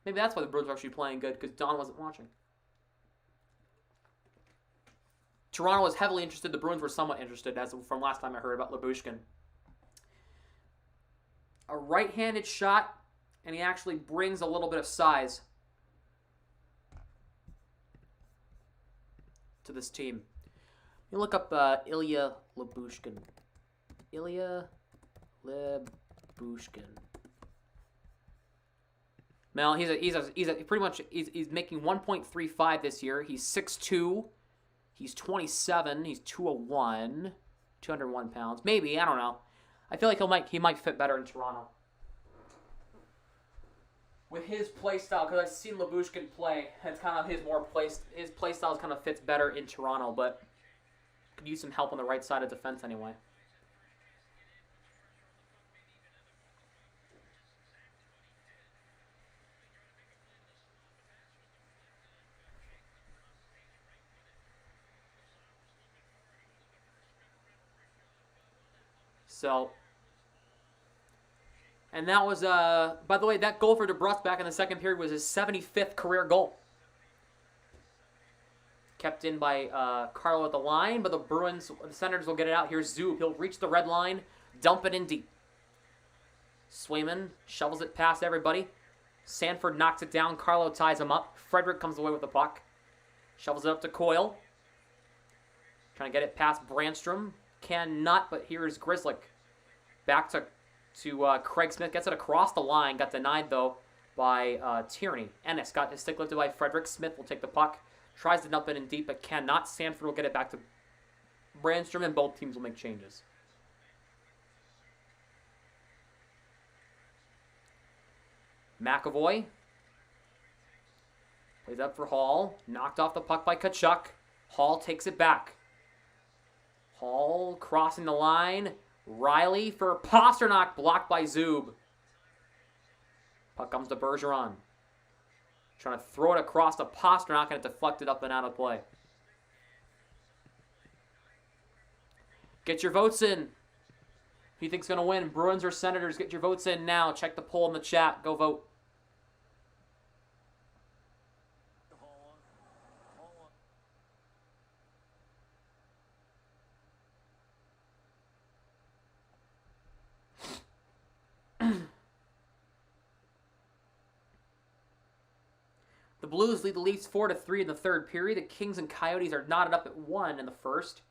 Maybe that's why the Bruins were actually playing good, because Don wasn't watching. Toronto was heavily interested. The Bruins were somewhat interested, as from last time I heard about Lyubushkin. A right-handed shot, and he actually brings a little bit of size to this team. You look up Ilya Lyubushkin. Ilya Lyubushkin. Well, he's pretty much he's making 1.35 this year. He's 6'2". He's 27. He's 201, 201 pounds. Maybe, I don't know. I feel like he might fit better in Toronto with his play style, because I've seen Lyubushkin play. It's kind of his play style kind of fits better in Toronto, but could use some help on the right side of defense anyway. So, and that was, by the way, that goal for DeBrusk back in the second period was his 75th career goal. Kept in by Carlo at the line, but the Senators will get it out. Here's Zub. He'll reach the red line, dump it in deep. Swayman shovels it past everybody. Sanford knocks it down. Carlo ties him up. Frederick comes away with the puck. Shovels it up to Coyle. Trying to get it past Brandstrom. Cannot, but here's Grzelcyk. Back to Craig Smith. Gets it across the line. Got denied, though, by Tierney. Ennis got his stick lifted by Frederick. Smith will take the puck. Tries to dump it in deep, but cannot. Sanford will get it back to Brandstrom, and both teams will make changes. McAvoy plays up for Hall. Knocked off the puck by Tkachuk. Hall takes it back. Hall crossing the line. Riley for Pasternak, blocked by Zub. Puck comes to Bergeron. Trying to throw it across to Pasternak, and it deflected up and out of play. Get your votes in. Who do you think's going to win? Bruins or Senators? Get your votes in now. Check the poll in the chat. Go vote. The Blues lead the Leafs 4-3 in the third period. The Kings and Coyotes are knotted up at 1 in the first.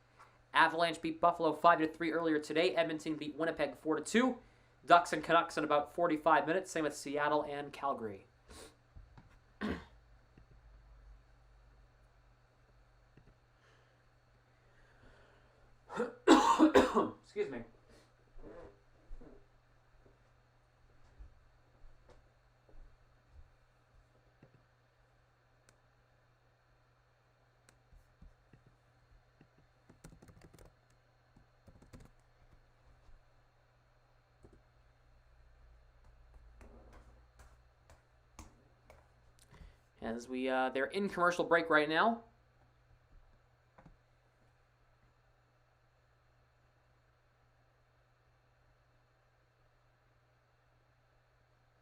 Avalanche beat Buffalo 5-3 earlier today. Edmonton beat Winnipeg 4-2. Ducks and Canucks in about 45 minutes. Same with Seattle and Calgary. Excuse me. As they're in commercial break right now.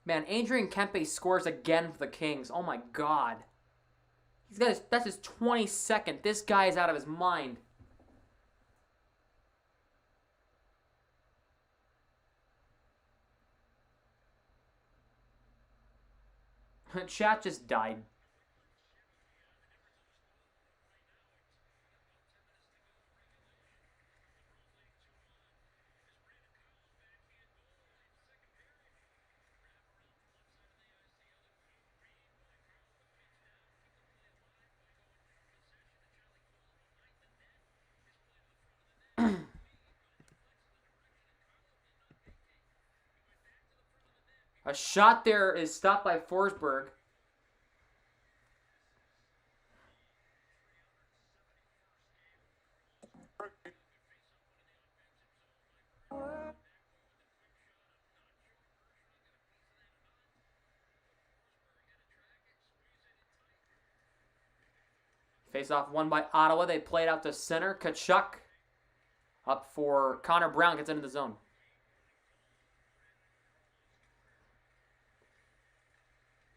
Man, Adrian Kempe scores again for the Kings. Oh my God. That's his 22nd. This guy is out of his mind. Chat just died. A shot there is stopped by Forsberg. Face off won by Ottawa. They play it out to center. Tkachuk Up for Connor Brown, gets into the zone.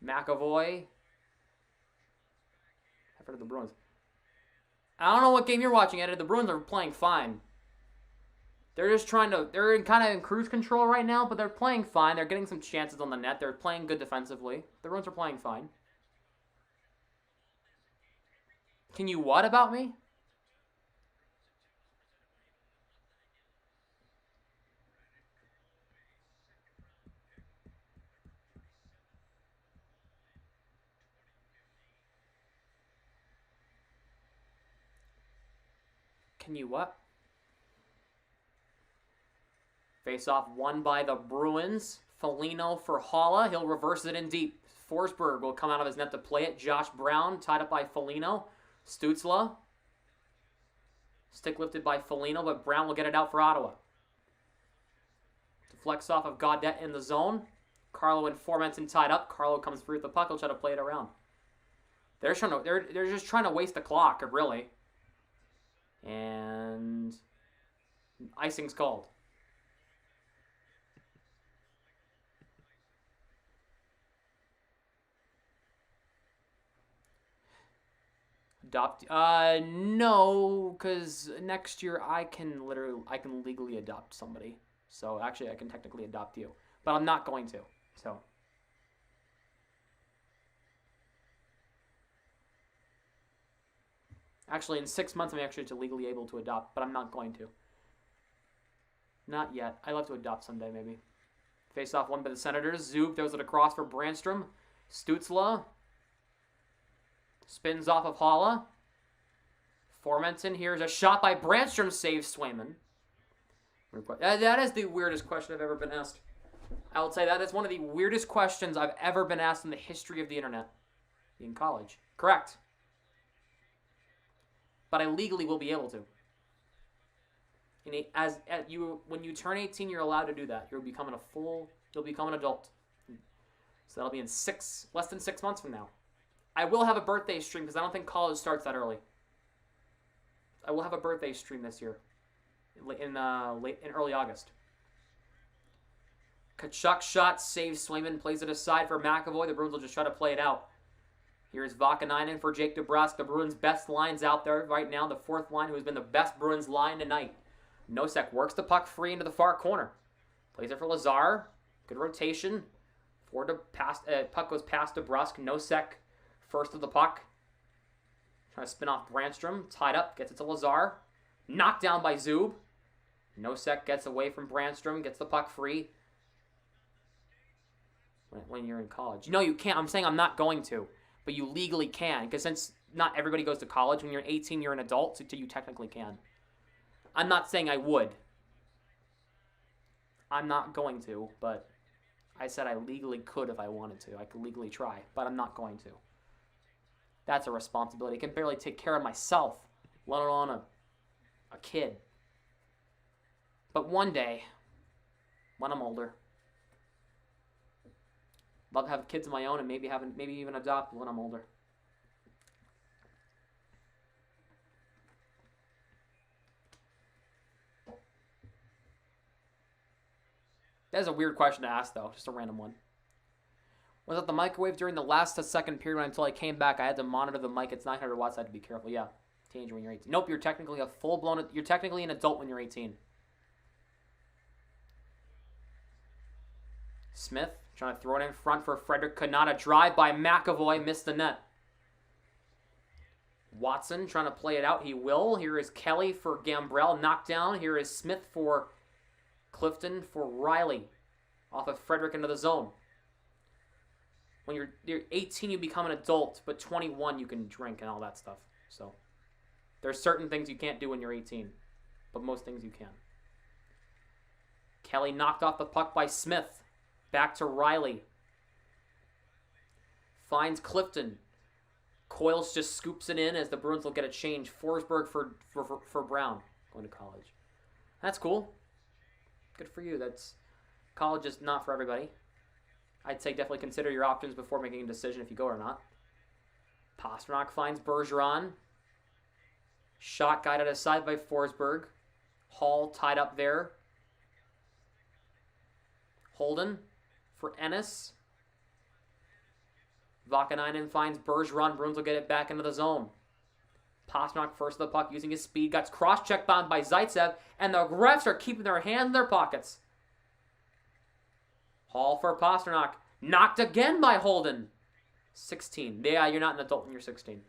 McAvoy. Effort of the Bruins. I don't know what game you're watching, Eddie. The Bruins are playing fine. They're just trying to, they're kind of in cruise control right now, but they're playing fine. They're getting some chances on the net. They're playing good defensively. The Bruins are playing fine. Can you what about me? Can you what? Face-off won by the Bruins. Foligno for Holla. He'll reverse it in deep. Forsberg will come out of his net to play it. Josh Brown tied up by Foligno. Stützle. Stick lifted by Foligno, but Brown will get it out for Ottawa. Deflects off of Gaudette in the zone. Carlo and Formenton tied up. Carlo comes free with the puck. He'll try to play it around. They're just trying to waste the clock, really. And icing's called. Adopt? No, because next year I can legally adopt somebody. So actually, I can technically adopt you, but I'm not going to. So. Actually, in 6 months, I'm actually legally able to adopt, but I'm not going to. Not yet. I'd love to adopt someday, maybe. Face-off won by the Senators. Zub throws it across for Brandstrom. Stützle spins off of Holla. Formenton. Here's a shot by Brandstrom. Saves Swayman. That is the weirdest question I've ever been asked. I would say that is one of the weirdest questions I've ever been asked in the history of the internet. In college. Correct. But I legally will be able to. When you turn 18, you're allowed to do that. You'll become an adult. So that'll be in less than 6 months from now. I will have a birthday stream because I don't think college starts that early. I will have a birthday stream this year, in early August. Kachuk shot saves Swayman, plays it aside for McAvoy. The Bruins will just try to play it out. Here's Vakanainen for Jake DeBrusk. The Bruins' best lines out there right now. The fourth line, who has been the best Bruins line tonight. Nosek works the puck free into the far corner. Plays it for Lazar. Good rotation. Puck goes past DeBrusk. Nosek first of the puck. Trying to spin off Brandstrom. Tied up. Gets it to Lazar. Knocked down by Zub. Nosek gets away from Brandstrom. Gets the puck free. When you're in college. No, you can't. I'm saying I'm not going to. But you legally can. Because since not everybody goes to college, when you're 18, you're an adult. So you technically can. I'm not saying I would. I'm not going to. But I said I legally could if I wanted to. I could legally try. But I'm not going to. That's a responsibility. I can barely take care of myself, let alone a kid. But one day, when I'm older, love to have kids of my own and maybe even adopt when I'm older. That's a weird question to ask, though. Just a random one. Was it the microwave during the last to second period until I came back? I had to monitor the mic. It's 900 watts. I had to be careful. Yeah. Teenager when you're 18. Nope, you're technically you're technically an adult when you're 18. Smith trying to throw it in front for Frederick Kanata. Drive by McAvoy. Missed the net. Watson trying to play it out. He will. Here is Kelly for Gambrell. Knocked down. Here is Smith for Clifton for Riley. Off of Frederick into the zone. When you're 18, you become an adult, but 21, you can drink and all that stuff. So there's certain things you can't do when you're 18, but most things you can. Kelly knocked off the puck by Smith. Back to Riley. Finds Clifton. Coyles just scoops it in as the Bruins will get a change. Forsberg for Brown going to college. That's cool. Good for you. College is not for everybody. I'd say definitely consider your options before making a decision if you go or not. Pasternak finds Bergeron. Shot guided aside by Forsberg. Hall tied up there. Holden for Ennis. Vakanainen finds Bergeron. Bruins will get it back into the zone. Pastrnak first of the puck using his speed. Got cross-check bound by Zaitsev. And the refs are keeping their hands in their pockets. Hall for Pastrnak. Knocked again by Holden. 16. Yeah, you're not an adult when you're 16.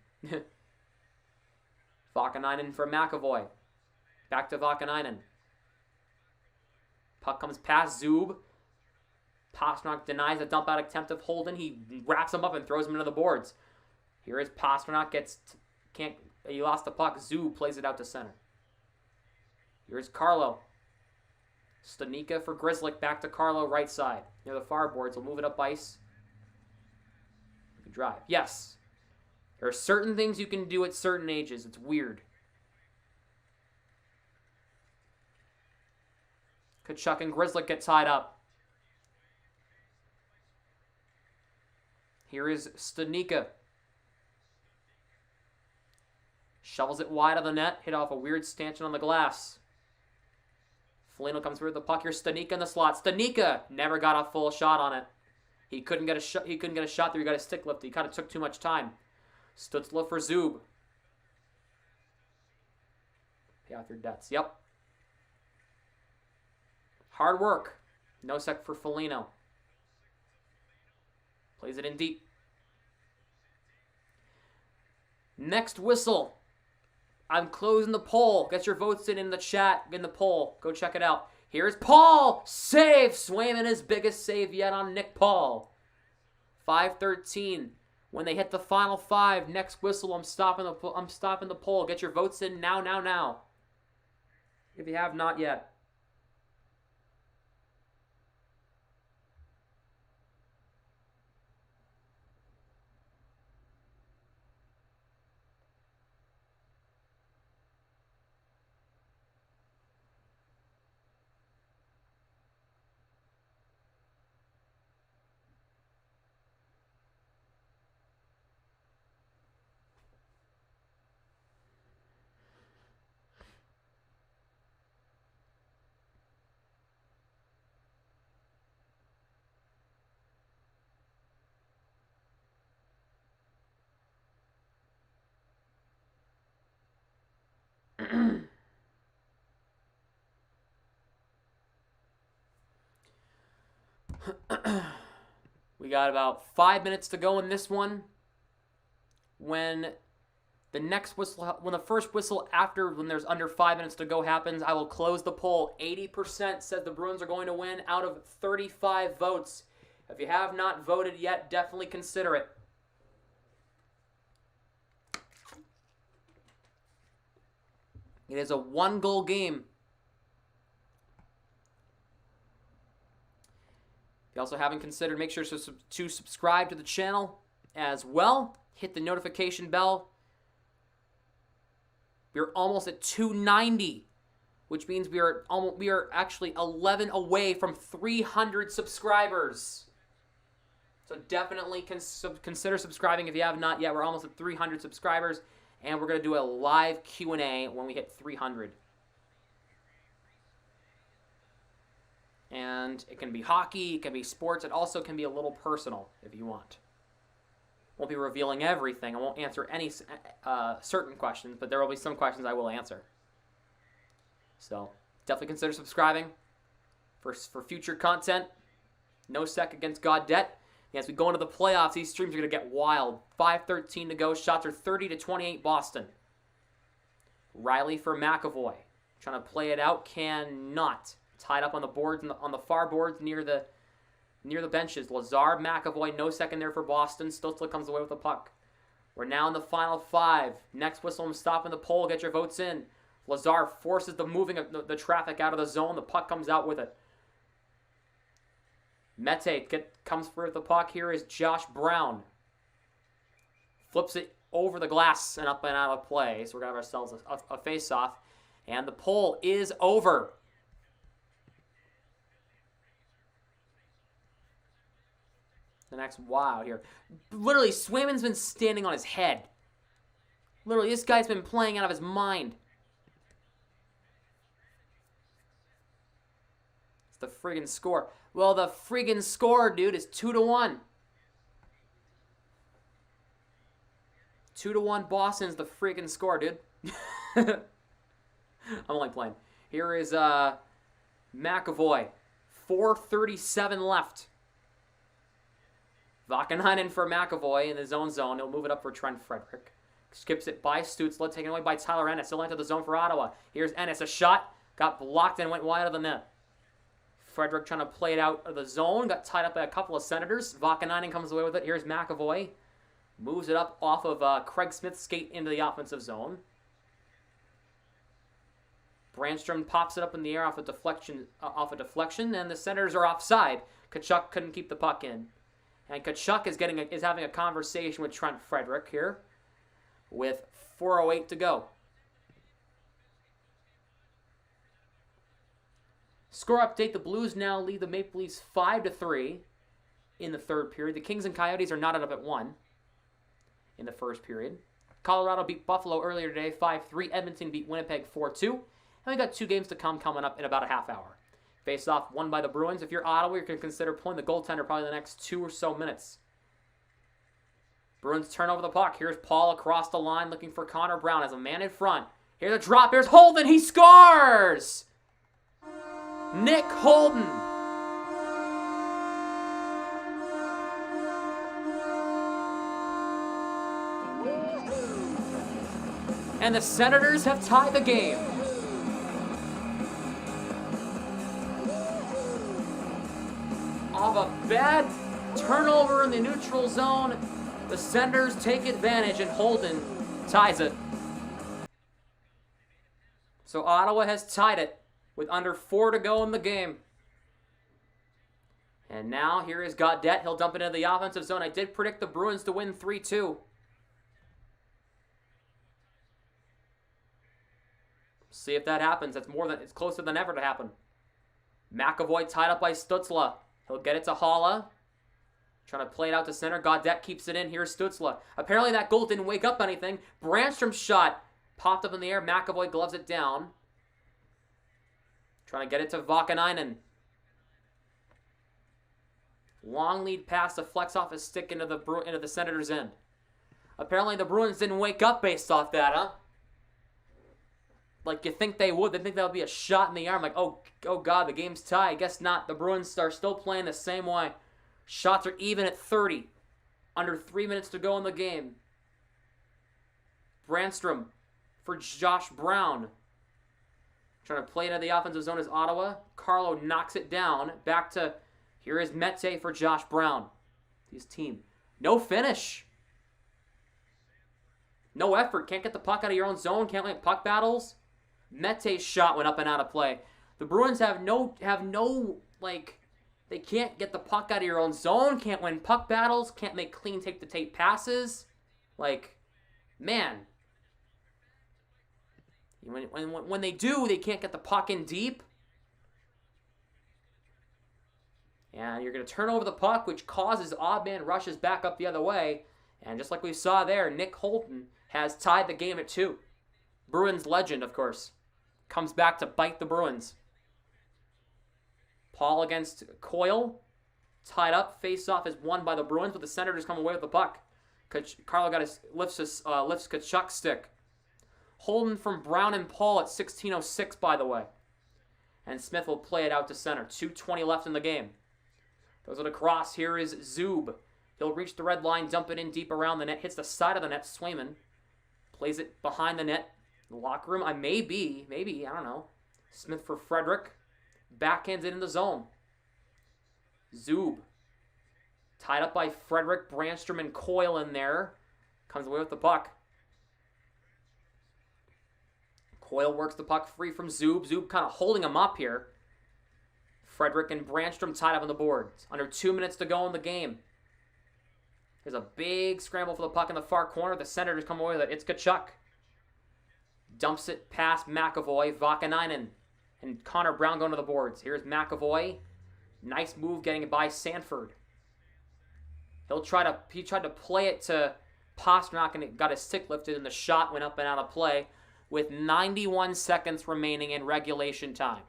Vakanainen for McAvoy. Back to Vakanainen. Puck comes past Zub. Pastrnak denies a dump-out attempt of Holden. He wraps him up and throws him into the boards. Here is Pastrnak. He lost the puck. Zub plays it out to center. Here's Carlo. Stanika for Grzelcyk. Back to Carlo, right side. Near the far boards. We'll move it up ice. Drive. Yes. There are certain things you can do at certain ages. It's weird. Tkachuk and Grzelcyk get tied up. Here is Stanika. Shovels it wide of the net. Hit off a weird stanchion on the glass. Foligno comes through with the puck. Here's Stanika in the slot. Stanika never got a full shot on it. He couldn't get a shot. He couldn't get a shot there. He got a stick lift. He kind of took too much time. Stützle for Zub. Pay off your debts. Yep. Hard work. Nosek for Foligno. Plays it in deep. Next whistle. I'm closing the poll. Get your votes in the chat, in the poll. Go check it out. Here's Paul. Save. Swayman, his biggest save yet on Nick Paul. 5:13. When they hit the final 5, next whistle, I'm stopping the poll. Get your votes in now. If you have not yet. We got about 5 minutes to go in this one. When the next whistle, when the first whistle when there's under 5 minutes to go happens, I will close the poll. 80% said the Bruins are going to win out of 35 votes. If you have not voted yet, definitely consider it. It is a 1-goal game. If you also haven't considered, make sure to subscribe to the channel as well. Hit the notification bell. We're almost at 290, which means we are actually 11 away from 300 subscribers. So definitely consider subscribing if you have not yet. We're almost at 300 subscribers. And we're going to do a live Q&A when we hit 300. And it can be hockey, it can be sports, it also can be a little personal if you want. Won't be revealing everything. I won't answer any certain questions, but there will be some questions I will answer. So definitely consider subscribing for future content. No sec against Gaudette. As we go into the playoffs, these streams are going to get wild. 5:13 to go. Shots are 30-28 Boston. Riley for McAvoy. Trying to play it out. Cannot. Tied up on the boards, on the far boards near the benches. Lazar, McAvoy, no second there for Boston. Stützle comes away with the puck. We're now in the final 5. Next whistle, I'm stopping the poll. Get your votes in. Lazar forces the moving of the traffic out of the zone. The puck comes out with it. Mete comes through with the puck. Here is Josh Brown. Flips it over the glass and up and out of play. So we're going to have ourselves a face-off. And the poll is over. The next wow here. Literally, Swayman's been standing on his head. Literally, this guy's been playing out of his mind. It's the friggin' score. Well, the friggin' score, dude, is 2-1. 2-1 Boston's the friggin' score, dude. I'm only playing. Here is McAvoy. 4:37 left. Vakanainen for McAvoy in his own zone. He'll move it up for Trent Frederick. Skips it by Stützle, taken away by Tyler Ennis. He'll enter the zone for Ottawa. Here's Ennis. A shot. Got blocked and went wide of the net. Frederick trying to play it out of the zone. Got tied up by a couple of Senators. Vakanainen comes away with it. Here's McAvoy. Moves it up off of Craig Smith's skate into the offensive zone. Brandstrom pops it up in the air off a deflection, and the Senators are offside. Tkachuk couldn't keep the puck in. And Tkachuk is having a conversation with Trent Frederick here with 4:08 to go. Score update, the Blues now lead the Maple Leafs 5-3 in the third period. The Kings and Coyotes are knotted up at 1 in the first period. Colorado beat Buffalo earlier today 5-3. Edmonton beat Winnipeg 4-2. And we got 2 games to come coming up in about a half hour. Face off won by the Bruins. If you're Ottawa, you're going to consider pulling the goaltender probably the next 2 or so minutes. Bruins turn over the puck. Here's Paul across the line looking for Connor Brown as a man in front. Here's a drop. Here's Holden. He scores! Nick Holden. And the Senators have tied the game. Off a bad turnover in the neutral zone, the Senators take advantage and Holden ties it. So Ottawa has tied it with under 4 to go in the game. And now here is Gaudette. He'll dump it into the offensive zone. I did predict the Bruins to win 3-2. See if that happens. It's closer than ever to happen. McAvoy tied up by Stützle. He'll get it to Haula. Trying to play it out to center. Gaudette keeps it in. Here's Stützle. Apparently that goal didn't wake up anything. Brandstrom's shot popped up in the air. McAvoy gloves it down. Trying to get it to Vakanainen. Long lead pass to flex off his stick into the Senators' end. Apparently the Bruins didn't wake up based off that, huh? Like you think they would. They think that would be a shot in the arm. Like, oh God, the game's tied. I guess not. The Bruins are still playing the same way. Shots are even at 30. Under 3 minutes to go in the game. Brandstrom for Josh Brown. Trying to play it into the offensive zone is Ottawa. Carlo knocks it down. Back to, here is Mete for Josh Brown. His team. No finish. No effort. Can't get the puck out of your own zone. Can't win puck battles. Mete's shot went up and out of play. The Bruins have no, they can't get the puck out of your own zone. Can't win puck battles. Can't make clean tape-to-tape passes. Like, man. When they do, they can't get the puck in deep. And you're going to turn over the puck, which causes odd man rushes back up the other way. And just like we saw there, Nick Holden has tied the game at 2. Bruins legend, of course. Comes back to bite the Bruins. Paul against Coyle. Tied up. Face-off is won by the Bruins, but the Senators come away with the puck. Carlo lifts Tkachuk's stick. Holden from Brown and Paul at 16:06, by the way. And Smith will play it out to center. 2:20 left in the game. Goes it across. Here is Zub. He'll reach the red line, dump it in deep around the net. Hits the side of the net. Swayman plays it behind the net. The locker room, maybe, I don't know. Smith for Frederick. Backhands it in the zone. Zub. Tied up by Frederick, Brandstrom, and Coyle in there. Comes away with the puck. Coyle works the puck free from Zub. Zub kind of holding him up here. Frederick and Brandstrom tied up on the board. Under 2 minutes to go in the game. There's a big scramble for the puck in the far corner. The Senators come away with it. It's Tkachuk. Dumps it past McAvoy, Vakanainen, and Connor Brown going to the boards. Here's McAvoy. Nice move getting it by Sanford. He tried to play it to Pasternak and it got his stick lifted and the shot went up and out of play with 91 seconds remaining in regulation time.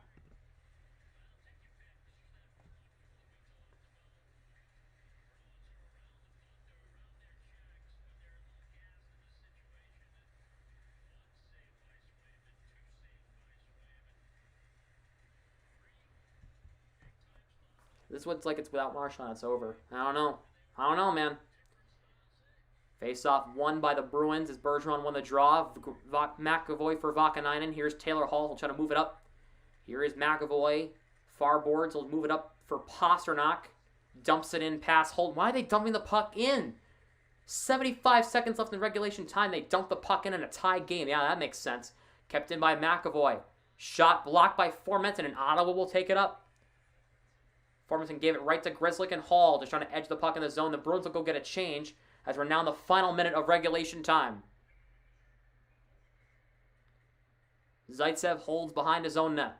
This is what it's like. It's without Marchand. It's over. I don't know, man. Face-off won by the Bruins as Bergeron won the draw. McAvoy for Vakanainen. Here's Taylor Hall. He'll try to move it up. Here is McAvoy. Far boards. He'll move it up for Pasternak. Dumps it in past Holt. Why are they dumping the puck in? 75 seconds left in regulation time. They dump the puck in a tie game. Yeah, that makes sense. Kept in by McAvoy. Shot blocked by Formenton, and Ottawa will take it up. Formenton gave it right to Grzelcyk and Hall, just trying to edge the puck in the zone. The Bruins will go get a change as we're now in the final minute of regulation time. Zaitsev holds behind his own net.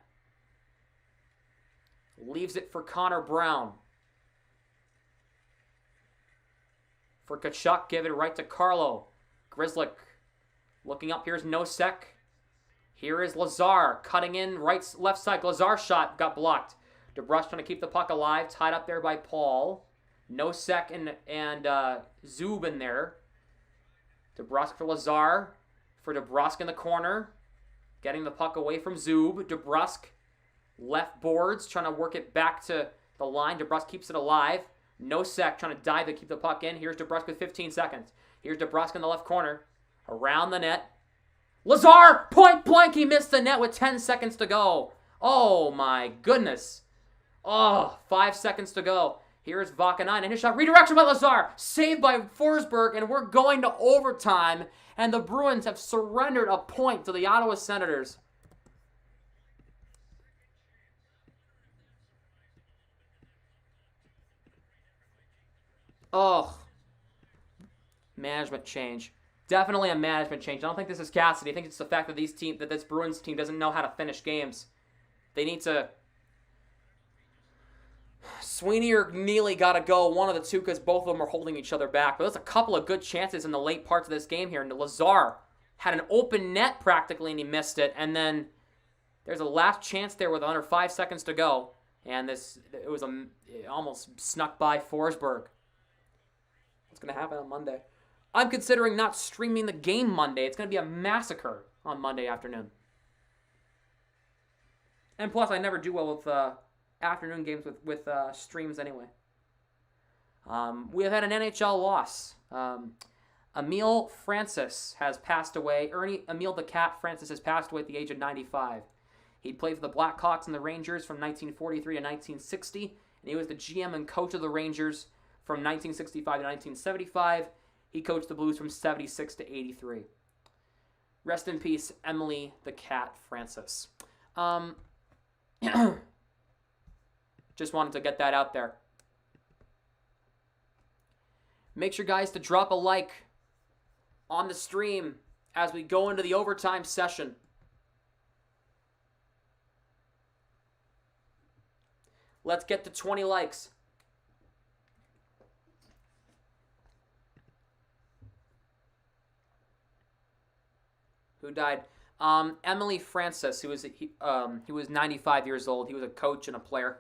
Leaves it for Connor Brown. For Tkachuk, give it right to Carlo. Grzelcyk looking up. Here's Nosek. Here is Lazar cutting in left side. Lazar's shot got blocked. DeBrusk trying to keep the puck alive. Tied up there by Paul. Nosek and Zub in there. DeBrusk for Lazar. For DeBrusk in the corner. Getting the puck away from Zub. DeBrusk left boards. Trying to work it back to the line. DeBrusk keeps it alive. Nosek trying to dive to keep the puck in. Here's DeBrusk with 15 seconds. Here's DeBrusk in the left corner. Around the net. Lazar! Point blank! He missed the net with 10 seconds to go. Oh my goodness. Oh, 5 seconds to go. Here's Vakanainen and his shot. Redirection by Lazar. Saved by Forsberg, and we're going to overtime. And the Bruins have surrendered a point to the Ottawa Senators. Oh. Management change. Definitely a management change. I don't think this is Cassidy. I think it's the fact that this Bruins team doesn't know how to finish games. They need to... Sweeney or Neely got to go, one of the two, because both of them are holding each other back. But there's a couple of good chances in the late parts of this game here. And Lazar had an open net practically, and he missed it. And then there's a last chance there with under 5 seconds to go. And it almost snuck by Forsberg. What's going to happen on Monday? I'm considering not streaming the game Monday. It's going to be a massacre on Monday afternoon. And plus, I never do well with afternoon games with streams anyway. We have had an NHL loss. Emile Francis has passed away. Emile the Cat Francis has passed away at the age of 95. He played for the Blackhawks and the Rangers from 1943 to 1960, and he was the GM and coach of the Rangers from 1965 to 1975. He coached the Blues from 76 to 83. Rest in peace, Emily the Cat Francis. Just wanted to get that out there. Make sure, guys, to drop a like on the stream as we go into the overtime session. Let's get to 20 likes. Who died? Emily Francis, he was 95 years old. He was a coach and a player.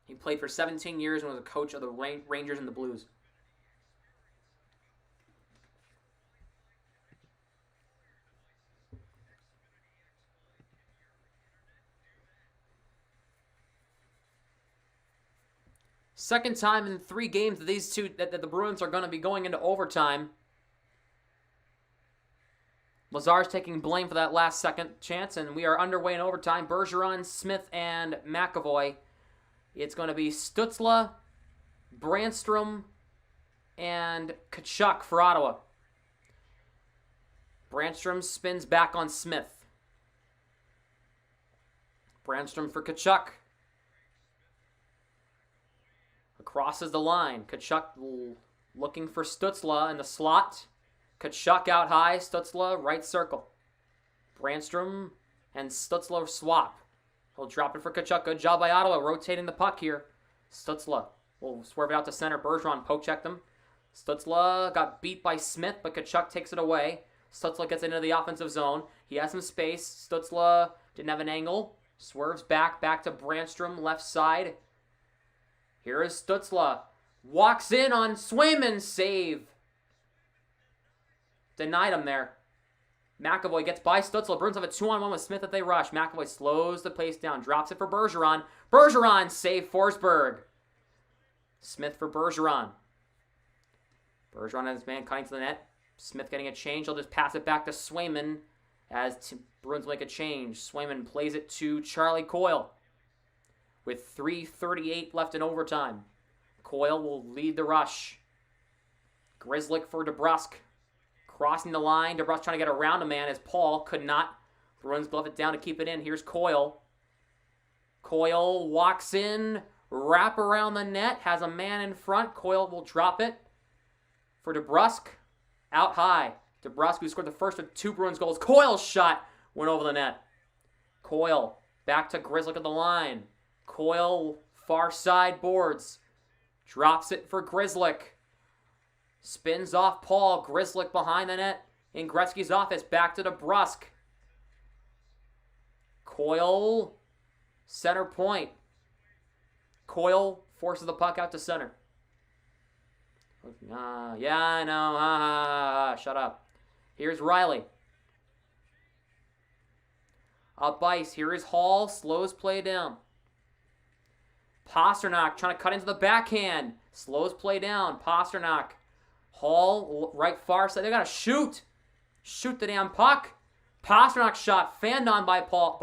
He played for 17 years and was a coach of the Rangers and the Blues. Second time in 3 games that the Bruins are going to be going into overtime. Lazar's taking blame for that last second chance, and we are underway in overtime. Bergeron, Smith, and McAvoy. It's going to be Stützle, Brandstrom, and Tkachuk for Ottawa. Brandstrom spins back on Smith. Brandstrom for Tkachuk. Crosses the line. Tkachuk looking for Stützle in the slot. Tkachuk out high. Stützle right circle. Brandstrom and Stützle swap. He'll drop it for Tkachuk. Good job by Ottawa rotating the puck here. Stützle will swerve it out to center. Bergeron poke checked him. Stützle got beat by Smith, but Tkachuk takes it away. Stützle gets into the offensive zone. He has some space. Stützle didn't have an angle. Swerves back to Brandstrom, left side. Here is Stützle. Walks in on Swayman. Save. Denied him there. McAvoy gets by Stutzel. Bruins have a 2-on-1 with Smith that they rush. McAvoy slows the pace down. Drops it for Bergeron. Bergeron save Forsberg. Smith for Bergeron. Bergeron has his man cutting to the net. Smith getting a change. He'll just pass it back to Swayman as Bruins make a change. Swayman plays it to Charlie Coyle with 3:38 left in overtime. Coyle will lead the rush. Grzelcyk for DeBrusk. Crossing the line. DeBrusk trying to get around a man as Paul could not. Bruins glove it down to keep it in. Here's Coyle. Coyle walks in. Wrap around the net. Has a man in front. Coyle will drop it for DeBrusk. Out high. DeBrusk, who scored the first of 2 Bruins goals. Coyle's shot went over the net. Coyle back to Grzelcyk at the line. Coyle far side boards. Drops it for Grzelcyk. Spins off Paul. Grzelcyk behind the net in Gretzky's office. Back to DeBrusk. Coyle, center point. Coyle forces the puck out to center. Yeah, I know. Shut up. Here's Riley. Up ice. Here is Hall. Slows play down. Pasternak trying to cut into the backhand. Slows play down. Pasternak. Hall, right far side. They got to shoot. Shoot the damn puck. Pasternak shot. Fanned on by Paul.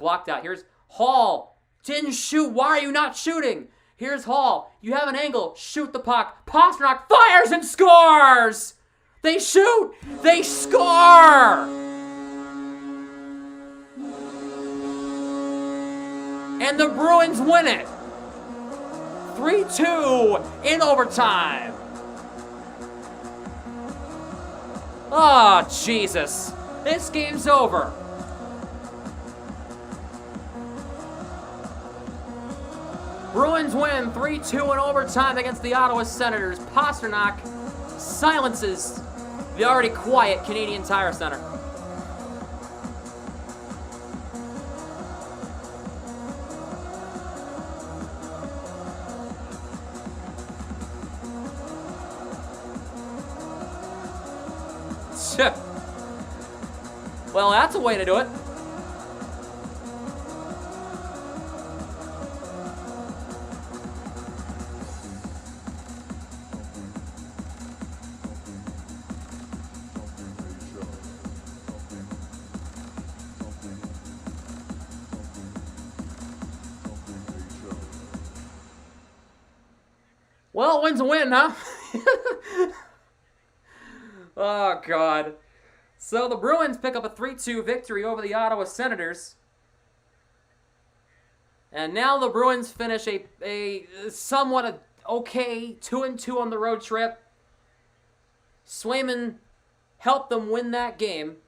Blocked out. Here's Hall. Didn't shoot. Why are you not shooting? Here's Hall. You have an angle. Shoot the puck. Pasternak fires and scores. They shoot. They score. And the Bruins win it. 3-2 in overtime. Oh, Jesus. This game's over. Bruins win 3-2 in overtime against the Ottawa Senators. Pasternak silences the already quiet Canadian Tire Center. Well, that's a way to do it. Well, win's a win, huh? Oh, God. So the Bruins pick up a 3-2 victory over the Ottawa Senators. And now the Bruins finish a somewhat okay 2-2 on the road trip. Swayman helped them win that game.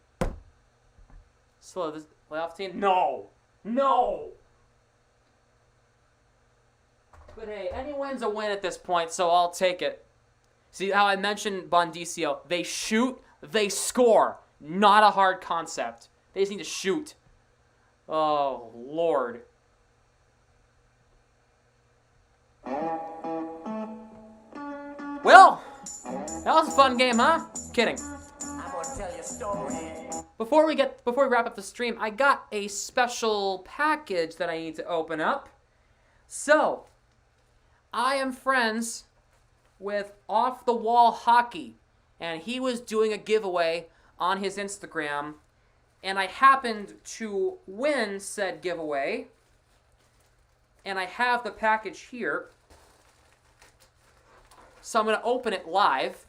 So this playoff team? No! But hey, any win's a win at this point, so I'll take it. See how I mentioned Bondisio? They shoot, they score. Not a hard concept. They just need to shoot. Oh, Lord. Well, that was a fun game, huh? Kidding. I'm gonna tell you a story. Before we wrap up the stream, I got a special package that I need to open up. So, I am friends with Off the Wall Hockey, and he was doing a giveaway on his Instagram, and I happened to win said giveaway, and I have the package here, so I'm going to open it live.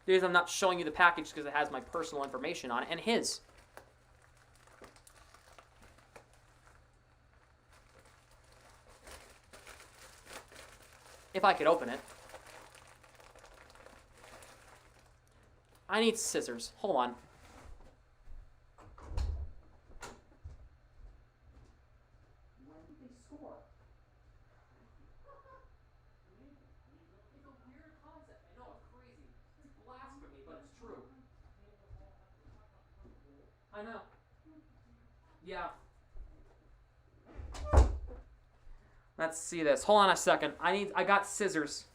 The reason I'm not showing you the package because it has my personal information on it, and his. If I could open it. I need scissors. Hold on. When did they score? It's a weird concept. I know, it's crazy. It's blasphemy, but it's true. I know. Yeah. Let's see this. Hold on a second. I got scissors.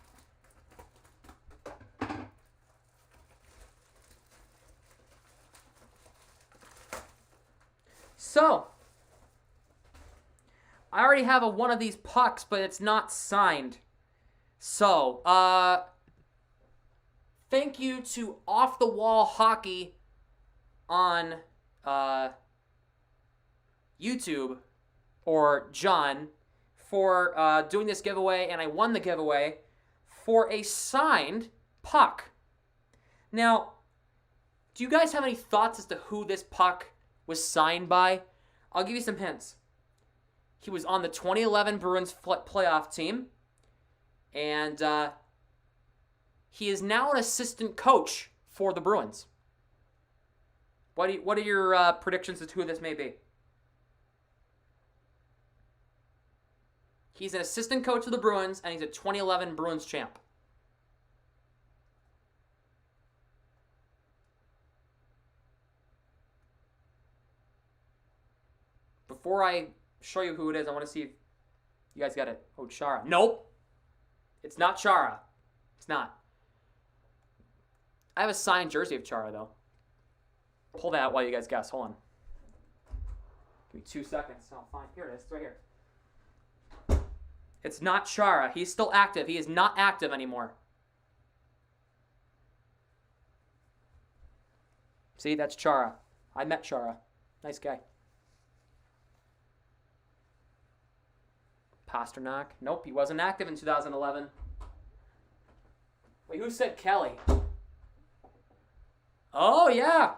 So, I already have one of these pucks, but it's not signed. So, thank you to Off the Wall Hockey on YouTube, or John, for doing this giveaway, and I won the giveaway for a signed puck. Now, do you guys have any thoughts as to who this puck was signed by? I'll give you some hints. He was on the 2011 Bruins playoff team, and he is now an assistant coach for the Bruins. What are your predictions as to who this may be? He's an assistant coach of the Bruins, and he's a 2011 Bruins champ. Before I show you who it is, I want to see if you guys got it. Oh, Chara. Nope. It's not Chara. It's not. I have a signed jersey of Chara, though. Pull that out while you guys guess. Hold on. Give me 2 seconds. I'll find. Here it is. It's right here. It's not Chara. He's still active. He is not active anymore. See, that's Chara. I met Chara. Nice guy. Pasternak. Nope, he wasn't active in 2011. Wait, who said Kelly? Oh, yeah.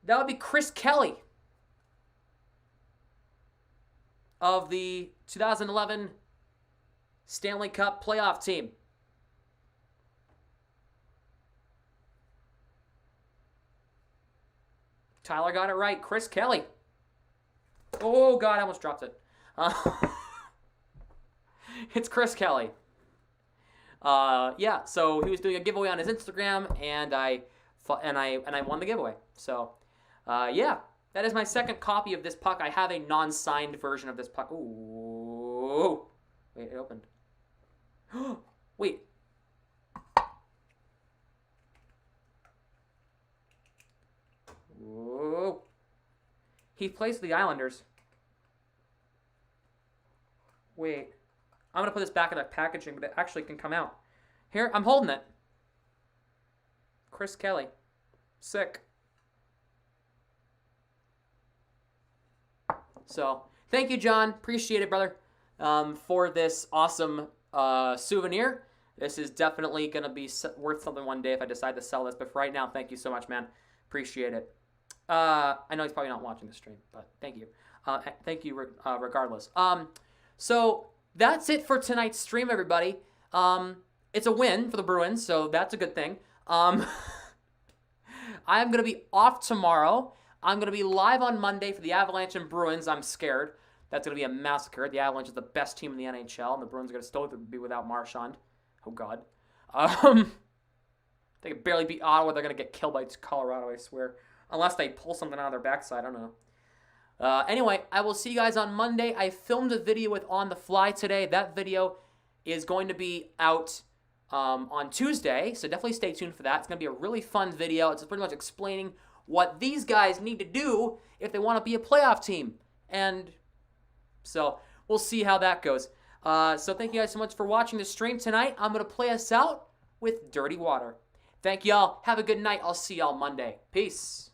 That would be Chris Kelly of the 2011 Stanley Cup playoff team. Tyler got it right. Chris Kelly. Oh, God, I almost dropped it. It's Chris Kelly. Yeah, so he was doing a giveaway on his Instagram, and I won the giveaway. So, yeah, that is my second copy of this puck. I have a non-signed version of this puck. Ooh. Wait, it opened. Wait. Ooh. He plays for the Islanders. Wait. I'm going to put this back in the packaging, but it actually can come out. Here, I'm holding it. Chris Kelly. Sick. So, thank you, John. Appreciate it, brother, for this awesome souvenir. This is definitely going to be worth something one day if I decide to sell this. But for right now, thank you so much, man. Appreciate it. I know he's probably not watching the stream, but thank you. Thank you regardless. So that's it for tonight's stream, everybody. It's a win for the Bruins, so that's a good thing. I'm going to be off tomorrow. I'm going to be live on Monday for the Avalanche and Bruins. I'm scared. That's going to be a massacre. The Avalanche is the best team in the NHL, and the Bruins are going to still be without Marchand. Oh, God. They can barely beat Ottawa. They're going to get killed by Colorado, I swear. Unless they pull something out of their backside. I don't know. Anyway, I will see you guys on Monday. I filmed a video with On the Fly today. That video is going to be out on Tuesday, so definitely stay tuned for that. It's going to be a really fun video. It's pretty much explaining what these guys need to do if they want to be a playoff team. And so we'll see how that goes. So thank you guys so much for watching the stream tonight. I'm going to play us out with Dirty Water. Thank y'all. Have a good night. I'll see y'all Monday. Peace.